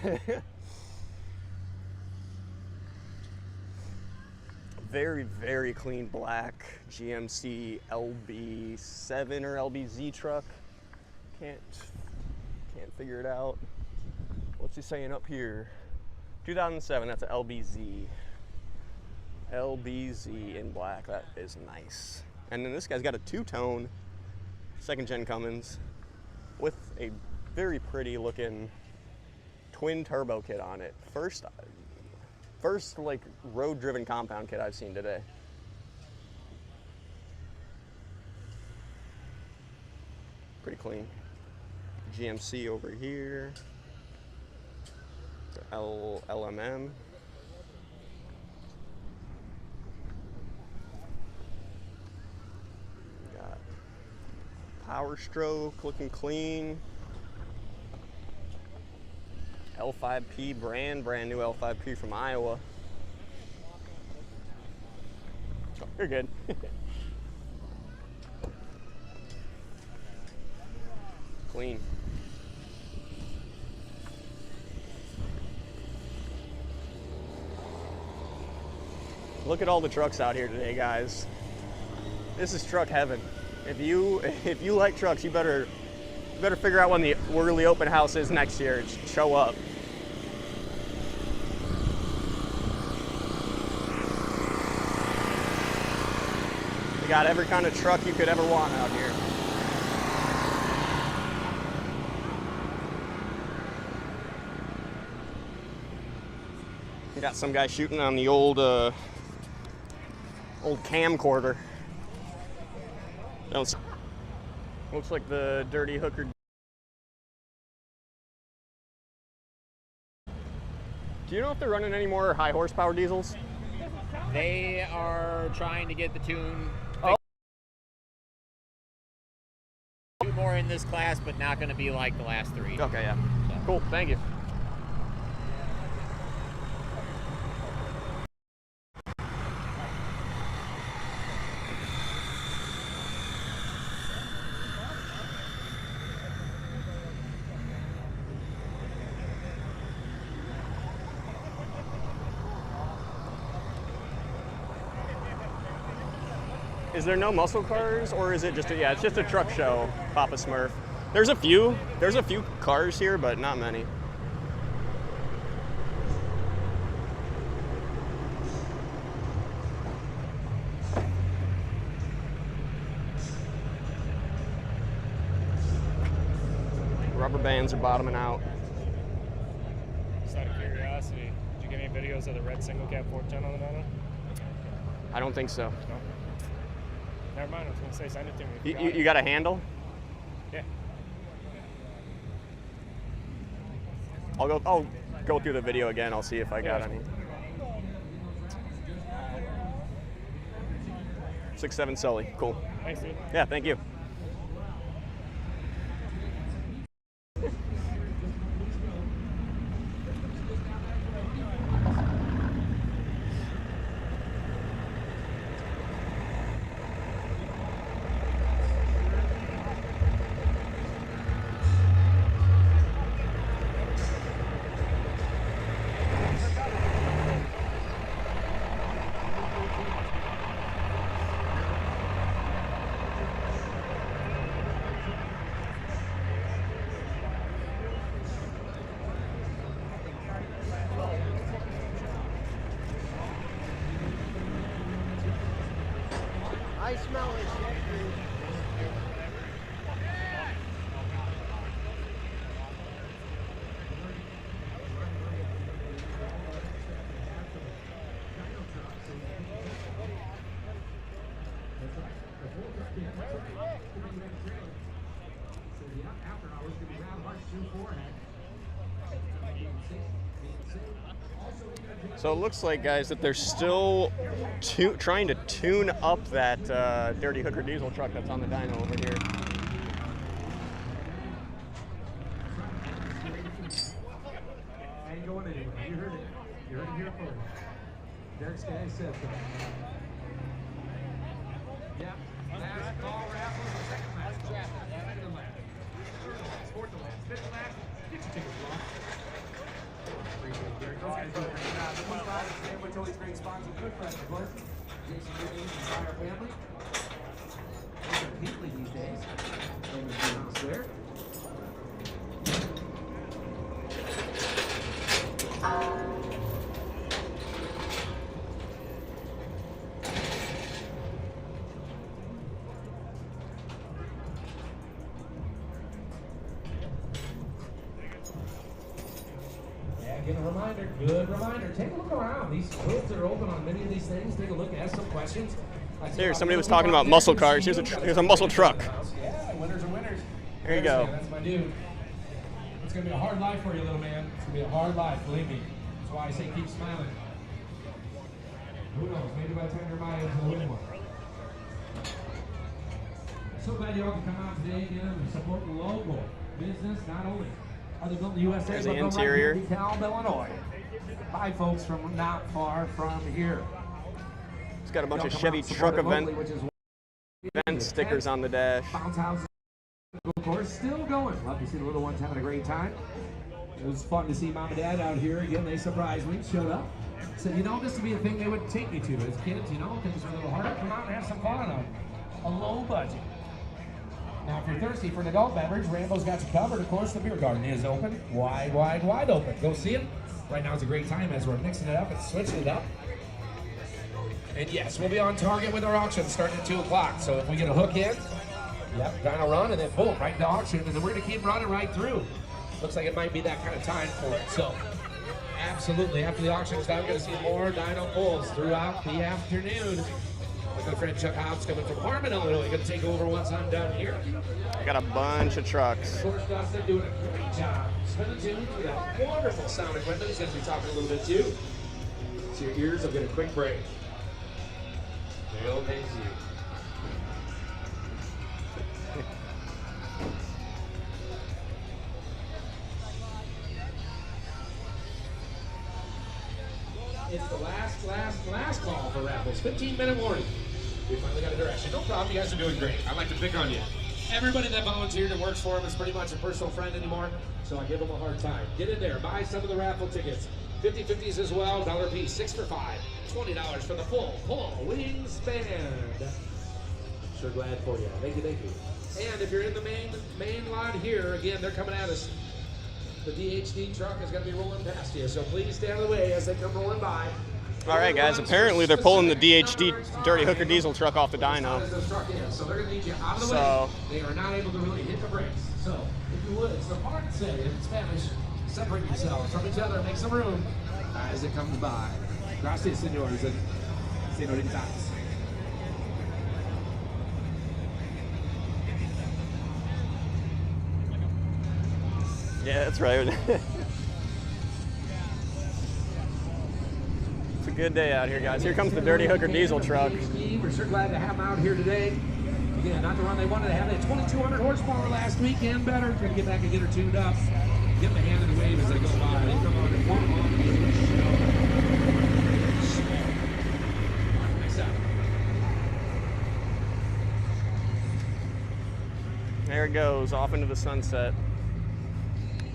Very, very clean black GMC LB7 or LBZ truck. Can't figure it out. What's he saying up here? 2007, that's an LBZ. LBZ in black, that is nice. And then this guy's got a two-tone 2nd gen Cummins with a very pretty looking twin turbo kit on it. First like road driven compound kit I've seen today. Pretty clean. GMC over here. LMM. Got Power Stroke looking clean. L5P brand new L5P from Iowa. Oh, you're good. Clean. Look at all the trucks out here today, guys. This is truck heaven. If you like trucks, you better figure out when the Wehrli open house is next year and show up. We got every kind of truck you could ever want out here. Got some guy shooting on the old camcorder. Looks like the Dirty Hooker. Do you know if they're running any more high horsepower diesels? They are trying to get the tune. Oh. Two more in this class, but not going to be like the last three. Okay, yeah. So. Cool, thank you. Is there no muscle cars, or is it just it's just a truck show, Papa Smurf? There's a few cars here, but not many. Rubber bands are bottoming out. Just out of curiosity, did you get any videos of the red single cab 410 on the Dyno? I don't think so. No. Never mind, I was going to say send it to me. You got a handle? Yeah. I'll go through the video again. I'll see if I got any. 6.7 Sully. Cool. Thanks, dude. Yeah, thank you. I smell it. So it looks like, guys, that they're still trying to tune up that Dirty Hooker diesel truck that's on the dyno over here. Ain't going anywhere. You heard it. You heard it here first. Derek's guy said so. Yep. Last call raffle, second last call. Second last. Fourth to last. Fifth to last. Get your tickets, Ron. Appreciate it, Derek. Those guys do a great job. The one guy is Sandwich, always great sponsor. Good friends, of course. Jason Whitney, entire family. Those are Heatley these days. Over to your house there. Again, a reminder, good reminder. Take a look around. These hoods are open on many of these things. Take a look, ask some questions. Here, somebody was talking about muscle cars. Here's a muscle truck. Yeah, winners are winners. There you go. That's my dude. It's going to be a hard life for you, little man. It's going to be a hard life, believe me. That's why I say keep smiling. Who knows? Maybe by the time you're my age, you'll win one. So glad you all can come out today again and support the local business, not only are they built in the USA, There's but the built interior. right here in DeKalb, Illinois. By folks from not far from here. It's got a bunch Y'all of come Chevy out and support truck it locally, which is event stickers on the dash. Bounce houses, of course, still going. Love to see the little ones having a great time. It was fun to see Mom and Dad out here again. They surprised me, showed up. Said, you know, this would be a thing they would take me to as kids, you know, things are a little harder. Come out and have some fun on a low budget. Now, if you're thirsty for an adult beverage, Rambo's got you covered. Of course, the beer garden is open. Wide, wide, wide open. Go see it. Right now is a great time as we're mixing it up and switching it up. And yes, we'll be on target with our auction starting at 2 o'clock. So if we get a hook in, yep, dyno run, and then boom, right to auction. And then we're going to keep running right through. Looks like it might be that kind of time for it. So Absolutely. After the auction is done, we're going to see more dyno pulls throughout the afternoon. My good friend Chuck Hobbs coming from Harmon, Illinois. Going to take over once I'm done here. I got a bunch of trucks. Of course, Dustin doing a great job. Spinning tunes with that wonderful sound equipment. He's going to be talking a little bit too. So your ears will get a quick break. Bill pays you. It's the last call for raffles. 15-minute warning. We finally got a direction. No problem, you guys are doing great. I like to pick on you. Everybody that volunteered and works for him is pretty much a personal friend anymore, so I give them a hard time. Get in there, buy some of the raffle tickets. 50/50s as well, $1 a piece, 6 for $5. $20 for the full Pull Wings Band. Sure glad for you. Thank you, thank you. And if you're in the main lot here, again, they're coming at us. The DHD truck is going to be rolling past you, so please stay out of the way as they come rolling by. All right, guys, apparently they're pulling the DHD Dirty Hooker diesel truck off the dyno. So they're going to need you out of the way. They are not able to really hit the brakes. So, if you would, it's the part say in Spanish, separate yourselves from each other and make some room as it comes by. Gracias, senores and senoritas. Yeah, that's right. It's a good day out here, guys. Here comes the Dirty Hooker diesel truck. We're sure glad to have them out here today. Again, not the run they wanted to have. They had 2,200 horsepower last week and better. We're going to get back and get her tuned up. Give them a hand in the wave as they go by. They come on and one on the show. Next up. There it goes, off into the sunset.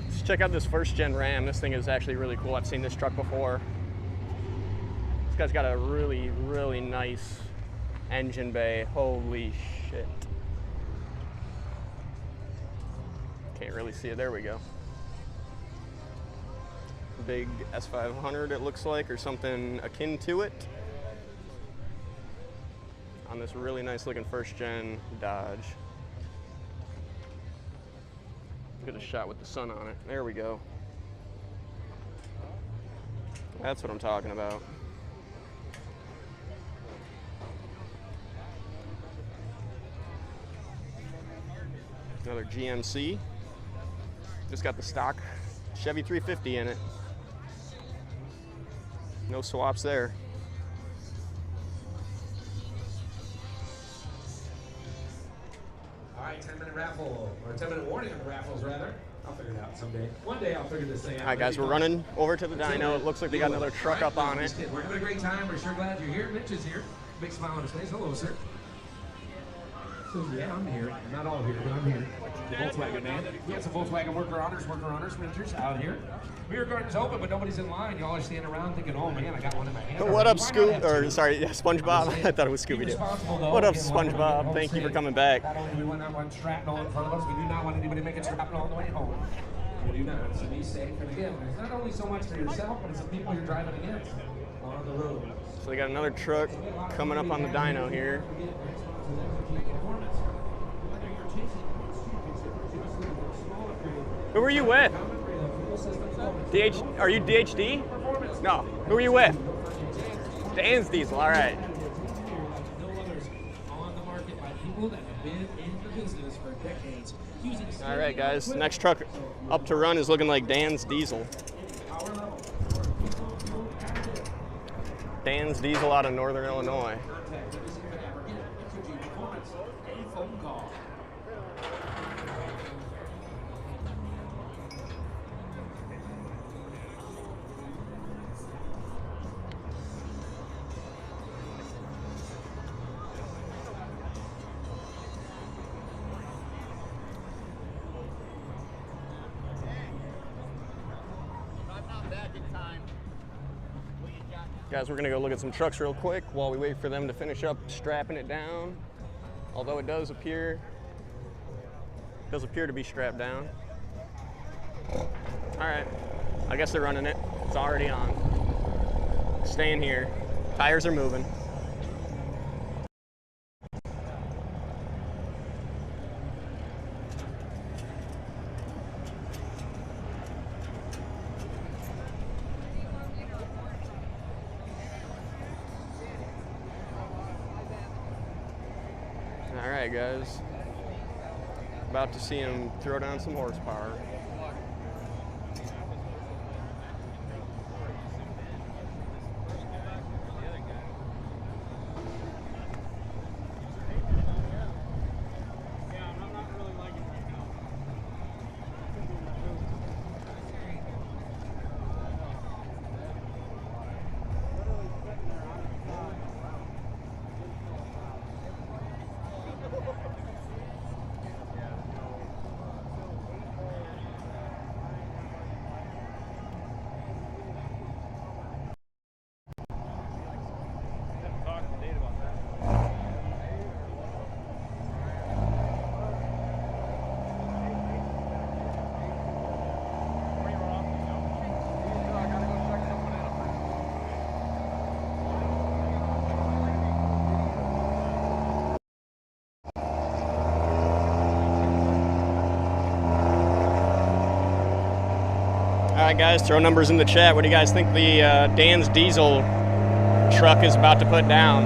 Let's check out this first gen Ram. This thing is actually really cool. I've seen this truck before. This guy's got a really, really nice engine bay. Holy shit. Can't really see it. There we go. Big S500 it looks like, or something akin to it. On this really nice looking first gen Dodge. Get a shot with the sun on it. There we go. That's what I'm talking about. Another GMC. Just got the stock Chevy 350 in it. No swaps there. All right, 10-minute raffle, or 10-minute warning on the raffles, rather. I'll figure it out someday. One day I'll figure this thing out. All right, guys, we're running over to the dyno. It looks like they got another truck up on it. We're having a great time. We're sure glad you're here. Mitch is here. Big smile on his face. Hello, sir. So, yeah, I'm here. I'm not all here, but I'm here. The Volkswagen man. We had some Volkswagen worker honors, renters out here. Beer garden's open, but nobody's in line. Y'all are standing around thinking, oh man, I got one in my hand. What up, SpongeBob? I thought it was Scooby-Doo. What up, SpongeBob? Thank you for coming back. Not only do we want that one shrapnel in front of us, we do not want anybody making shrapnel on the way home. We do not. So be safe. And again, it's not only so much for yourself, but it's the people you're driving against on the road. So they got another truck coming up on the dyno here. Who are you with? Are you DHD? No. Who are you with? Dan's Diesel. All right. All right, guys. Next truck up to run is looking like Dan's Diesel. Dan's Diesel out of Northern Illinois. Guys, we're gonna go look at some trucks real quick while we wait for them to finish up strapping it down. Although it does appear to be strapped down. All right, I guess they're running it. It's already on. Staying here. Tires are moving. right, guys. About to see him throw down some horsepower. All right, guys, throw numbers in the chat. What do you guys think the Dan's diesel truck is about to put down?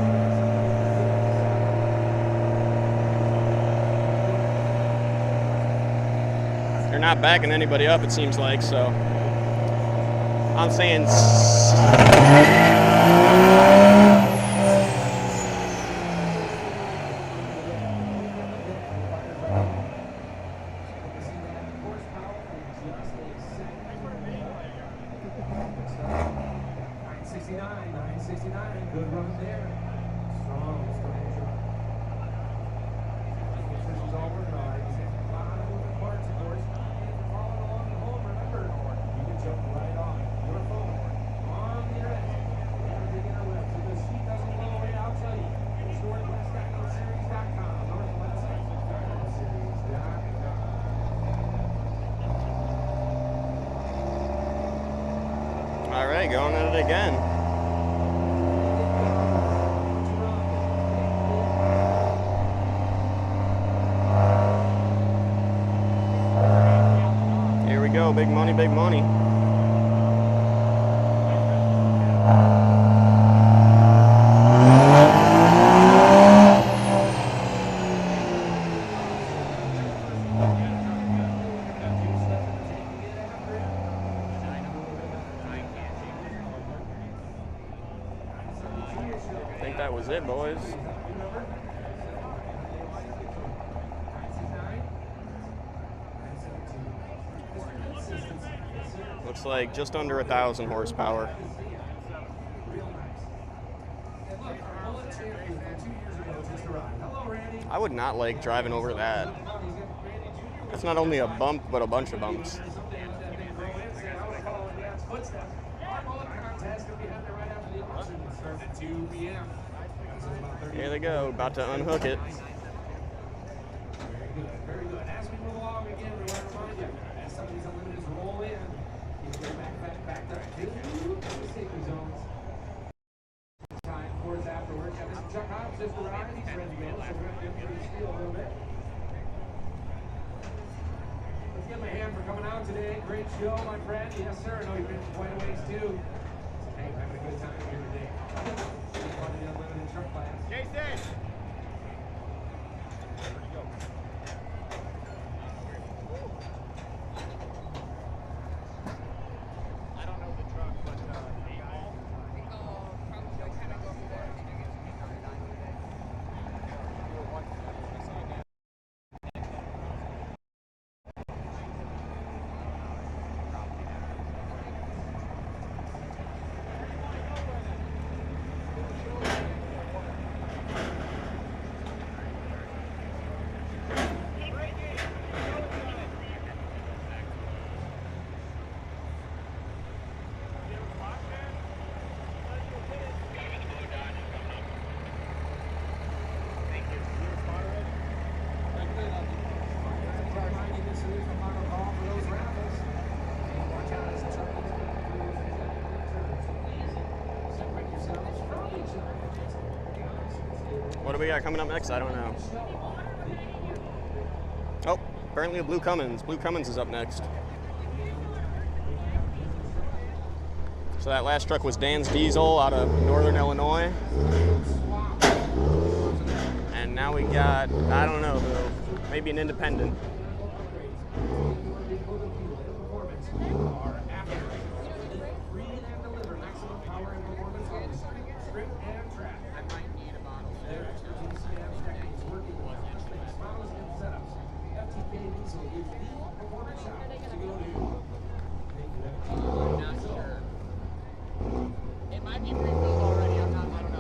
They're not backing anybody up, it seems like, so I'm saying all right, going at it again. Here we go, big money, big money. I think that was it, boys. Looks like just under 1,000 horsepower. I would not like driving over that. It's not only a bump, but a bunch of bumps. Here they go, about to unhook it. Very good, very good. As we move along again, we want to remind you, as some of these unlimiteds roll in, you get back to the safety zones. Time for us afterwards. And this Chuck Hobbs just arrived. He's ready to go, so we're going to give him the spiel a little bit. Let's give him a hand for coming out today. Great show, my friend. Yes, sir. I know you've been quite a ways, too. Hey, we're having a good time here today. Fun in the unlimited truck class. Jason! What do we got coming up next? I don't know. Oh, apparently a Blue Cummins. Blue Cummins is up next. So that last truck was Dan's Diesel out of Northern Illinois. And now now we got, I don't know who, maybe an independent. It might be pre-filled already. I don't know.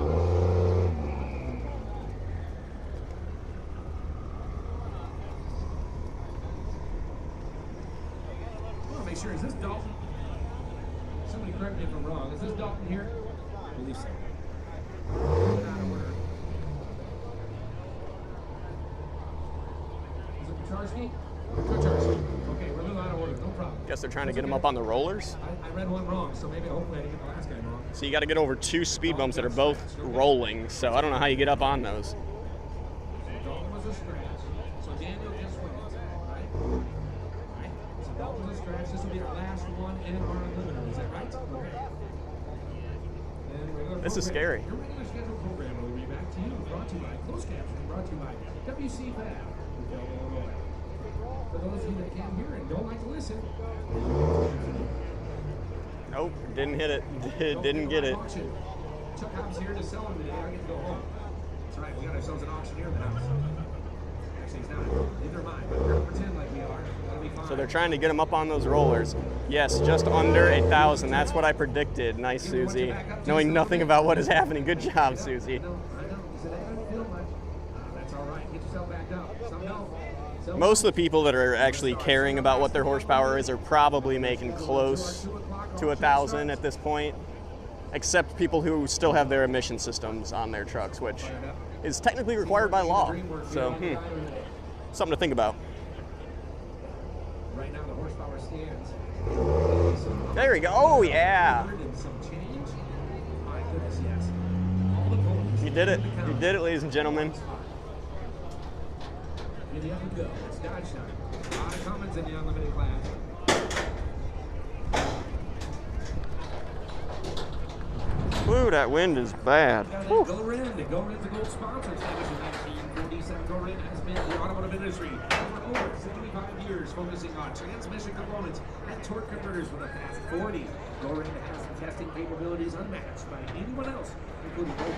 I want to make sure, is this Dalton? Somebody correct me if I'm wrong. Is this Dalton here? I believe so. Is it Pacharski? Pacharski. Okay, we're a little out of order. No problem. Guess they're trying to get him up on the rollers. I read one wrong, so maybe hopefully I didn't get the last guy wrong. So you got to get over 2 speed bumps that are both rolling. So I don't know how you get up on those. Dalton was a scratch, so Daniel just went, right? Right? So Dalton was a scratch. This will be our last one in our limiter. Is that right? Okay. This is scary. Your regular scheduled program will be back to you. Brought to you by closed captioning. Brought to you by WC Fab, Illinois. For those of you that can't hear and don't like to listen. Nope, didn't hit it. Didn't get it. Chuck Hobbs here to sell them today. I get to go home. That's right, we got ourselves an auctioneer in the house. Actually, he's not. Neither am I, but we're going to pretend like we are. That'll be fine. So they're trying to get him up on those rollers. Yes, just under 8,000. That's what I predicted. Nice, Susie. Knowing nothing about what is happening. Good job, Susie. I know. So that doesn't feel much. That's all right. Get yourself back up. Some don't. Most of the people that are actually caring about what their horsepower is are probably making close to 1,000 at this point, except people who still have their emission systems on their trucks, which is technically required by law. So, something to think about. Right now the horsepower stands. There we go. Oh, yeah. My goodness, yes. All the ponies. You did it. You did it, ladies and gentlemen. Here you go. It's Dodge time. A lot of comments in the unlimited class. Woo, that wind is bad. Go Rin. Go Rin's a gold sponsor. Established in 1947, Go Rin has been in the automotive industry for over 75 years, focusing on transmission components and torque converters for the past 40. Go Rin has testing capabilities unmatched by anyone else, including both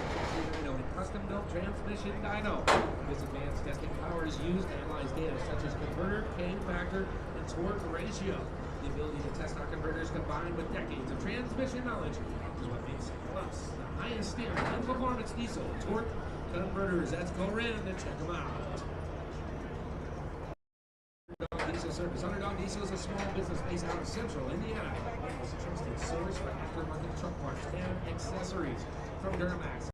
Dyno and custom-built transmission dyno. This advanced testing power is used to analyze data such as converter, K factor, and torque ratio. The ability to test our converters combined with decades of transmission knowledge is what makes Plus the highest standard in performance diesel torque converters. That's Go Rin, and check them out. Underdog Diesel Service. Underdog Diesel is a small business based out of Central Indiana. It's a trusted source for aftermarket truck parts and accessories from Duramax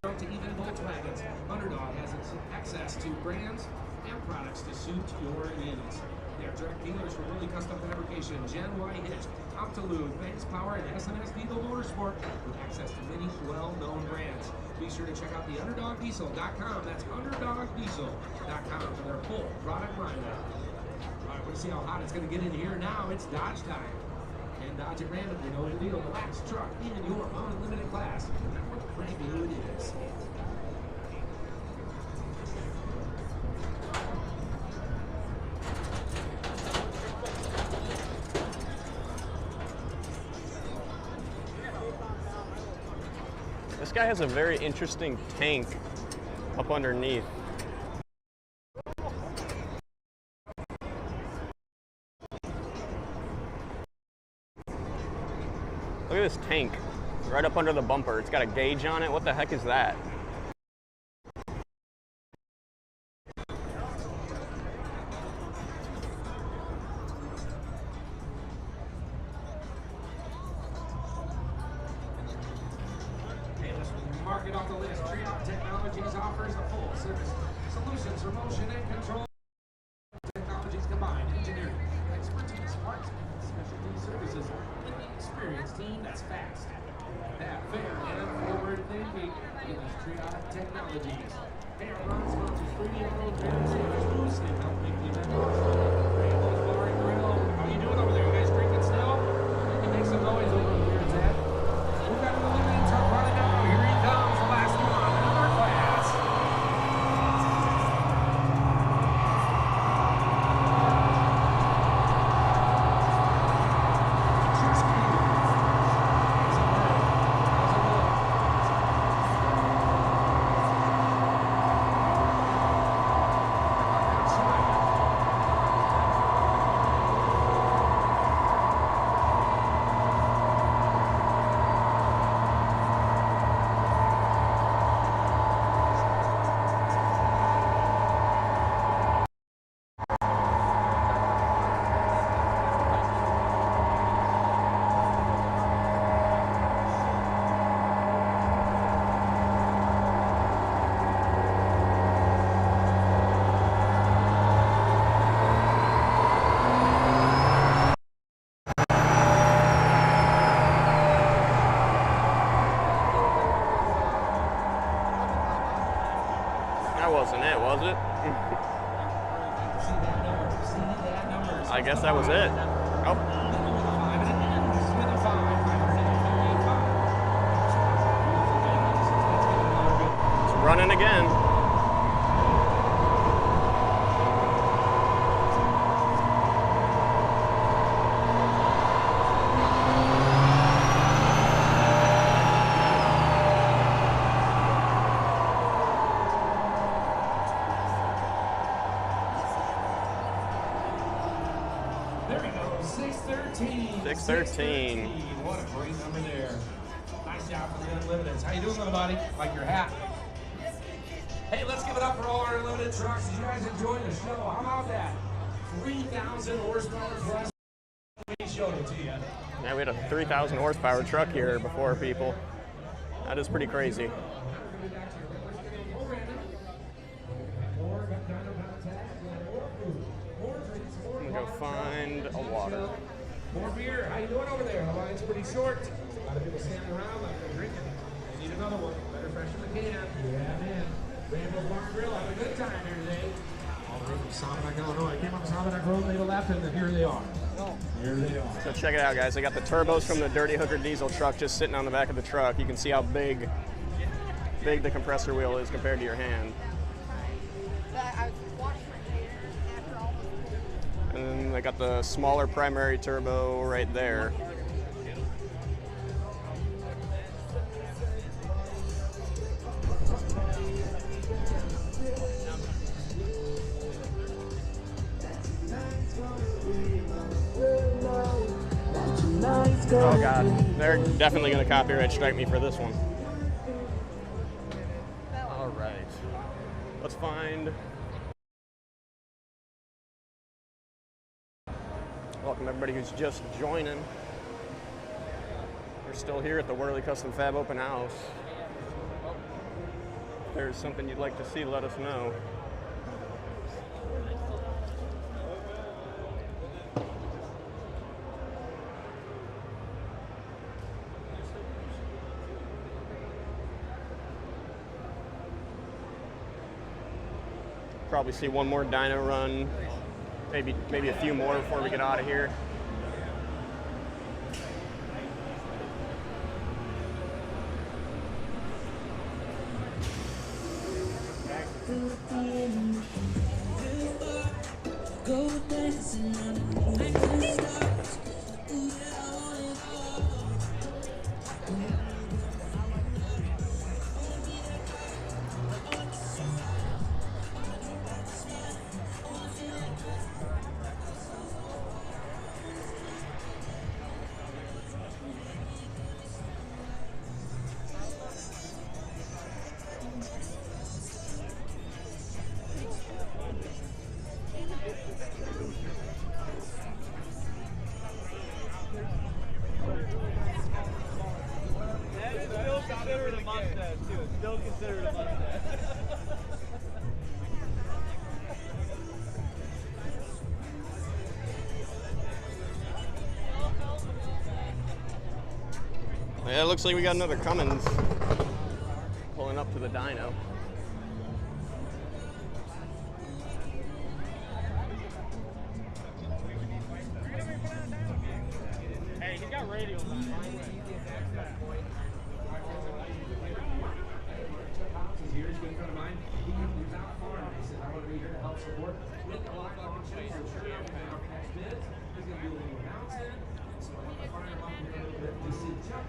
to even Volkswagens. Underdog has access to brands and products to suit your needs. They are direct dealers for really custom fabrication, Gen Y Hitch, Optolube, Banks Power, and SNS Diesel Motorsport with access to many well-known brands. Be sure to check out the UnderdogDiesel.com. That's UnderdogDiesel.com for their full product lineup. All right, we'll see how hot it's going to get in here now. It's Dodge time. And Dodge at random, we know the deal. The last truck in your unlimited class. What a brand new it is. This guy has a very interesting tank up underneath. Look at this tank right up under the bumper. It's got a gauge on it. What the heck is that? Mark it off the list. Trion Technologies offers a full service solutions for motion and control. Technologies combined engineering, expertise, parts, and specialty services with an experienced team that's fast, that fair, and forward thinking. It is Trion Technologies. They are run sponsors, 3D Road Grand Savers Boost, and help make the event possible. Rainbow's Bar and Grill. How you doing over there? You guys drinking still? You can make some noise over here, Ted. We've got an eliminator truck running out. Here he comes, the last one in our class. was it? I guess that was it. Oh. It's running again. There we go, 613. 613. What a great number there. Nice job for the Unlimiteds. How you doing, little buddy? Like your hat. Hey, let's give it up for all our Unlimited trucks. Did you guys enjoy the show? How about that? 3,000 horsepower plus. We showed it to you. Yeah, we had a 3,000 horsepower truck here before, people. That is pretty crazy. I'm gonna go find a water. More beer. How you doing over there? The line's pretty short. A lot of people standing around like they're drinking. They need another one. Better fresh in the can. Yeah, man. Rainbow Bar Grill having a good time here today. All the way from Sonomac, Illinois. Came up to Sonomac Road, made a left, and here they are. Here they are. So check it out, guys. I got the turbos from the Dirty Hooker diesel truck just sitting on the back of the truck. You can see how big the compressor wheel is compared to your hand. And then I got the smaller primary turbo right there. Oh God, they're definitely going to copyright strike me for this one. All right, let's find. Welcome everybody who's just joining. We're still here at the Wehrli Custom Fab Open House. If there's something you'd like to see, let us know. Probably see one more dyno run, maybe a few more before we get out of here. Yeah, it looks like we got another Cummins pulling up to the dyno. Hey, he got radials on my way. Here's a good friend of mine. He was out far and he said, I want to be here to help support. With the lock on show, so sure enough, we're going to next bids. He's going to do a little announcement. So I'm going to fire him up here a little bit to see Chuck.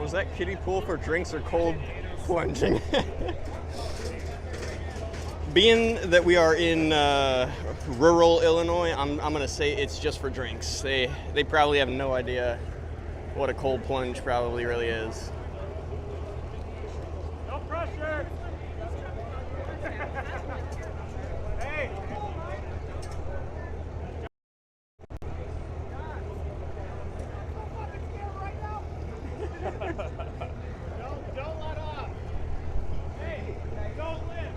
Was that kiddie pool for drinks or cold plunging? Being that we are in rural Illinois, I'm gonna say it's just for drinks. They probably have no idea what a cold plunge probably really is. No pressure. Hey. Don't let off. Hey, don't lift.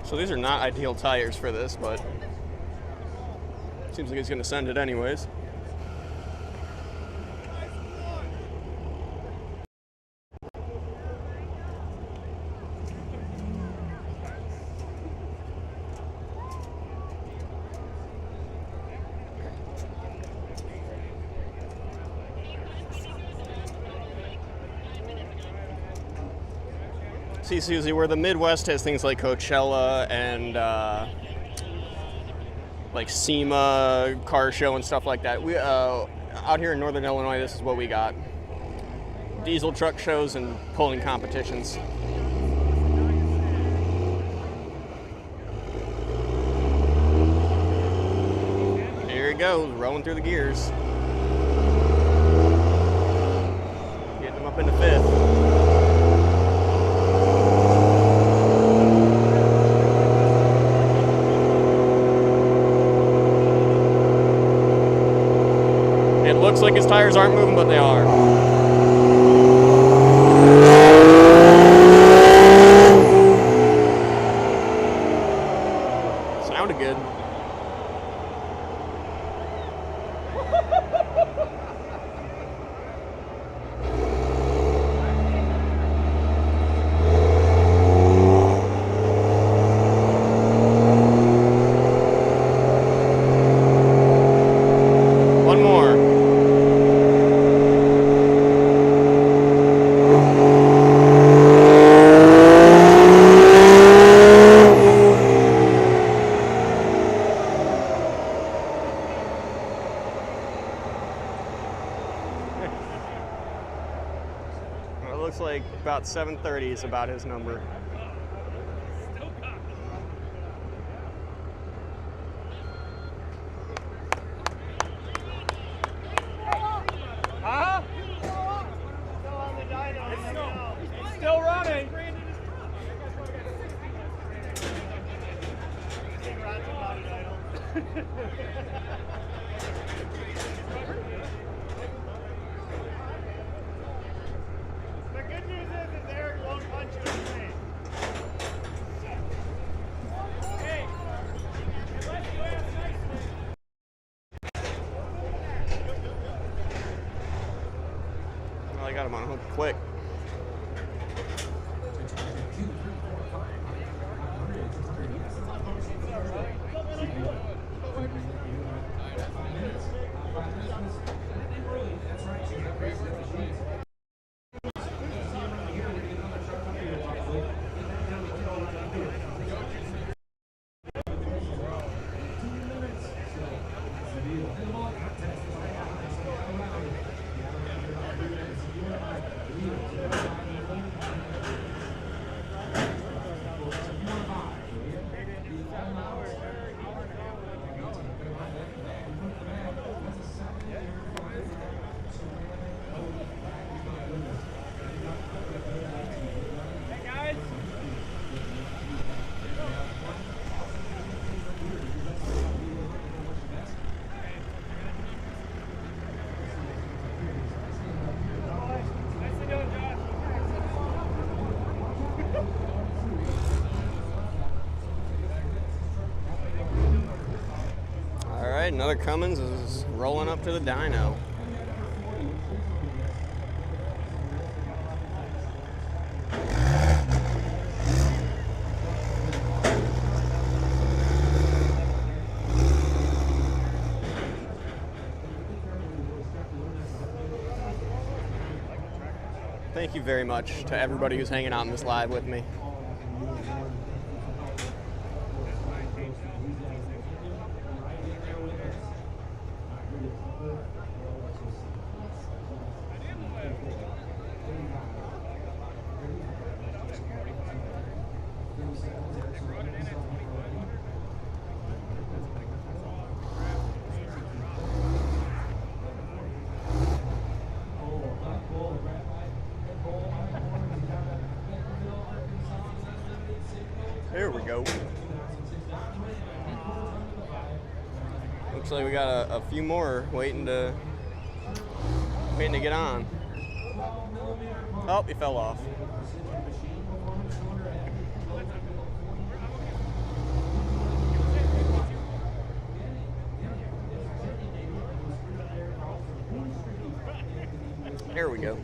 So these are not ideal tires for this, but seems like he's gonna send it anyways. See, Susie, where the Midwest has things like Coachella and like SEMA car show and stuff like that, we out here in Northern Illinois, this is what we got: diesel truck shows and pulling competitions. Here he goes, rolling through the gears, getting him up into fifth. Looks like his tires aren't moving, but they are. Sounded good. One more. It looks like about 730 is about his number. Huh? Still on the dyno. It's still running. The good news is Eric won't punch you in the face. Hey, unless you ask nicely. Well, I got him on hook quick. All right, another Cummins is rolling up to the dyno. Thank you very much to everybody who's hanging out in this live with me. There we go. Looks like we got a few more waiting to get on. Oh, he fell off. There we go.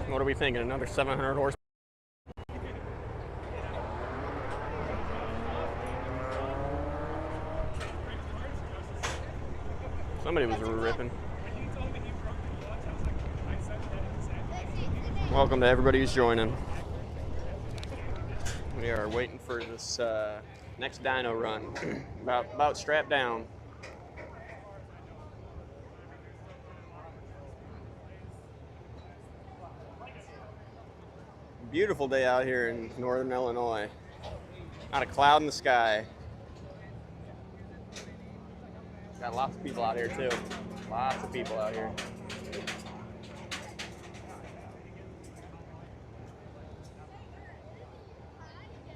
What are we thinking? Another 700 horse? Somebody was ripping. Welcome to everybody who's joining. We are waiting for this next dyno run. about strapped down. Beautiful day out here in northern Illinois. Not a cloud in the sky. Got lots of people out here too. Lots of people out here.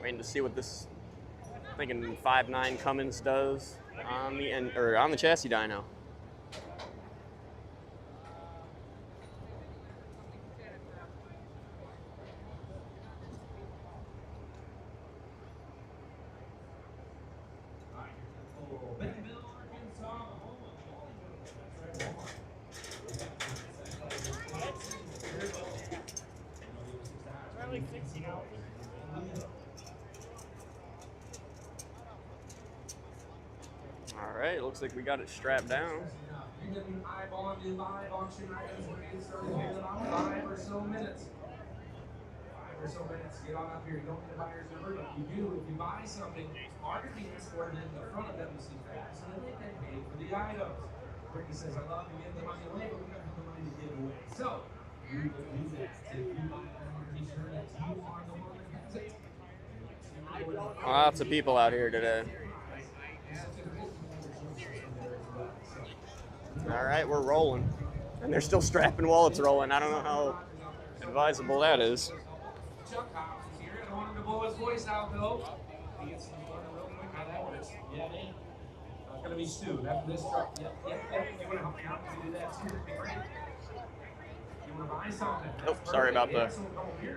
Waiting to see what this, thinking 5.9 Cummins does on the chassis dyno. All right, looks like we got it strapped down. 5 or so minutes. Get on up here. You don't need a buyer's number, but you do. If you buy something, mark it being scored in the front of them to see that, so that they can pay for the items. Brittany says, I love to give the money away, but we don't have the money to give away. So, you will do that. If you buy a t-shirt, that's you are the one that has it. Lots of people out here today. All right, we're rolling. And they're still strapping while it's rolling. I don't know how advisable that is. Chuck Hobbs is here. I don't want him to blow his voice out, though. He gets real quick how that works. Yeah, man. Not going to be Stu. After this truck. Yep. You want to help me out to do that, too? That'd be great. You want to buy something? Oh, sorry about the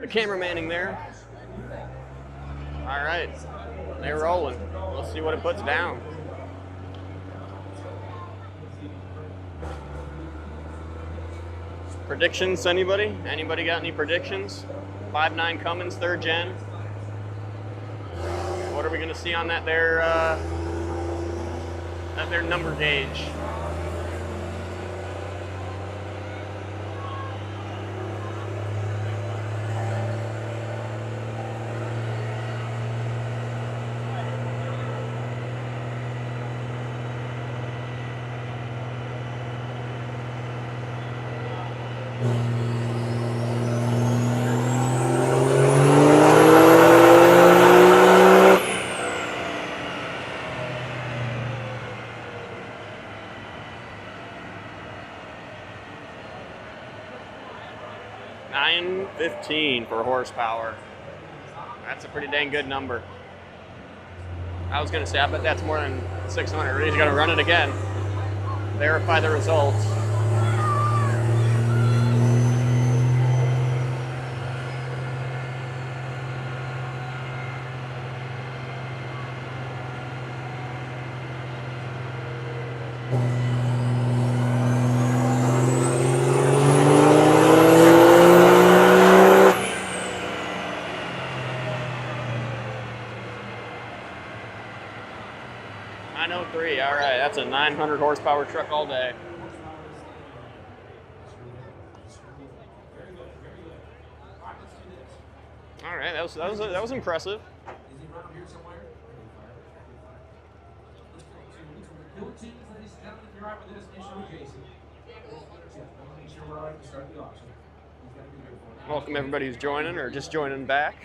cameramanning there. All right, they're rolling. Let's see what it puts down. Predictions, anybody? Anybody got any predictions? 5.9 Cummins, 3rd gen. What are we going to see on that there number gauge? $915 for horsepower. That's a pretty dang good number. I was going to say, I bet that's more than 600. He's going to run it again. Verify the results. .903, all right, that's a 900 horsepower truck all day. All right, that was impressive. Welcome everybody who's joining or just joining back.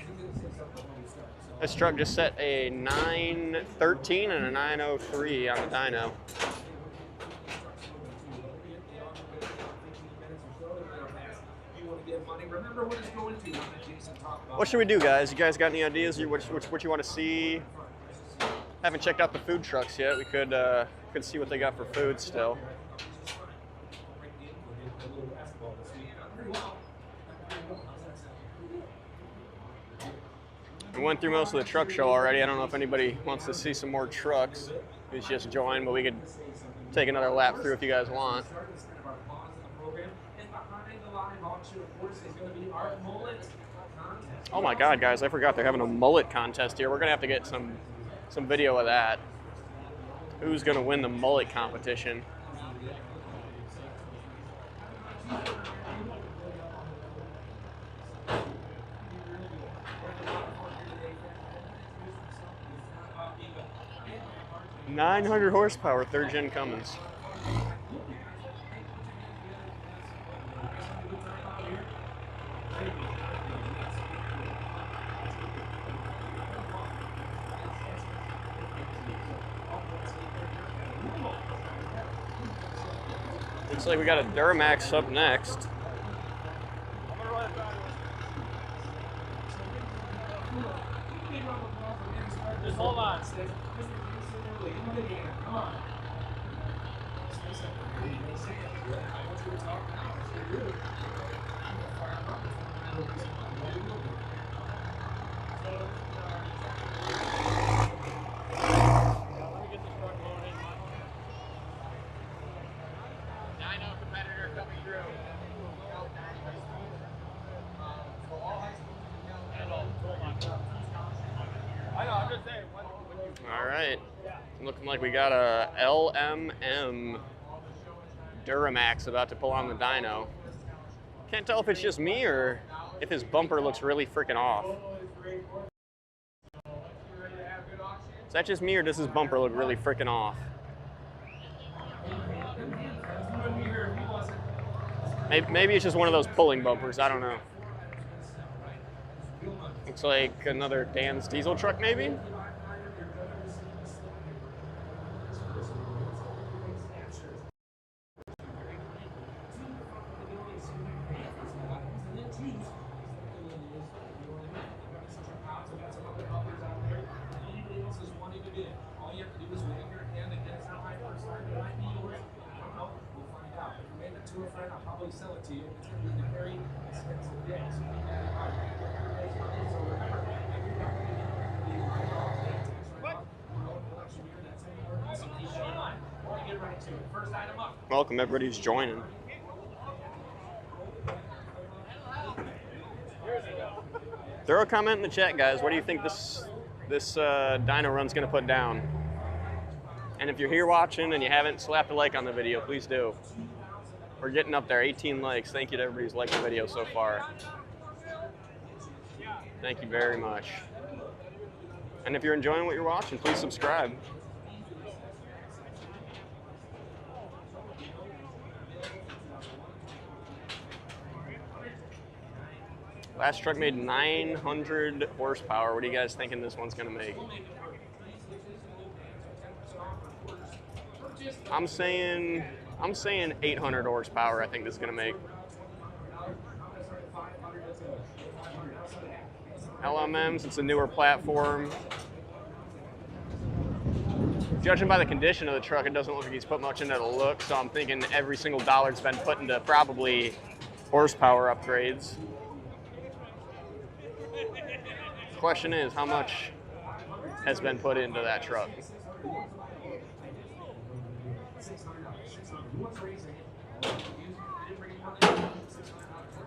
This truck just set a 913 and a 903 on the dyno. What should we do, guys? You guys got any ideas? What you want to see? Haven't checked out the food trucks yet. We could see what they got for food still. We went through most of the truck show already. I don't know if anybody wants to see some more trucks. Who's just joined, but we could take another lap through if you guys want. Oh my God, guys! I forgot they're having a mullet contest here. We're gonna have to get some video of that. Who's gonna win the mullet competition? .900 horsepower, third gen Cummins. Looks like we got a Duramax up next. Just hold on. Dyno competitor coming through. I know, I'm just saying. All right, looking like we got a LMM Duramax about to pull on the dyno. Can't tell if it's just me or if his bumper looks really freaking off. Is that just me or does his bumper look really freaking off? Maybe it's just one of those pulling bumpers, I don't know. Looks like another Dan's diesel truck maybe? Welcome everybody who's joining. Throw a comment in the chat, guys. What do you think this dyno run's gonna put down? And if you're here watching and you haven't slapped a like on the video, please do. We're getting up there, 18 likes. Thank you to everybody who's liked the video so far. Thank you very much. And if you're enjoying what you're watching, please subscribe. Last truck made 900 horsepower. What are you guys thinking this one's gonna make? I'm saying 800 horsepower. I think this is gonna make. LMMs, it's a newer platform. Judging by the condition of the truck, it doesn't look like he's put much into the look, so I'm thinking every single dollar's been put into probably horsepower upgrades. The question is, how much has been put into that truck? $600. Who wants to raise their hand? You didn't bring any money. $600.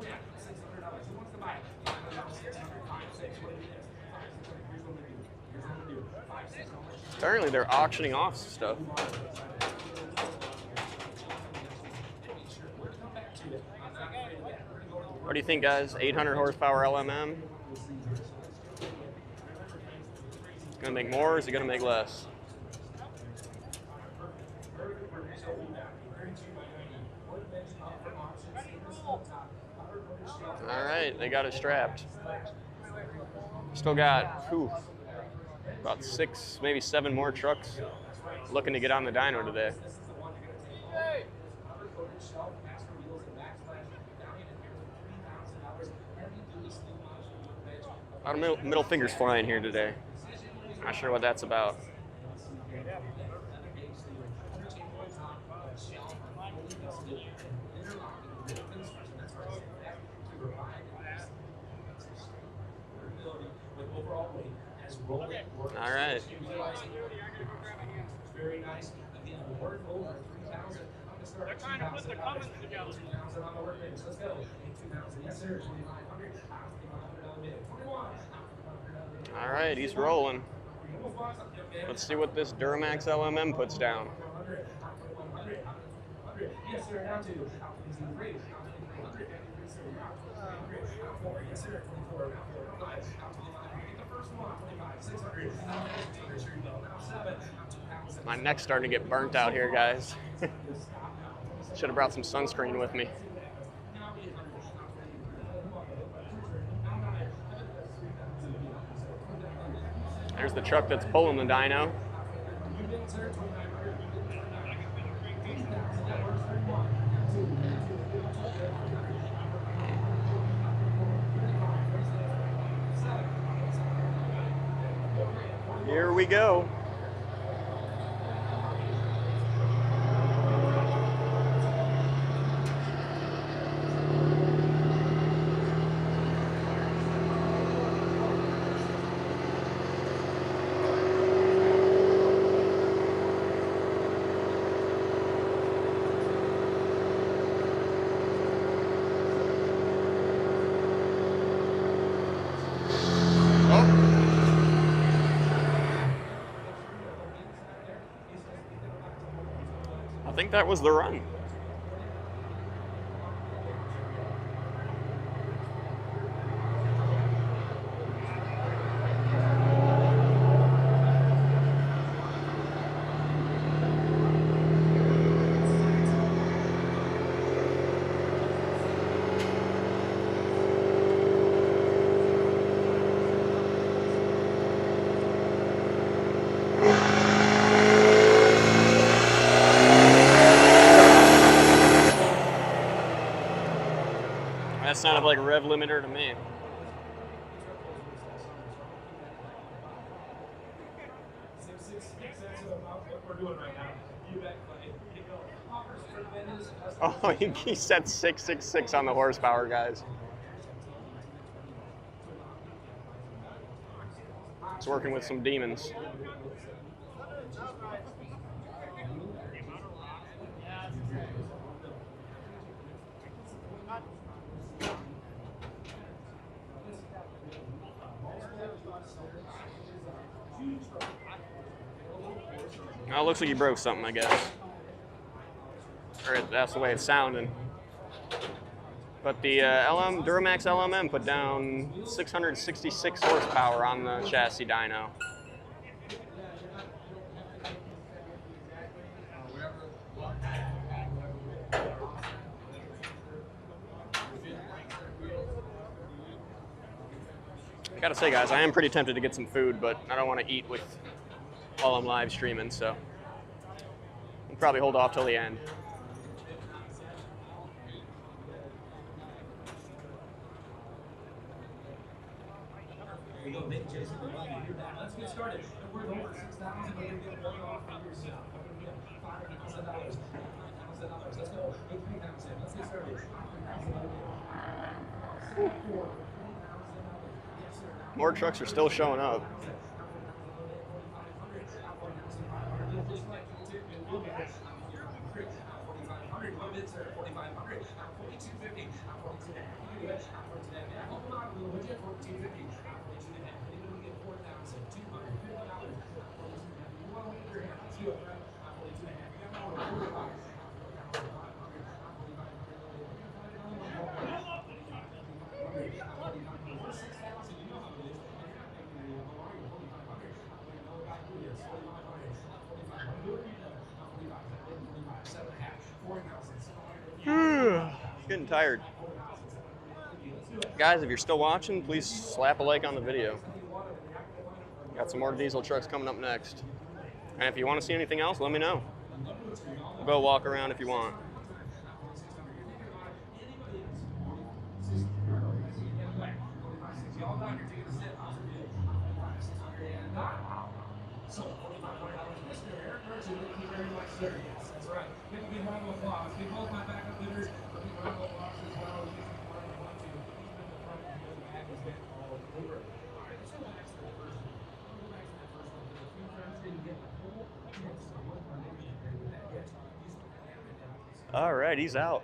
Yeah, $600. Who wants to buy it? $500, $600, 5, 6. What do you do? 5, 600. Here's what we do. Here's what we do. 5, 6. How much? Apparently they're auctioning off stuff. What do you think, guys? 800 horsepower LMM? Gonna make more, or is it gonna make less? All right, they got it strapped. Still got about 6, maybe 7 more trucks looking to get on the dyno today. A lot of middle fingers flying here today. Not sure what that's about. All right. Very nice. Again, work over 3,000. They're trying to put the Cummins together. 2,000 on the workbench. Let's go. 2,000. Yes, sir. 2,500. 21. All right, he's rolling. Let's see what this Duramax LMM puts down. Yes, sir. Down to 3. Yes, sir. 24. My neck's starting to get burnt out here, guys. Should have brought some sunscreen with me. There's the truck that's pulling the dyno. Here we go. I think that was the run. That sounded like a rev limiter to me. Oh, he said 666 on the horsepower, guys. It's working with some demons. Oh, it looks like you broke something, I guess. Or that's the way it's sounding. But the Duramax LMM put down 666 horsepower on the chassis dyno. I gotta say, guys, I am pretty tempted to get some food, but I don't want to eat while I'm live streaming, so I'll probably hold off till the end. Let's get started. We're over 6,000. We're going to get one off for yourself. $5,000. Let's go. 3,000. Let's get started. More trucks are still showing up. 4500, one bids are 4500, 4250, 42 and a half. You do it, 42 and a half. Help them out a little bit, 4250, 42 and a half. Anybody get 4250. You want to win your hand, let's do it, right? 42 and a half. You got more, 45. Getting tired. Guys, if you're still watching, please slap a like on the video. Got some more diesel trucks coming up next. And if you want to see anything else, let me know. We'll go walk around if you want. That's right. Give a big round of applause. Give both my backup bidders a big round of applause as well. You can run if you want to. Even the front of the back has been all over. All right, let's go back to that first one. I'll go back to that first one. A few friends didn't get the whole mix of what we're making with that yet. All right, he's out.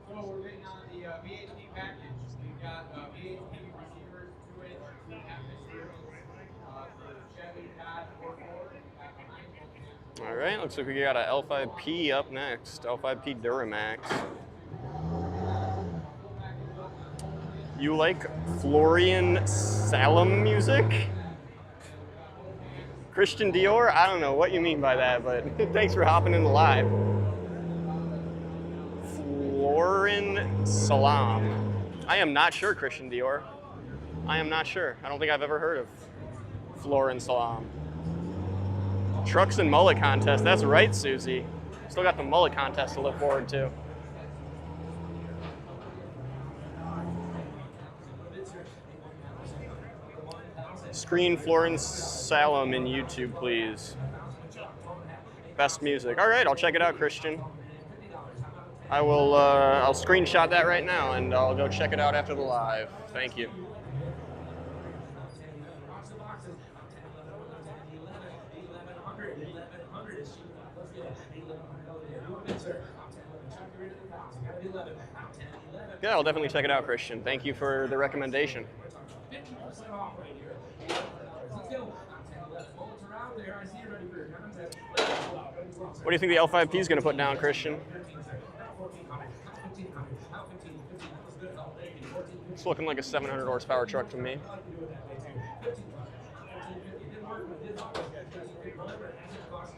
So we're waiting on the VHP package. We've got VHP receivers, 2-inch, 2.5-inch reels for Chevy, Dodge, or Ford. All right, looks like we got a L5P up next. L5P Duramax. You like Florian Salem music? Christian Dior? I don't know what you mean by that, but thanks for hopping in the live. Florian Salam. I am not sure, Christian Dior. I am not sure. I don't think I've ever heard of Florian Salam. Trucks and mullet contest. That's right, Susie. Still got the mullet contest to look forward to. Screen Florence Salem in YouTube, please. Best music. All right, I'll check it out, Christian. I will. I'll screenshot that right now, and I'll go check it out after the live. Thank you. Yeah, I'll definitely check it out, Christian. Thank you for the recommendation. What do you think the L5P is going to put down, Christian? It's looking like a 700 horsepower truck to me.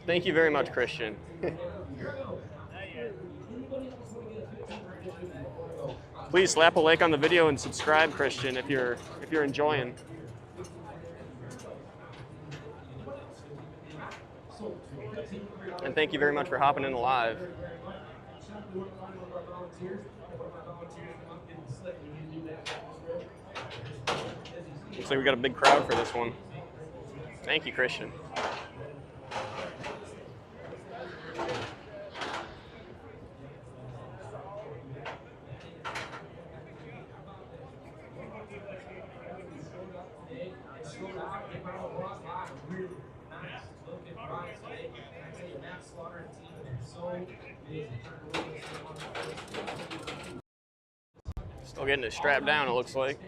Thank you very much, Christian. Please slap a like on the video and subscribe, Christian, if you're enjoying. And thank you very much for hopping in the live. Looks like we got a big crowd for this one. Thank you, Christian. Still getting it strapped down, it looks like.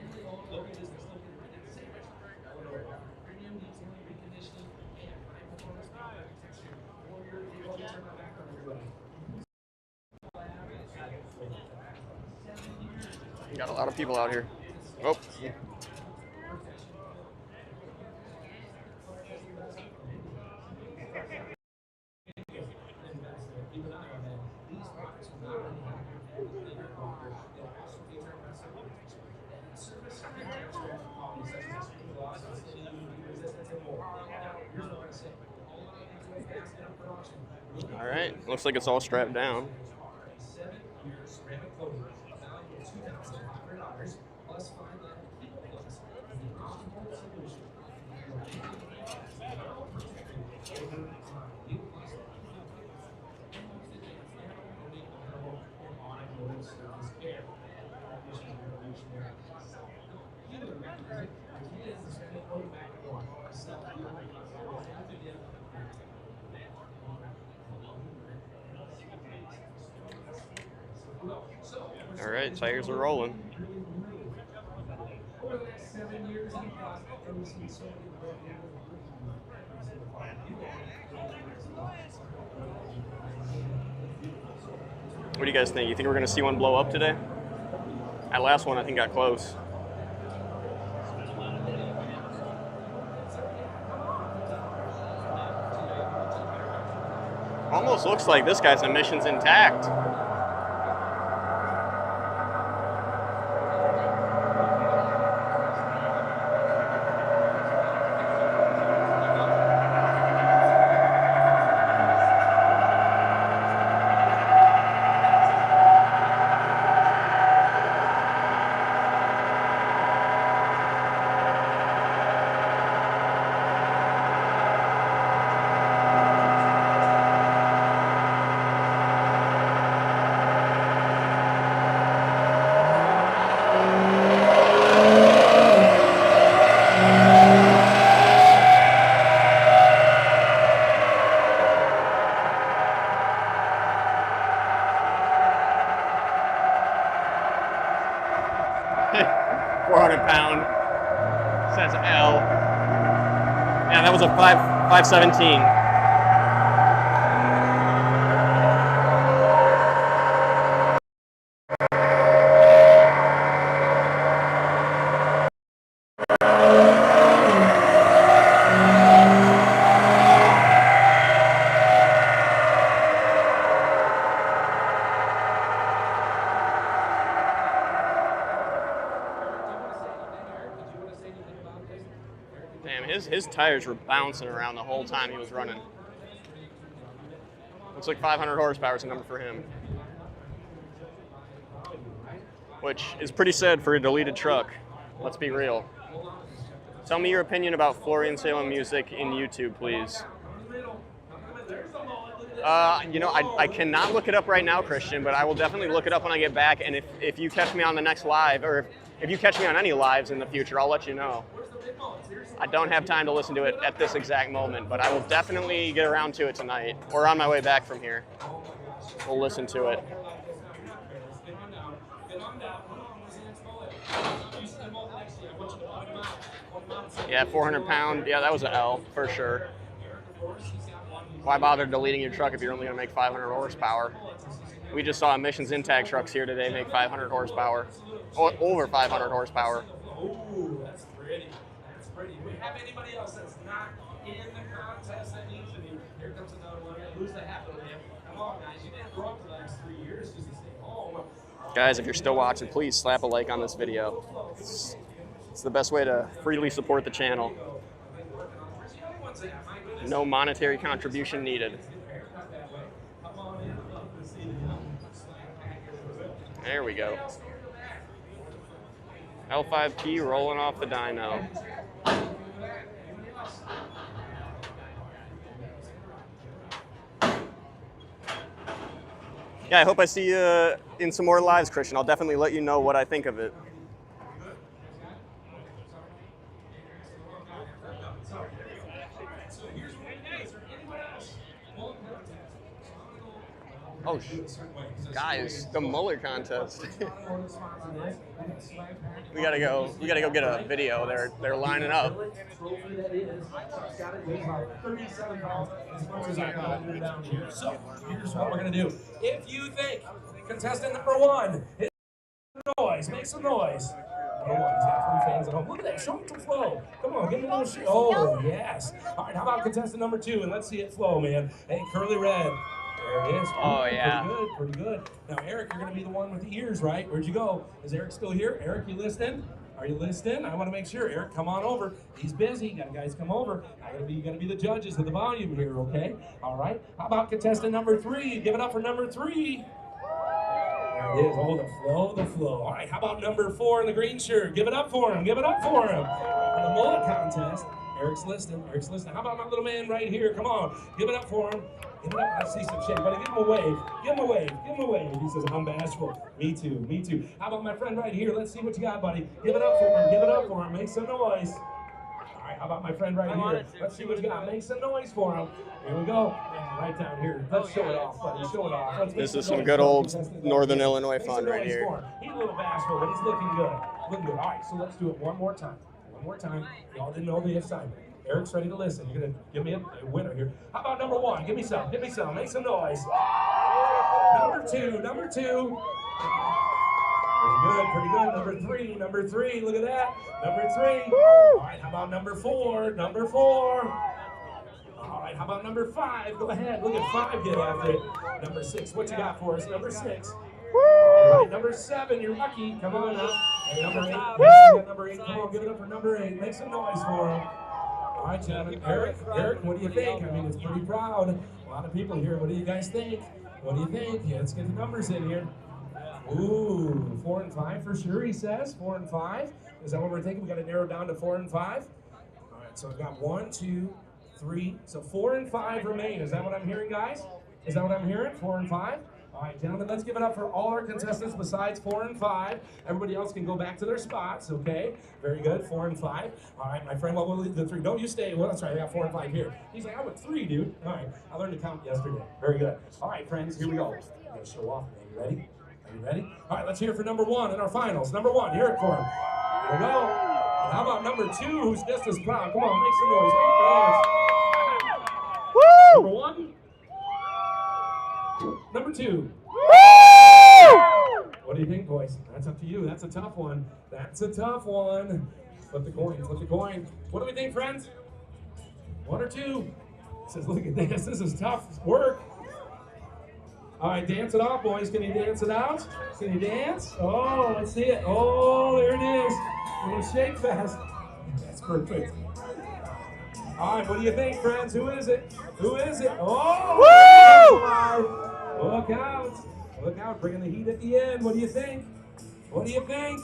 Got a lot of people out here. Oh. All right, looks like it's all strapped down. All right, tires are rolling. What do you guys think? You think we're going to see one blow up today? That last one, I think, got close. Almost looks like this guy's emissions intact. Says L. Yeah, that was a 517. His tires were bouncing around the whole time he was running. Looks like 500 horsepower is a number for him, which is pretty sad for a deleted truck. Let's be real. Tell me your opinion about Florian Salem music in YouTube, please. You know, I cannot look it up right now, Christian, but I will definitely look it up when I get back. And if you catch me on the next live, or if you catch me on any lives in the future, I'll let you know. I don't have time to listen to it at this exact moment, but I will definitely get around to it tonight, or on my way back from here. We'll listen to it. Yeah, 400 pound. Yeah, that was an L for sure. Why bother deleting your truck if you're only going to make 500 horsepower? We just saw emissions intact trucks here today make 500 horsepower, over 500 horsepower. Ooh, that's pretty. That's pretty. Do we have anybody else that's not in the contest that needs to be? Here comes another one. Who's the half of him? Come on, guys. You didn't grow up for the last 3 years just to stay home. Guys, if you're still watching, please slap a like on this video. It's the best way to freely support the channel. No monetary contribution needed. There we go. L5P rolling off the dyno. Yeah, I hope I see you in some more lives, Christian. I'll definitely let you know what I think of it. Oh, guys, the Mullet contest. We gotta go get a video. They're lining up. So here's what we're gonna do. If you think contestant number 1 is noise, make some noise. Oh, he's got 3 fans at home. Look at that, show him some flow. Come on, give him a little shit. Oh, yes. All right, how about contestant number 2? And let's see it flow, man. Hey, curly red. There it is. Oh, yeah. Pretty good. Now, Eric, you're going to be the one with the ears, right? Where'd you go? Is Eric still here? Eric, you listening? Are you listening? I want to make sure. Eric, come on over. He's busy. You guys come over. You got to be the judges of the volume here, okay? All right. How about contestant number 3? Give it up for number 3. There it is. Oh, the flow. All right. How about number 4 in the green shirt? Give it up for him. Give it up for him. For the Mullet contest. Eric's listening. How about my little man right here? Come on. Give it up for him. Give it up. I see some shit. Buddy, give him a wave. Give him a wave. Give him a wave. He says, I'm bashful. Me too. Me too. How about my friend right here? Let's see what you got, buddy. Give it up for him. Give it up for him. Make some noise. All right. how about my friend right here? Let's see what you got. Make some noise for him. Here we go. And right down here. Let's show it off, buddy. Show it off. Let's This is some good old Northern Illinois fun right here. He's a little bashful, but he's looking good. Looking good. All right, so let's do it one more time. One more time. Y'all didn't know the assignment. Eric's ready to listen. You're going to give me a winner here. How about number one? Give me some. Give me some. Make some noise. Number two. Number two. Pretty good. Number three. Look at that. Number three. All right, how about number four? Number four. All right, how about number five? Go ahead. Look at five. Get after it. Number six. What you got for us? Number six. All right, number seven. You're lucky. Come on up. And number eight. Yes, we got number eight. Come on, give it up for number eight. Make some noise for him. All right, gentlemen. Eric, what do you think? I mean, it's pretty proud. A lot of people here. What do you guys think? What do you think? Yeah, let's get the numbers in here. Ooh, 4 and 5 for sure, he says. 4 and 5. Is that what we're thinking? We got to narrow down to 4 and 5? All right, so we've got 1, 2, 3. So 4 and 5 remain. Is that what I'm hearing, guys? Is that what I'm hearing? 4 and 5? All right, gentlemen, let's give it up for all our contestants besides 4 and 5. Everybody else can go back to their spots, okay? Very good, 4 and 5. All right, my friend, what will the 3? Don't you stay. Well, that's right, I got 4 and 5 here. He's like, I went 3, dude. All right, I learned to count yesterday. Very good. All right, friends, here we go. I'm going to show off. Are you ready? Are you ready? All right, let's hear it for number 1 in our finals. Number 1, hear it for him. Here we go. And how about number 2, who's just as proud? Come on, make some noise. Make noise. Woo! Number 1. Number 2. Woo! What do you think, boys? That's up to you. That's a tough one. That's a tough one. Flip the coin. Flip the coin. What do we think, friends? 1 or 2? It says, look at this. This is tough work. All right, dance it off, boys. Can you dance it out? Can you dance? Oh, let's see it. Oh, there it is. A little shake fast. That's perfect. All right, what do you think, friends? Who is it? Who is it? Oh! Woo! Look out. Look out, bringing the heat at the end. What do you think? What do you think?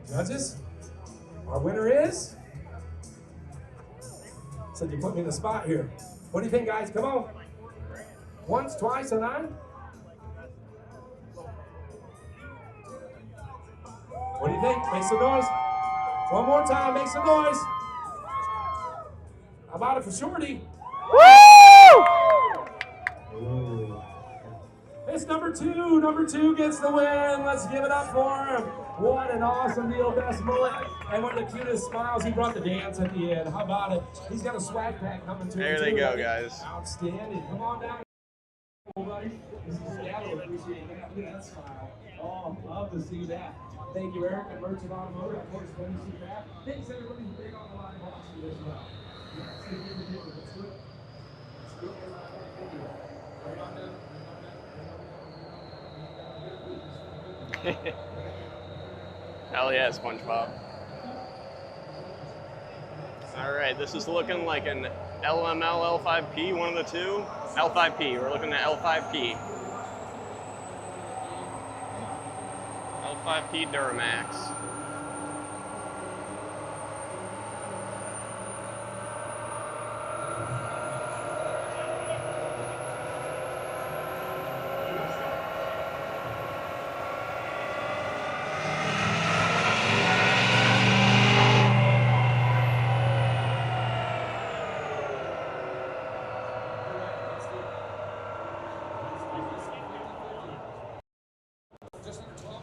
Judges, our winner is? Said you put me in the spot here. What do you think, guys? Come on. Once, twice, and on. What do you think? Make some noise. One more time, make some noise. How about it for Shorty? Woo! Ooh. It's number 2. Number 2 gets the win. Let's give it up for him. What an awesome deal, best mullet. And one of the cutest smiles. He brought the dance at the end. How about it? He's got a swag pack coming to him. There they go, guys. Outstanding. Come on down. Buddy. This is Seattle. Appreciate that. Look at that smile. Oh, love to see that. Thank you, Eric, at Merchant Automotive. Of course, when you see that. Thanks, everybody, for being on the line watching as well. Let's do it. Let's do it. Let's do it. Right on down. Hell yeah, SpongeBob. All right, this is looking like an LML L5P, one of the two. L5P, we're looking at L5P. L5P Duramax.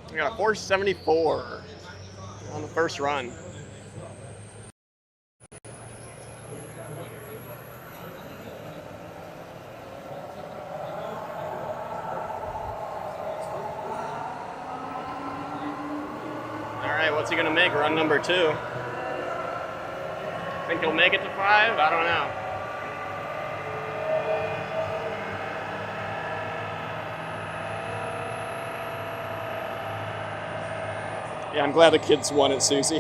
We got a 474 on the first run. All right, what's he gonna make? Run number 2. Think he'll make it to 5? I don't know. Yeah, I'm glad the kids won it, Susie.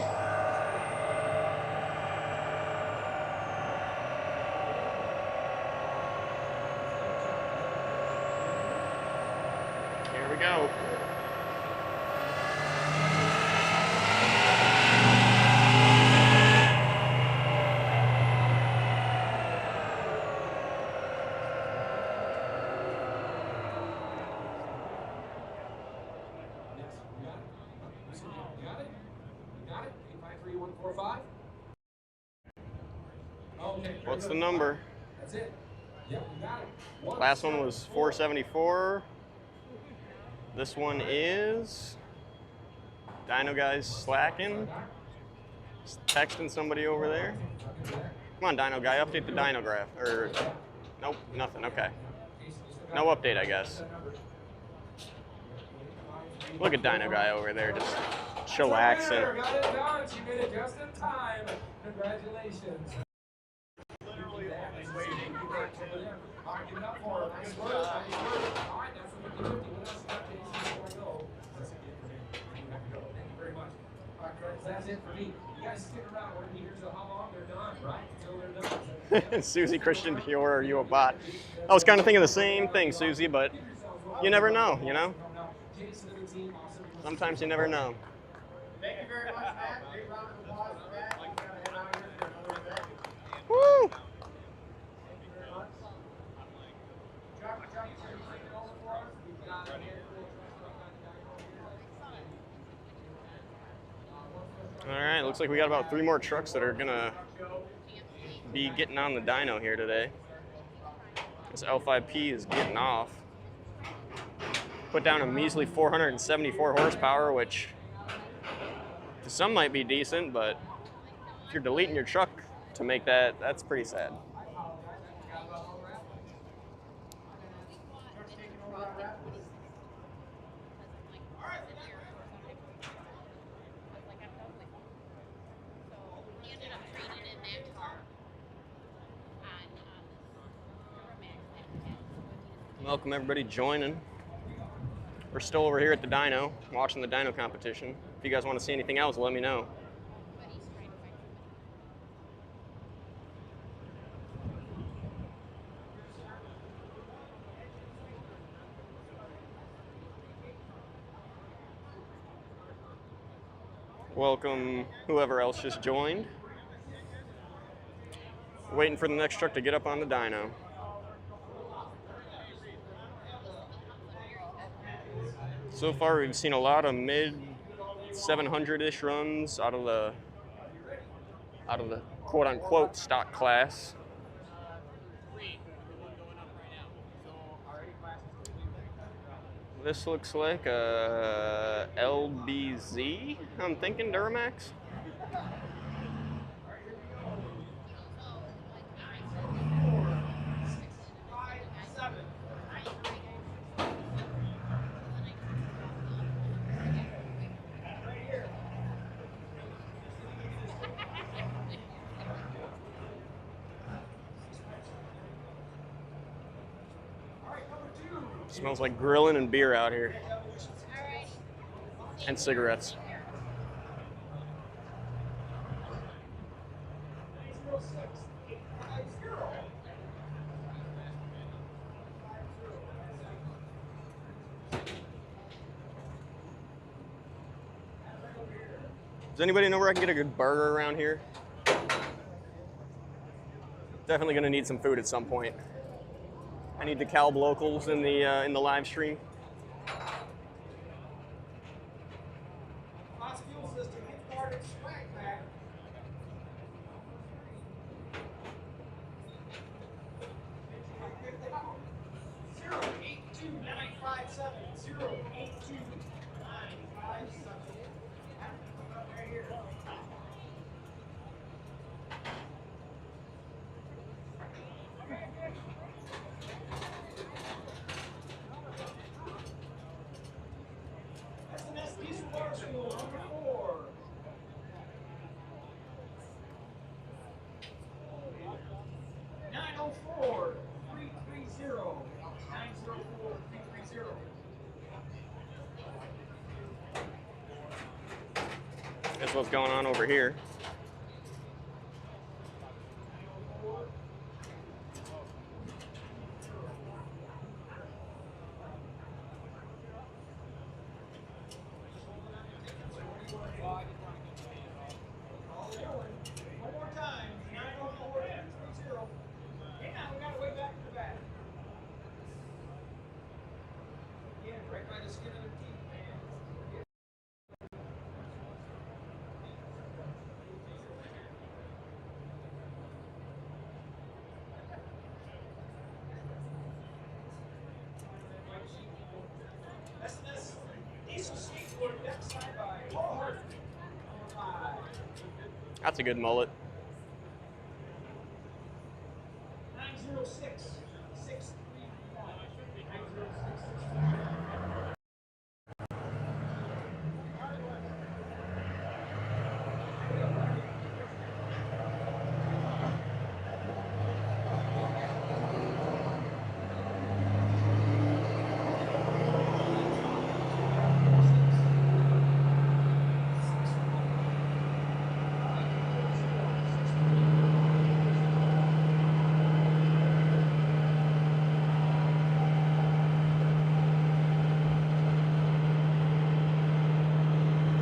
Here we go. You got it? You got it? 853-145? What's the number? That's it. Yep, you got it. Last one was 474. This one is Dyno guy's slacking. Just texting somebody over there. Come on, Dyno guy, update the Dyno graph. Or nope, nothing. Okay. No update, I guess. Look at Dyno guy over there, just chillaxing. Got it done. She made it just in time. Congratulations. That's it for me. You guys stick around. We're here till how long they're done, right? Until they're done. Susie, Christian, Dior, are you a bot? I was kind of thinking the same thing, Susie, but you never know, you know? Sometimes you never know. Thank you very much, Matt. Big round of applause for that. You gotta head out here for another event. Woo! Thank you very much. Chuck, you take it over for us. We've got a handful of trucks on the dyno here. All right, looks like we got about 3 more trucks that are gonna be getting on the dyno here today. This L5P is getting off. Put down a measly 474 horsepower, which to some might be decent, but if you're deleting your truck to make that, that's pretty sad. Welcome everybody joining. We're still over here at the dyno, watching the dyno competition. If you guys want to see anything else, let me know. Welcome whoever else just joined. Waiting for the next truck to get up on the dyno. So far, we've seen a lot of mid 700-ish runs out of the quote-unquote stock class. This looks like a LBZ, I'm thinking Duramax. Smells like grilling and beer out here. And cigarettes. Does anybody know where I can get a good burger around here? Definitely gonna need some food at some point. I need the Calb locals in the live stream. Lost fuel system, get started, swag back. 082-957, 082-957. Right here. That's what's going on over here. One more time, 904-330. Hang on, we gotta way back to the back. Again, right by the skin of their teeth, man. That's a good mullet. 906 635. 906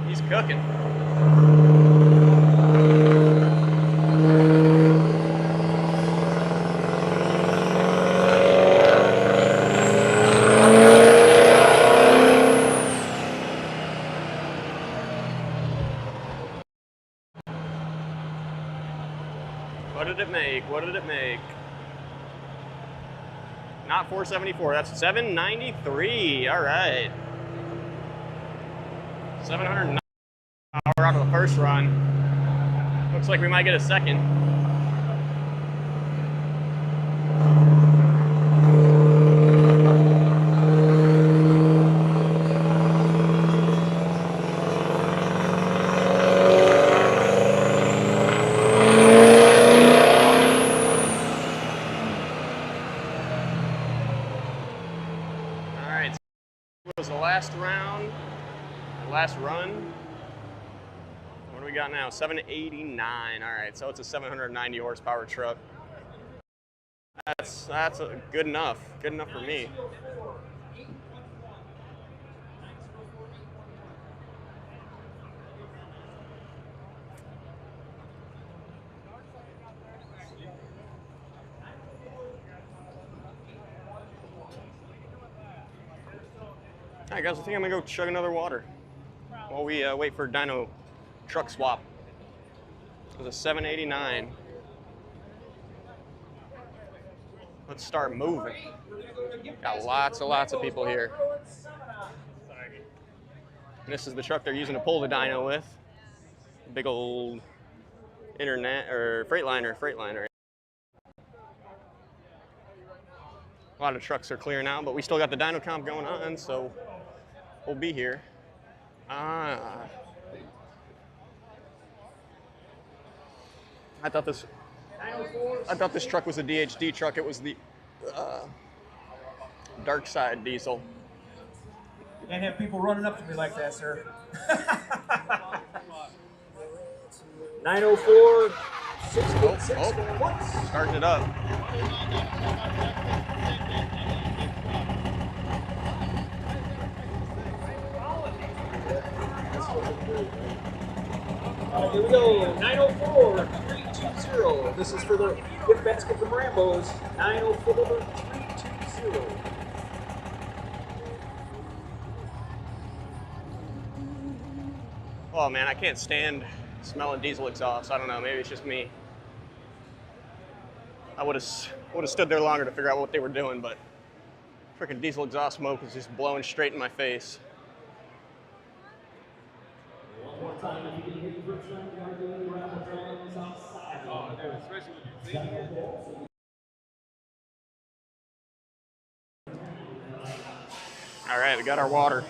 He's cooking. What did it make? What did it make? Not 474, that's 793. All right. 709 out of the first run. Looks like we might get a second. All right, so that was the last round, the last run. What do we got now? 789. All right, so it's a 790 horsepower truck. That's good enough. Good enough for me. All right, guys, I think I'm gonna go chug another water while we wait for Dyno truck swap. It was a 789. Let's start moving. Got lots of people here. And this is the truck they're using to pull the Dyno with. Big old internet or Freightliner. A lot of trucks are clear now, but we still got the Dyno comp going on, so we'll be here. I thought this truck was a DHD truck. It was the dark side diesel. You can't have people running up to me like that, sir. 904 686 starting it up. Here we go, 904 320. This is for the gift basket from Rambo's. 904 320. Oh man, I can't stand smelling diesel exhaust. I don't know, maybe it's just me. I would have stood there longer to figure out what they were doing, but freaking diesel exhaust smoke is just blowing straight in my face. All right, we got our water.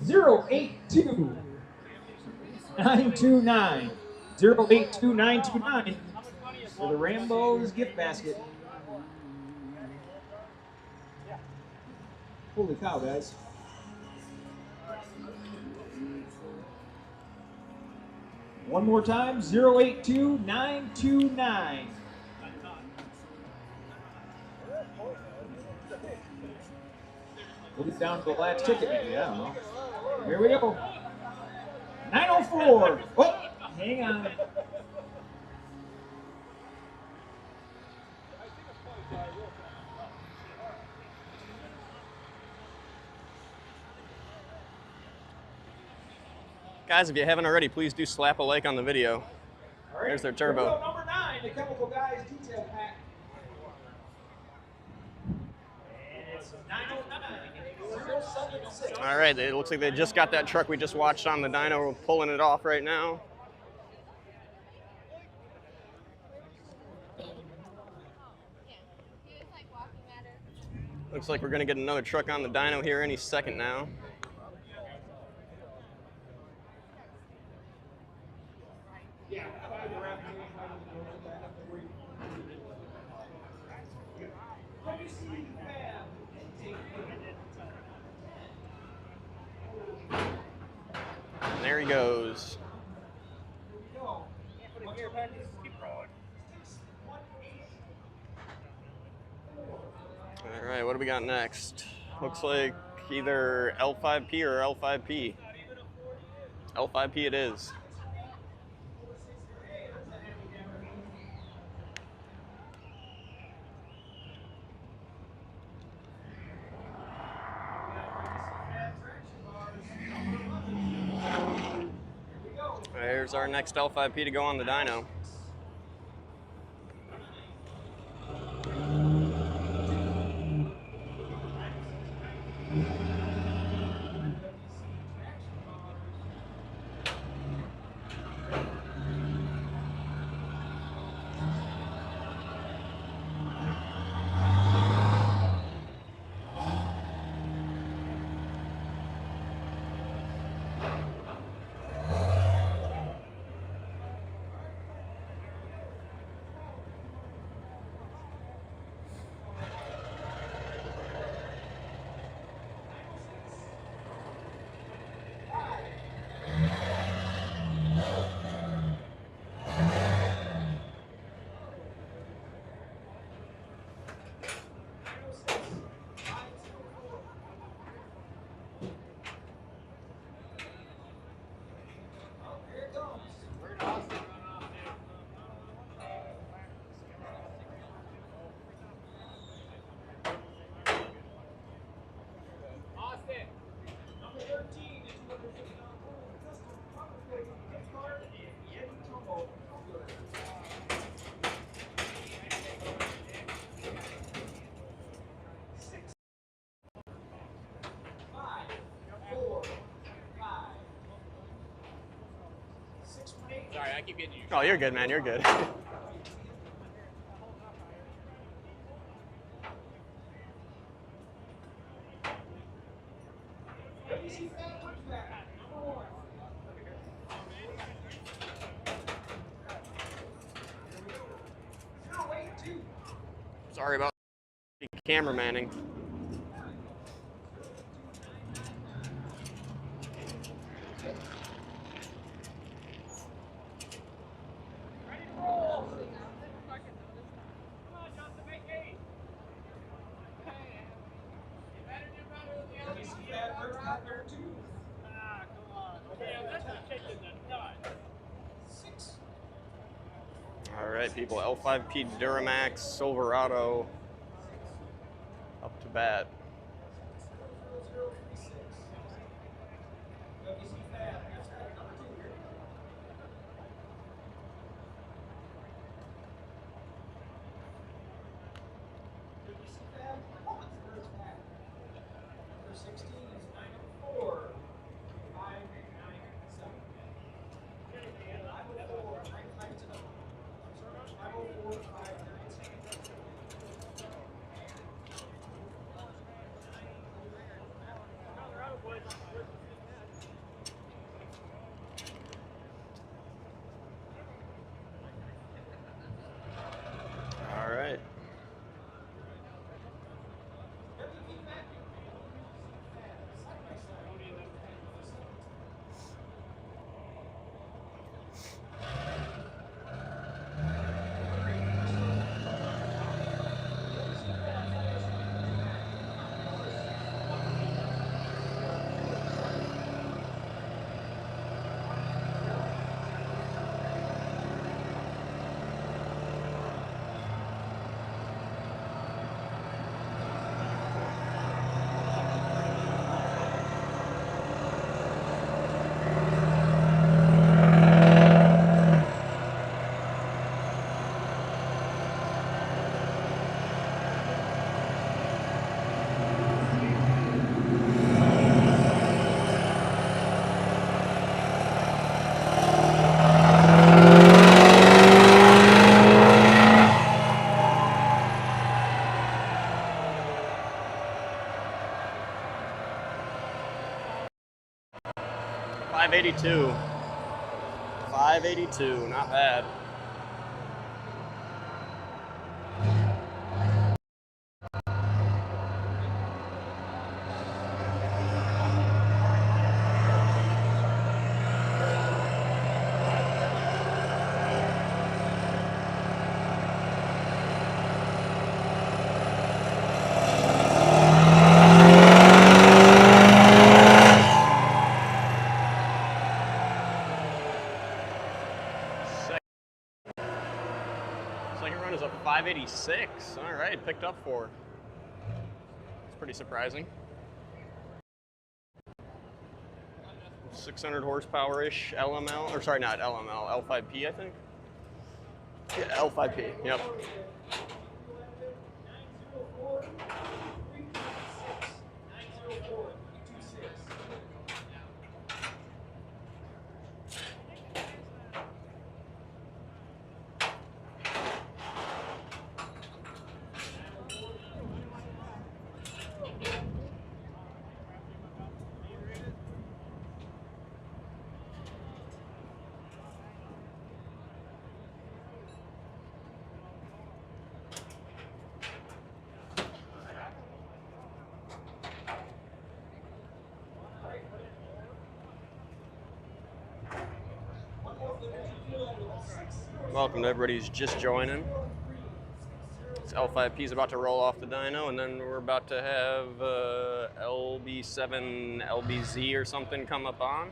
Zero 82 929 082 929 for the Rambo's gift basket. Holy cow, guys. One more time, 082 929. We'll get down to the last ticket, maybe. I don't know. Here we go. 904. Oh, hang on. Guys, if you haven't already, please do slap a like on the video. There's their turbo. Number the Chemical Guys detail pack. And it's 909-076. All right, it looks like they just got that truck we just watched on the dyno. We're pulling it off right now. Looks like we're gonna get another truck on the dyno here any second now. And there he goes. All right, what do we got next? Looks like either L5P or L5P. L5P it is. There's our next L5P to go on the dyno. Sorry, I keep getting you. Oh, you're good, man. You're good. Sorry about the cameramanning. All right, people, L5P Duramax Silverado up to bat. All right. 582. 582, not bad. Second run is a 586. All right, picked up 4. It's pretty surprising. 600 horsepower-ish LML, or sorry, not LML, L5P, I think. Yeah, L5P, yep. Welcome to everybody who's just joining. This L5P is about to roll off the dyno, and then we're about to have LB7 LBZ or something come up on.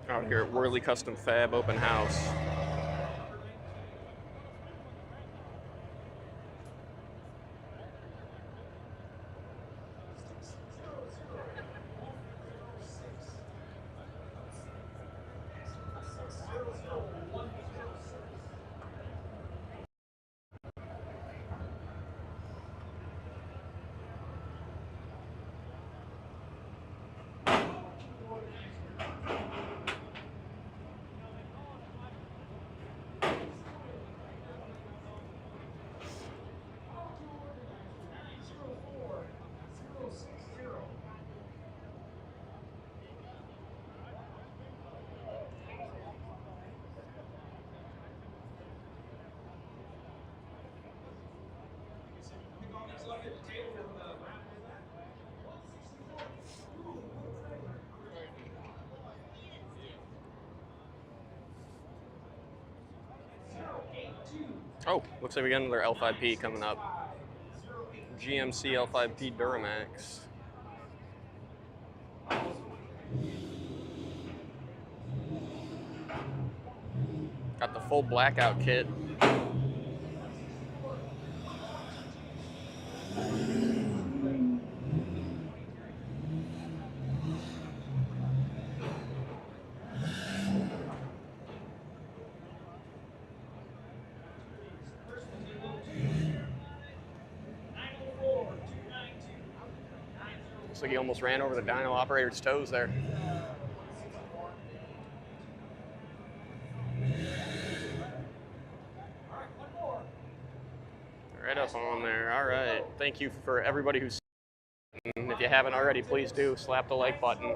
Out here at Wehrli Custom Fab Open House. Oh, looks like we got another L5P coming up. GMC L5P Duramax. Got the full blackout kit. Looks like he almost ran over the dyno operator's toes there. Right up on there. All right. Thank you for everybody who's. If you haven't already, please do slap the like button.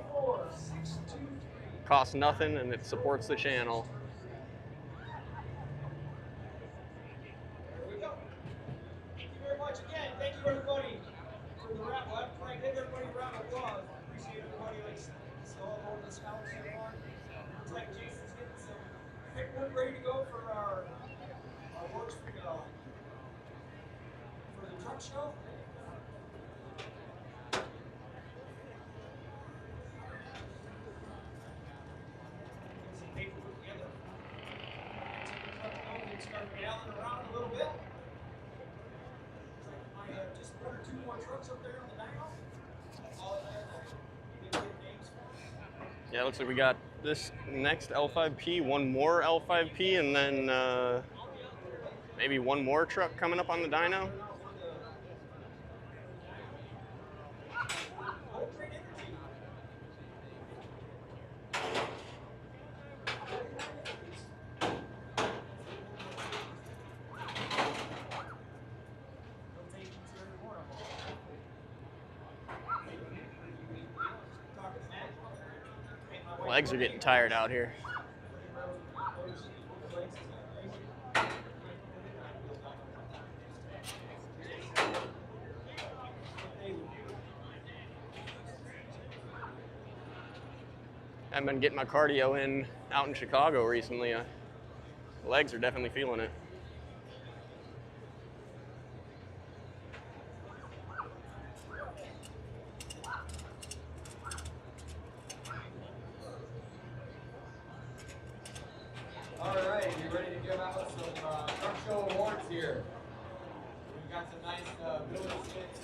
Costs nothing and it supports the channel. There we go. Thank you very much again. Thank you everybody for the wrap. We'll have to try and give everybody a round of applause. Appreciate everybody like still on board the scouts so far. Looks like Jason's getting some paperwork ready to go for our works for the truck show. Start galling around a little bit. I have just 1 or 2 more trucks up there on the dyno. That's all I have. Get names for. Yeah, looks like we got this next L5P, one more L5P, and then maybe one more truck coming up on the dyno. Legs are getting tired out here. I've been getting my cardio in out in Chicago recently. Legs are definitely feeling it. All right, you ready to give out some truck show awards here? We've got some nice building skits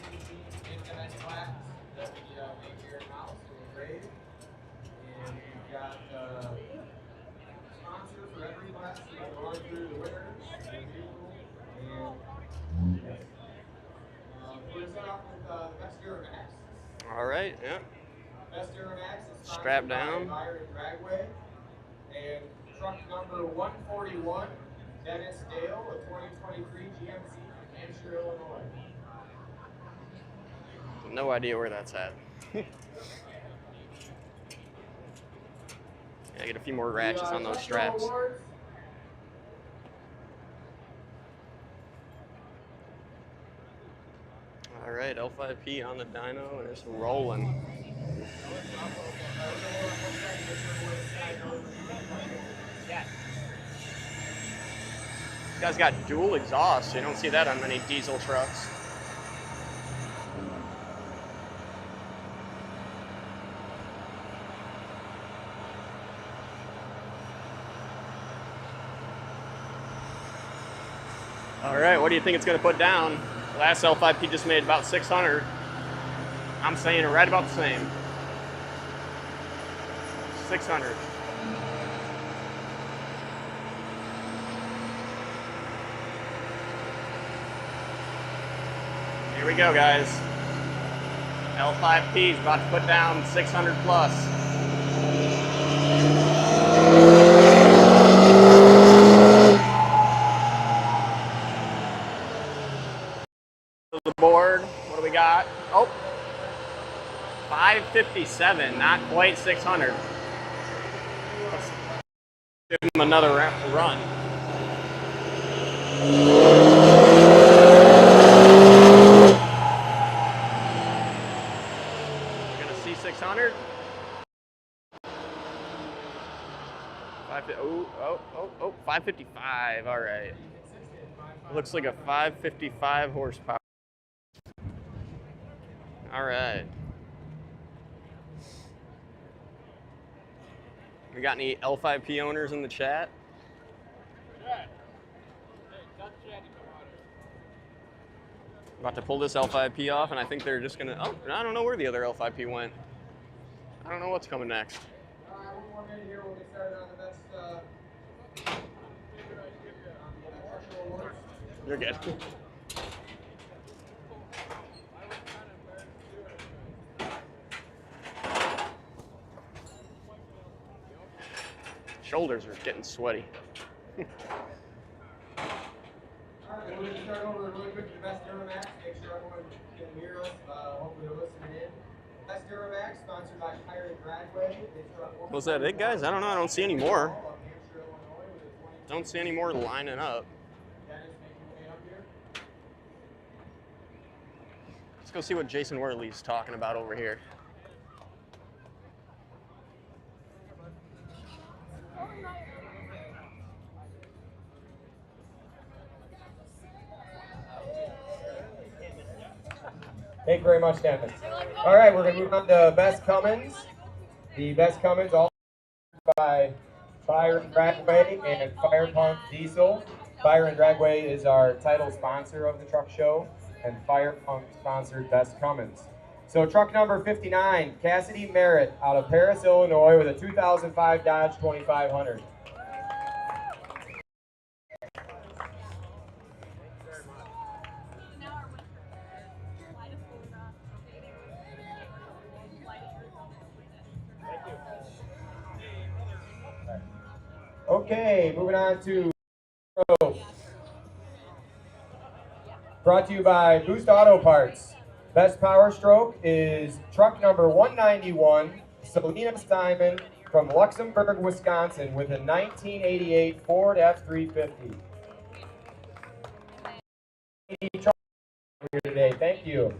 in the class that we make here in-house and grade. And we've got sponsor for every class. We're going through the winners, the people, and we're going to start off with the Best Max. All right, yeah. Best Max is Strap down. by Byron Dragway. And truck number 141, Dennis Dale, a 2023 GMC from Hampshire, Illinois. No idea where that's at. I get a few more ratchets on those straps. All right, L5P on the dyno, and it's rolling. This guy's got dual exhaust, so you don't see that on many diesel trucks. All right, what do you think it's going to put down? Last L5P just made about 600. I'm saying right about the same. 600. Here we go, guys. L5P is about to put down 600 plus. The board, what do we got? Oh, 557, not quite 600. Let's give him another run. We're gonna see 600. Oh, 555, all right. Looks like a 555 horsepower. All right. We got any L5P owners in the chat? About to pull this L5P off, and I think they're just gonna. Oh, I don't know where the other L5P went. I don't know what's coming next. All right, one more minute here. We'll get started on the best. You're good. Shoulders are getting sweaty. All right, we're going to start over really quick with the Best Duramax. Make sure everyone can hear us. Hopefully they're listening in. Best Duramax, sponsored by Pirate Bradway. Was that it, guys? I don't know. I don't see any more. Don't see any more lining up. Let's go see what Jason Wehrli's talking about over here. Thank you very much, Dennis. All right, we're going to move on to Best Cummins. The Best Cummins, all by Byron Dragway and Fire Pump Diesel. Byron Dragway is our title sponsor of the truck show, and Fire Pump sponsored Best Cummins. So truck number 59, Cassidy Merritt out of Paris, Illinois, with a 2005 Dodge 2500. Okay, moving on to brought to you by Boost Auto Parts. Best power stroke is truck number 191, Selena Simon from Luxembourg, Wisconsin with a 1988 Ford F-350. Here today. Thank you.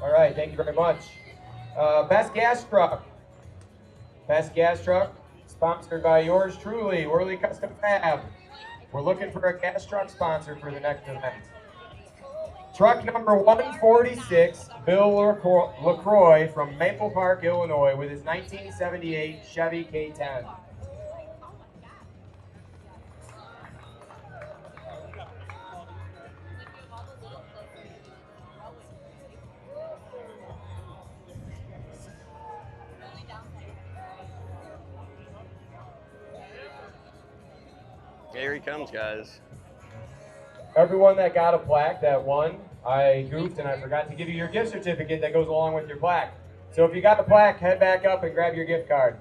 All right, thank you very much. Best gas truck. Best gas truck, sponsored by yours truly, Wehrli Custom Fab. We're looking for a gas truck sponsor for the next event. Truck number 146, Bill LaCroix from Maple Park, Illinois, with his 1978 Chevy K10. Here he comes, guys. Everyone that got a plaque that won, I goofed and I forgot to give you your gift certificate that goes along with your plaque. So if you got the plaque, head back up and grab your gift card.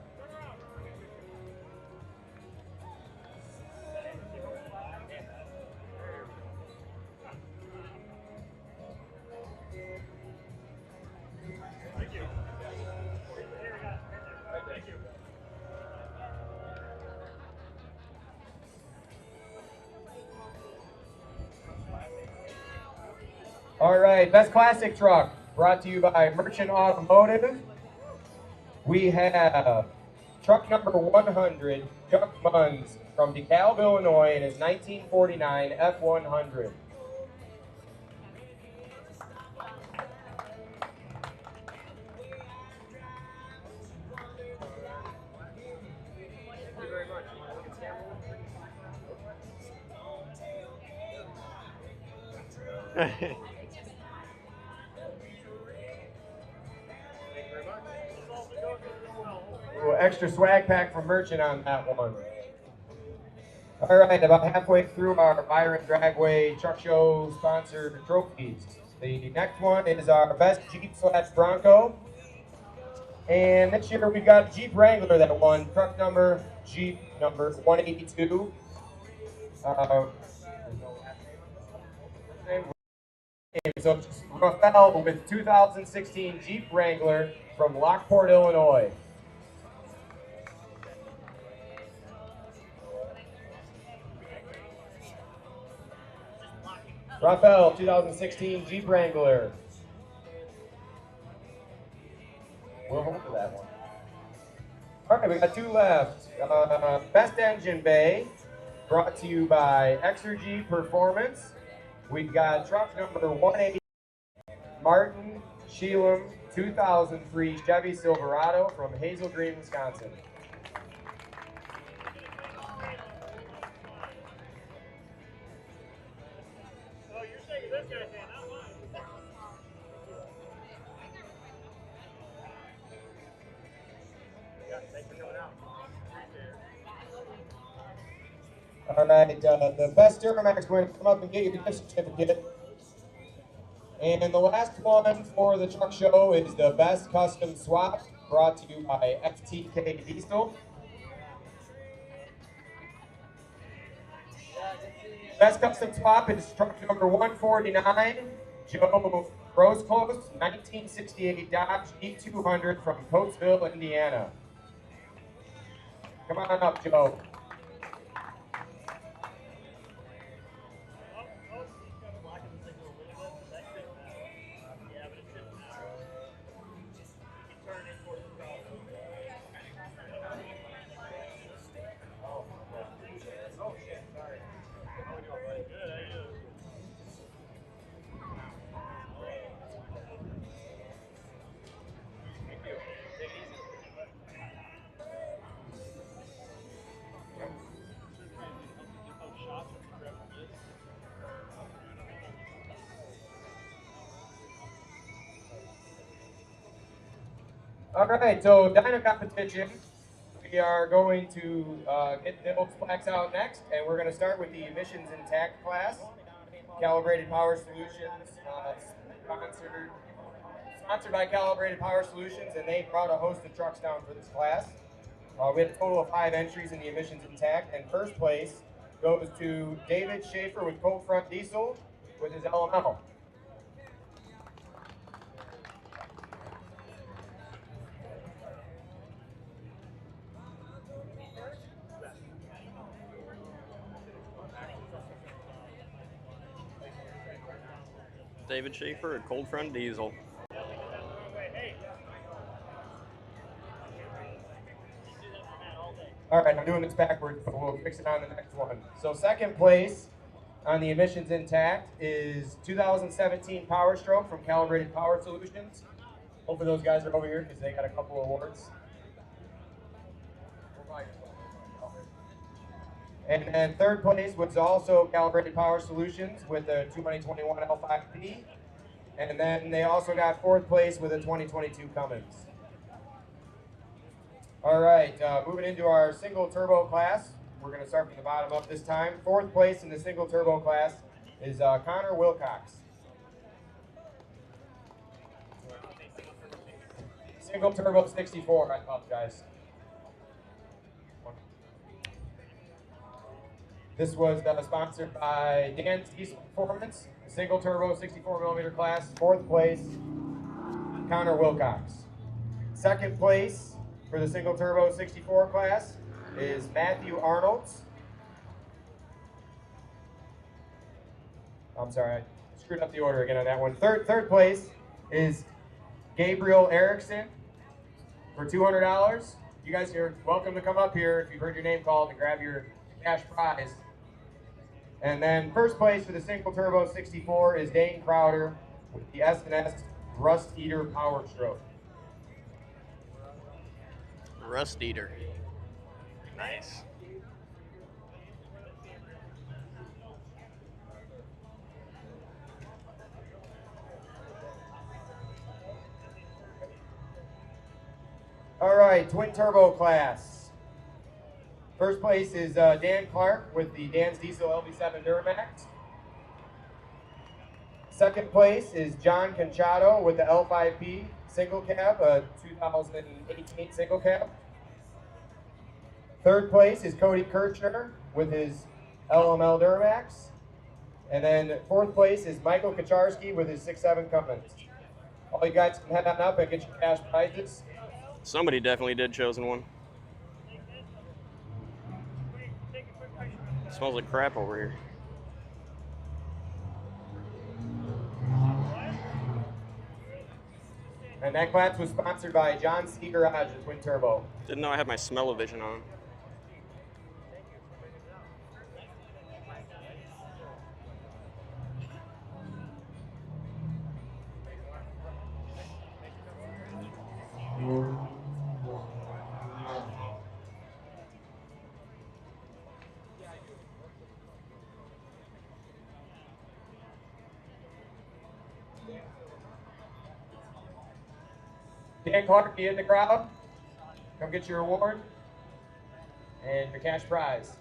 All right, best classic truck, brought to you by Merchant Automotive. We have truck number 100, Chuck Munns from DeKalb, Illinois, in his 1949 F100. Extra swag pack from Merchant on that one. All right, about halfway through our Byron Dragway Truck Show sponsored trophies. The next one is our best Jeep / Bronco. And this year we got Jeep Wrangler that won, truck number, Jeep number 182. So Rafael with 2016 Jeep Wrangler from Lockport, Illinois. Rafael, 2016 Jeep Wrangler. We'll hold for that one. All right, we got two left. Best Engine Bay, brought to you by Exergy Performance. We've got truck number 180, Martin Sheelam, 2003 Chevy Silverado from Hazel Green, Wisconsin. All right, the best Duramax winner, come up and get your gift certificate. And the last one for the truck show is the best custom swap, brought to you by XTK Diesel. Best custom swap is truck number 149, Joe Roseclose, 1968 Dodge E200 from Coatesville, Indiana. Come on up, Joe. All right, so Dyno competition. We are going to get the old plaques out next, and we're going to start with the emissions intact class. Calibrated Power Solutions, sponsored by Calibrated Power Solutions, and they brought a host of trucks down for this class. We had a total of 5 entries in the emissions intact, and first place goes to David Schaefer with Cold Front Diesel with his LML. David Schaefer at Cold Front Diesel. All right, I'm doing this backwards, but we'll fix it on the next one. So second place on the emissions intact is 2017 Power Stroke from Calibrated Power Solutions. Hopefully those guys are over here because they got a couple awards. And then third place was also Calibrated Power Solutions with the 2021 L5P. And then they also got fourth place with a 2022 Cummins. All right, moving into our single turbo class. We're going to start from the bottom up this time. Fourth place in the single turbo class is Connor Wilcox. Single turbo 64, I apologize. This was sponsored by Dan's Diesel Performance, single turbo 64 millimeter class. Fourth place, Connor Wilcox. Second place for the single turbo 64 class is Matthew Arnolds. I'm sorry, I screwed up the order again on that one. Third place is Gabriel Erickson for $200. You guys are welcome to come up here if you've heard your name called and grab your cash prize. And then first place for the single turbo 64 is Dane Crowder with the S&S Rust Eater Power Stroke. Rust Eater. Nice. All right, twin turbo class. First place is Dan Clark with the Dan's Diesel LV7 Duramax. Second place is John Conchado with the L5P single cab, 2018 single cab. Third place is Cody Kirchner with his LML Duramax. And then fourth place is Michael Kacharski with his 6.7 Cummins. All you guys can head on up and get your cash prizes. Somebody definitely did chosen one. Smells like crap over here. And that class was sponsored by John C. Garage, the twin turbo. Didn't know I had my smell-o-vision on. Dan Clark, be in the crowd. Come get your award and your cash prize.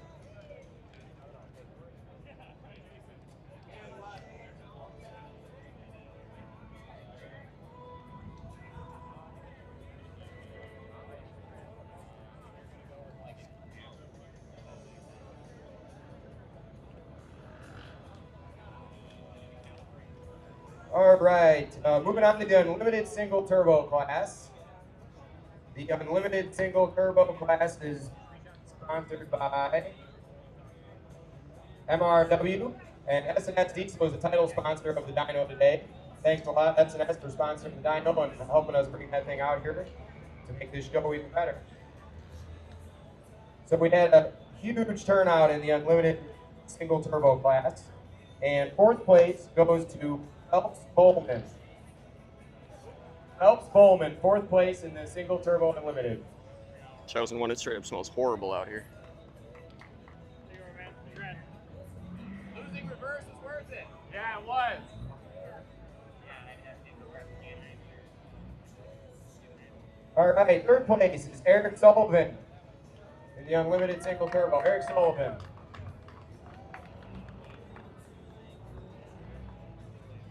All right, moving on to the unlimited single turbo class. The unlimited single turbo class is sponsored by MRW, and S&S Diesel is the title sponsor of the dyno today. Thanks a lot, S&S, for sponsoring the dyno and helping us bring that thing out here to make this show even better. So we had a huge turnout in the unlimited single turbo class, and fourth place goes to Phelps Bowman. Phelps Bowman, fourth place in the single turbo unlimited. Chosen one, it straight up smells horrible out here. Losing reverse was worth it. Yeah, it was. All right, third place is Eric Sullivan in the unlimited single turbo. Eric Sullivan.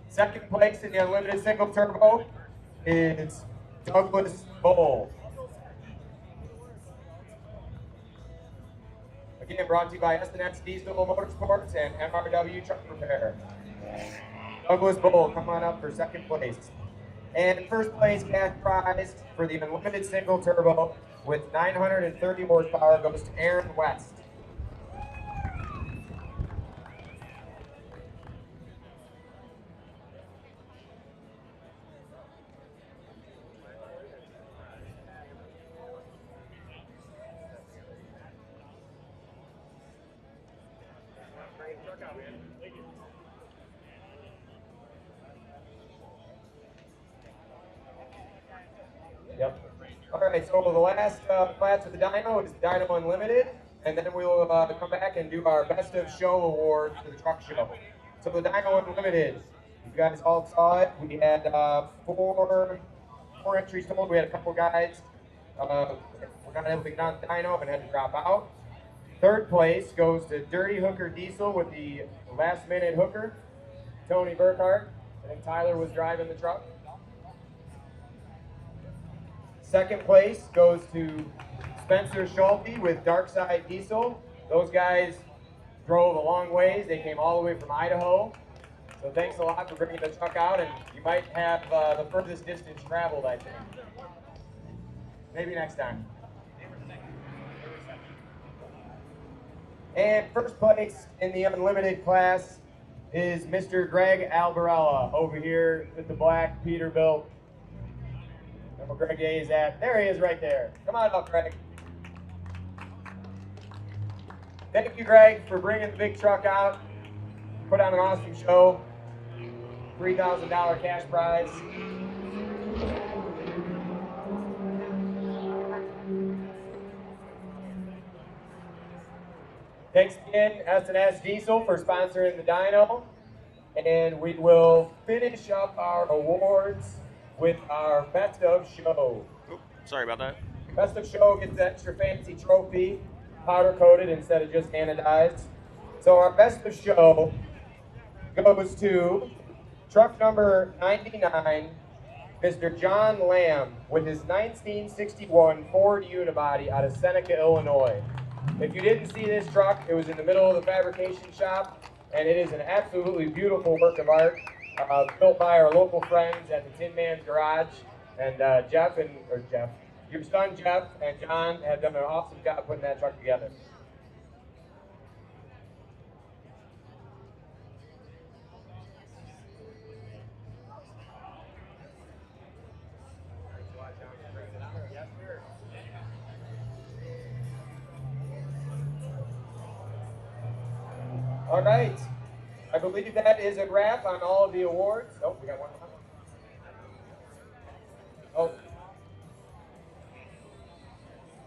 Second place in the unlimited single turbo is Douglas Bull. Again, brought to you by S&S Diesel Motorsports and MRW Truck Repair. Douglas Bull, come on up for second place. And first place cash prize for the unlimited single turbo with 930 horsepower goes to Aaron West. Yep. All right, so the last class of the Dyno is Dyno Unlimited, and then we'll come back and do our Best of Show award for the truck show. So the Dyno Unlimited, you guys all saw it. We had four entries told. We had a couple guys were not able to get on the Dyno and had to drop out. Third place goes to Dirty Hooker Diesel with the last minute hooker, Tony Burkhart. I think Tyler was driving the truck. Second place goes to Spencer Schulte with Darkside Diesel. Those guys drove a long ways. They came all the way from Idaho. So thanks a lot for bringing the truck out, and you might have the furthest distance traveled, I think. Maybe next time. And first place in the unlimited class is Mr. Greg Albarella over here with the black Peterbilt. Where Greg A is at. There he is right there. Come on up, Greg. Thank you, Greg, for bringing the big truck out. Put on an awesome show. $3,000 cash prize. Thanks again, S&S Diesel, for sponsoring the Dyno. And we will finish up our awards with our Best of Show. Oop, sorry about that. Best of Show gets the extra fancy trophy, powder coated instead of just anodized. So our Best of Show goes to truck number 99, Mr. John Lamb, with his 1961 Ford Unibody out of Seneca, Illinois. If you didn't see this truck, it was in the middle of the fabrication shop, and it is an absolutely beautiful work of art. Built by our local friends at the Tin Man's Garage, and your son Jeff and John have done an awesome job putting that truck together. All right. I believe that is a wrap on all of the awards. Oh, we got one more.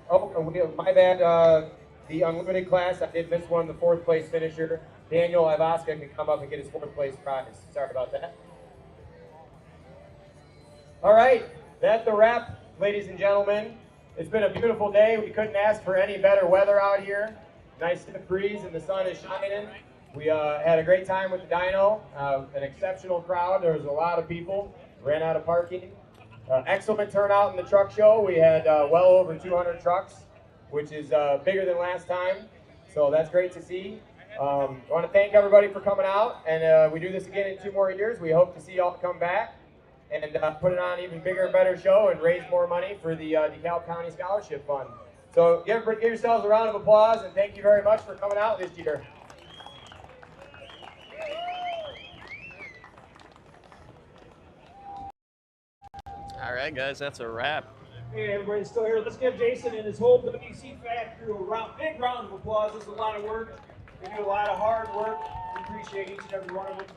Oh, my bad. The unlimited class, I did miss one, the fourth place finisher. Daniel Ivaska can come up and get his fourth place prize. Sorry about that. All right, that's the wrap, ladies and gentlemen. It's been a beautiful day. We couldn't ask for any better weather out here. Nice stiff breeze and the sun is shining. We had a great time with the Dyno, an exceptional crowd. There was a lot of people, ran out of parking. Excellent turnout in the truck show. We had well over 200 trucks, which is bigger than last time. So that's great to see. I want to thank everybody for coming out, and we do this again in 2 more years. We hope to see y'all come back and put it on an even bigger and better show and raise more money for the DeKalb County Scholarship Fund. So give yourselves a round of applause, and thank you very much for coming out this year. All right, guys, that's a wrap. Hey, everybody's still here. Let's give Jason and his whole WC Fat crew a big round of applause. This is a lot of work. They do a lot of hard work. We appreciate each and every one of them.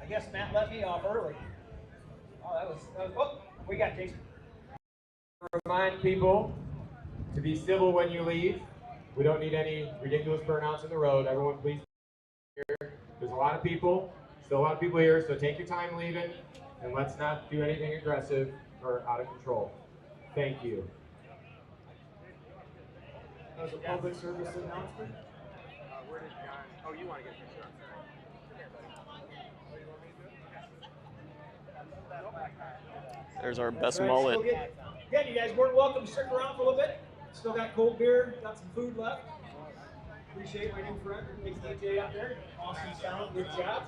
I guess Matt let me off early. Oh, that was oh, we got Jason. Remind people to be civil when you leave. We don't need any ridiculous burnouts in the road. Everyone, please. There's a lot of people, still a lot of people here, so take your time leaving, and let's not do anything aggressive or out of control. Thank you. That was a public service announcement. Where did John? Oh, you want to get your shirt? There's our best mullet. Again, you guys more than welcome to stick around for a little bit. Still got cold beer, got some food left. Appreciate my new friend, big DJ out there. Awesome sound, good job.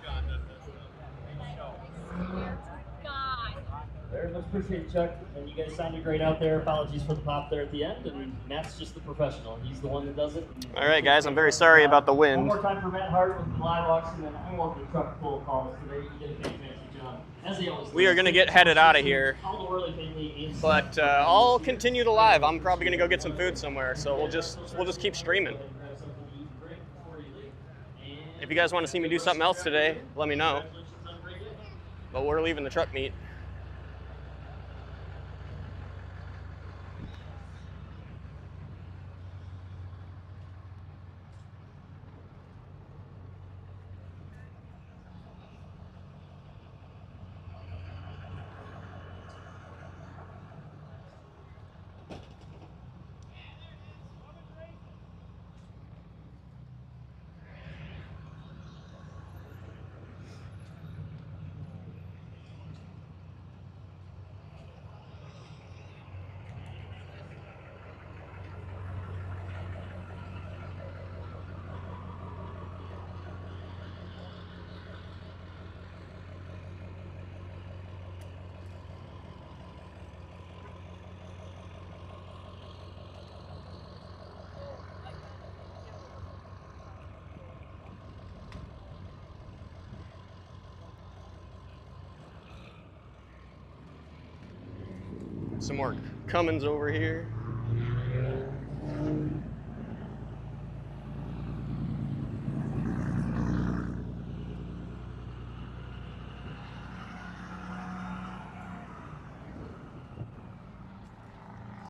Very much appreciate it, Chuck. And you guys sounded great out there. Apologies for the pop there at the end. And Matt's just the professional. He's the one that does it. All right, guys, I'm very sorry about the One wind. more time for Matt Hart with the live auction, and I want the truck full of calls today. You did a fantastic job. As they always do. We are going to get headed out of here, All the Wehrli family but I'll continue the live. I'm probably going to go get some food somewhere, so we'll just keep streaming. If you guys want to see me do something else today, let me know. But we're leaving the truck meet. Some more Cummins over here.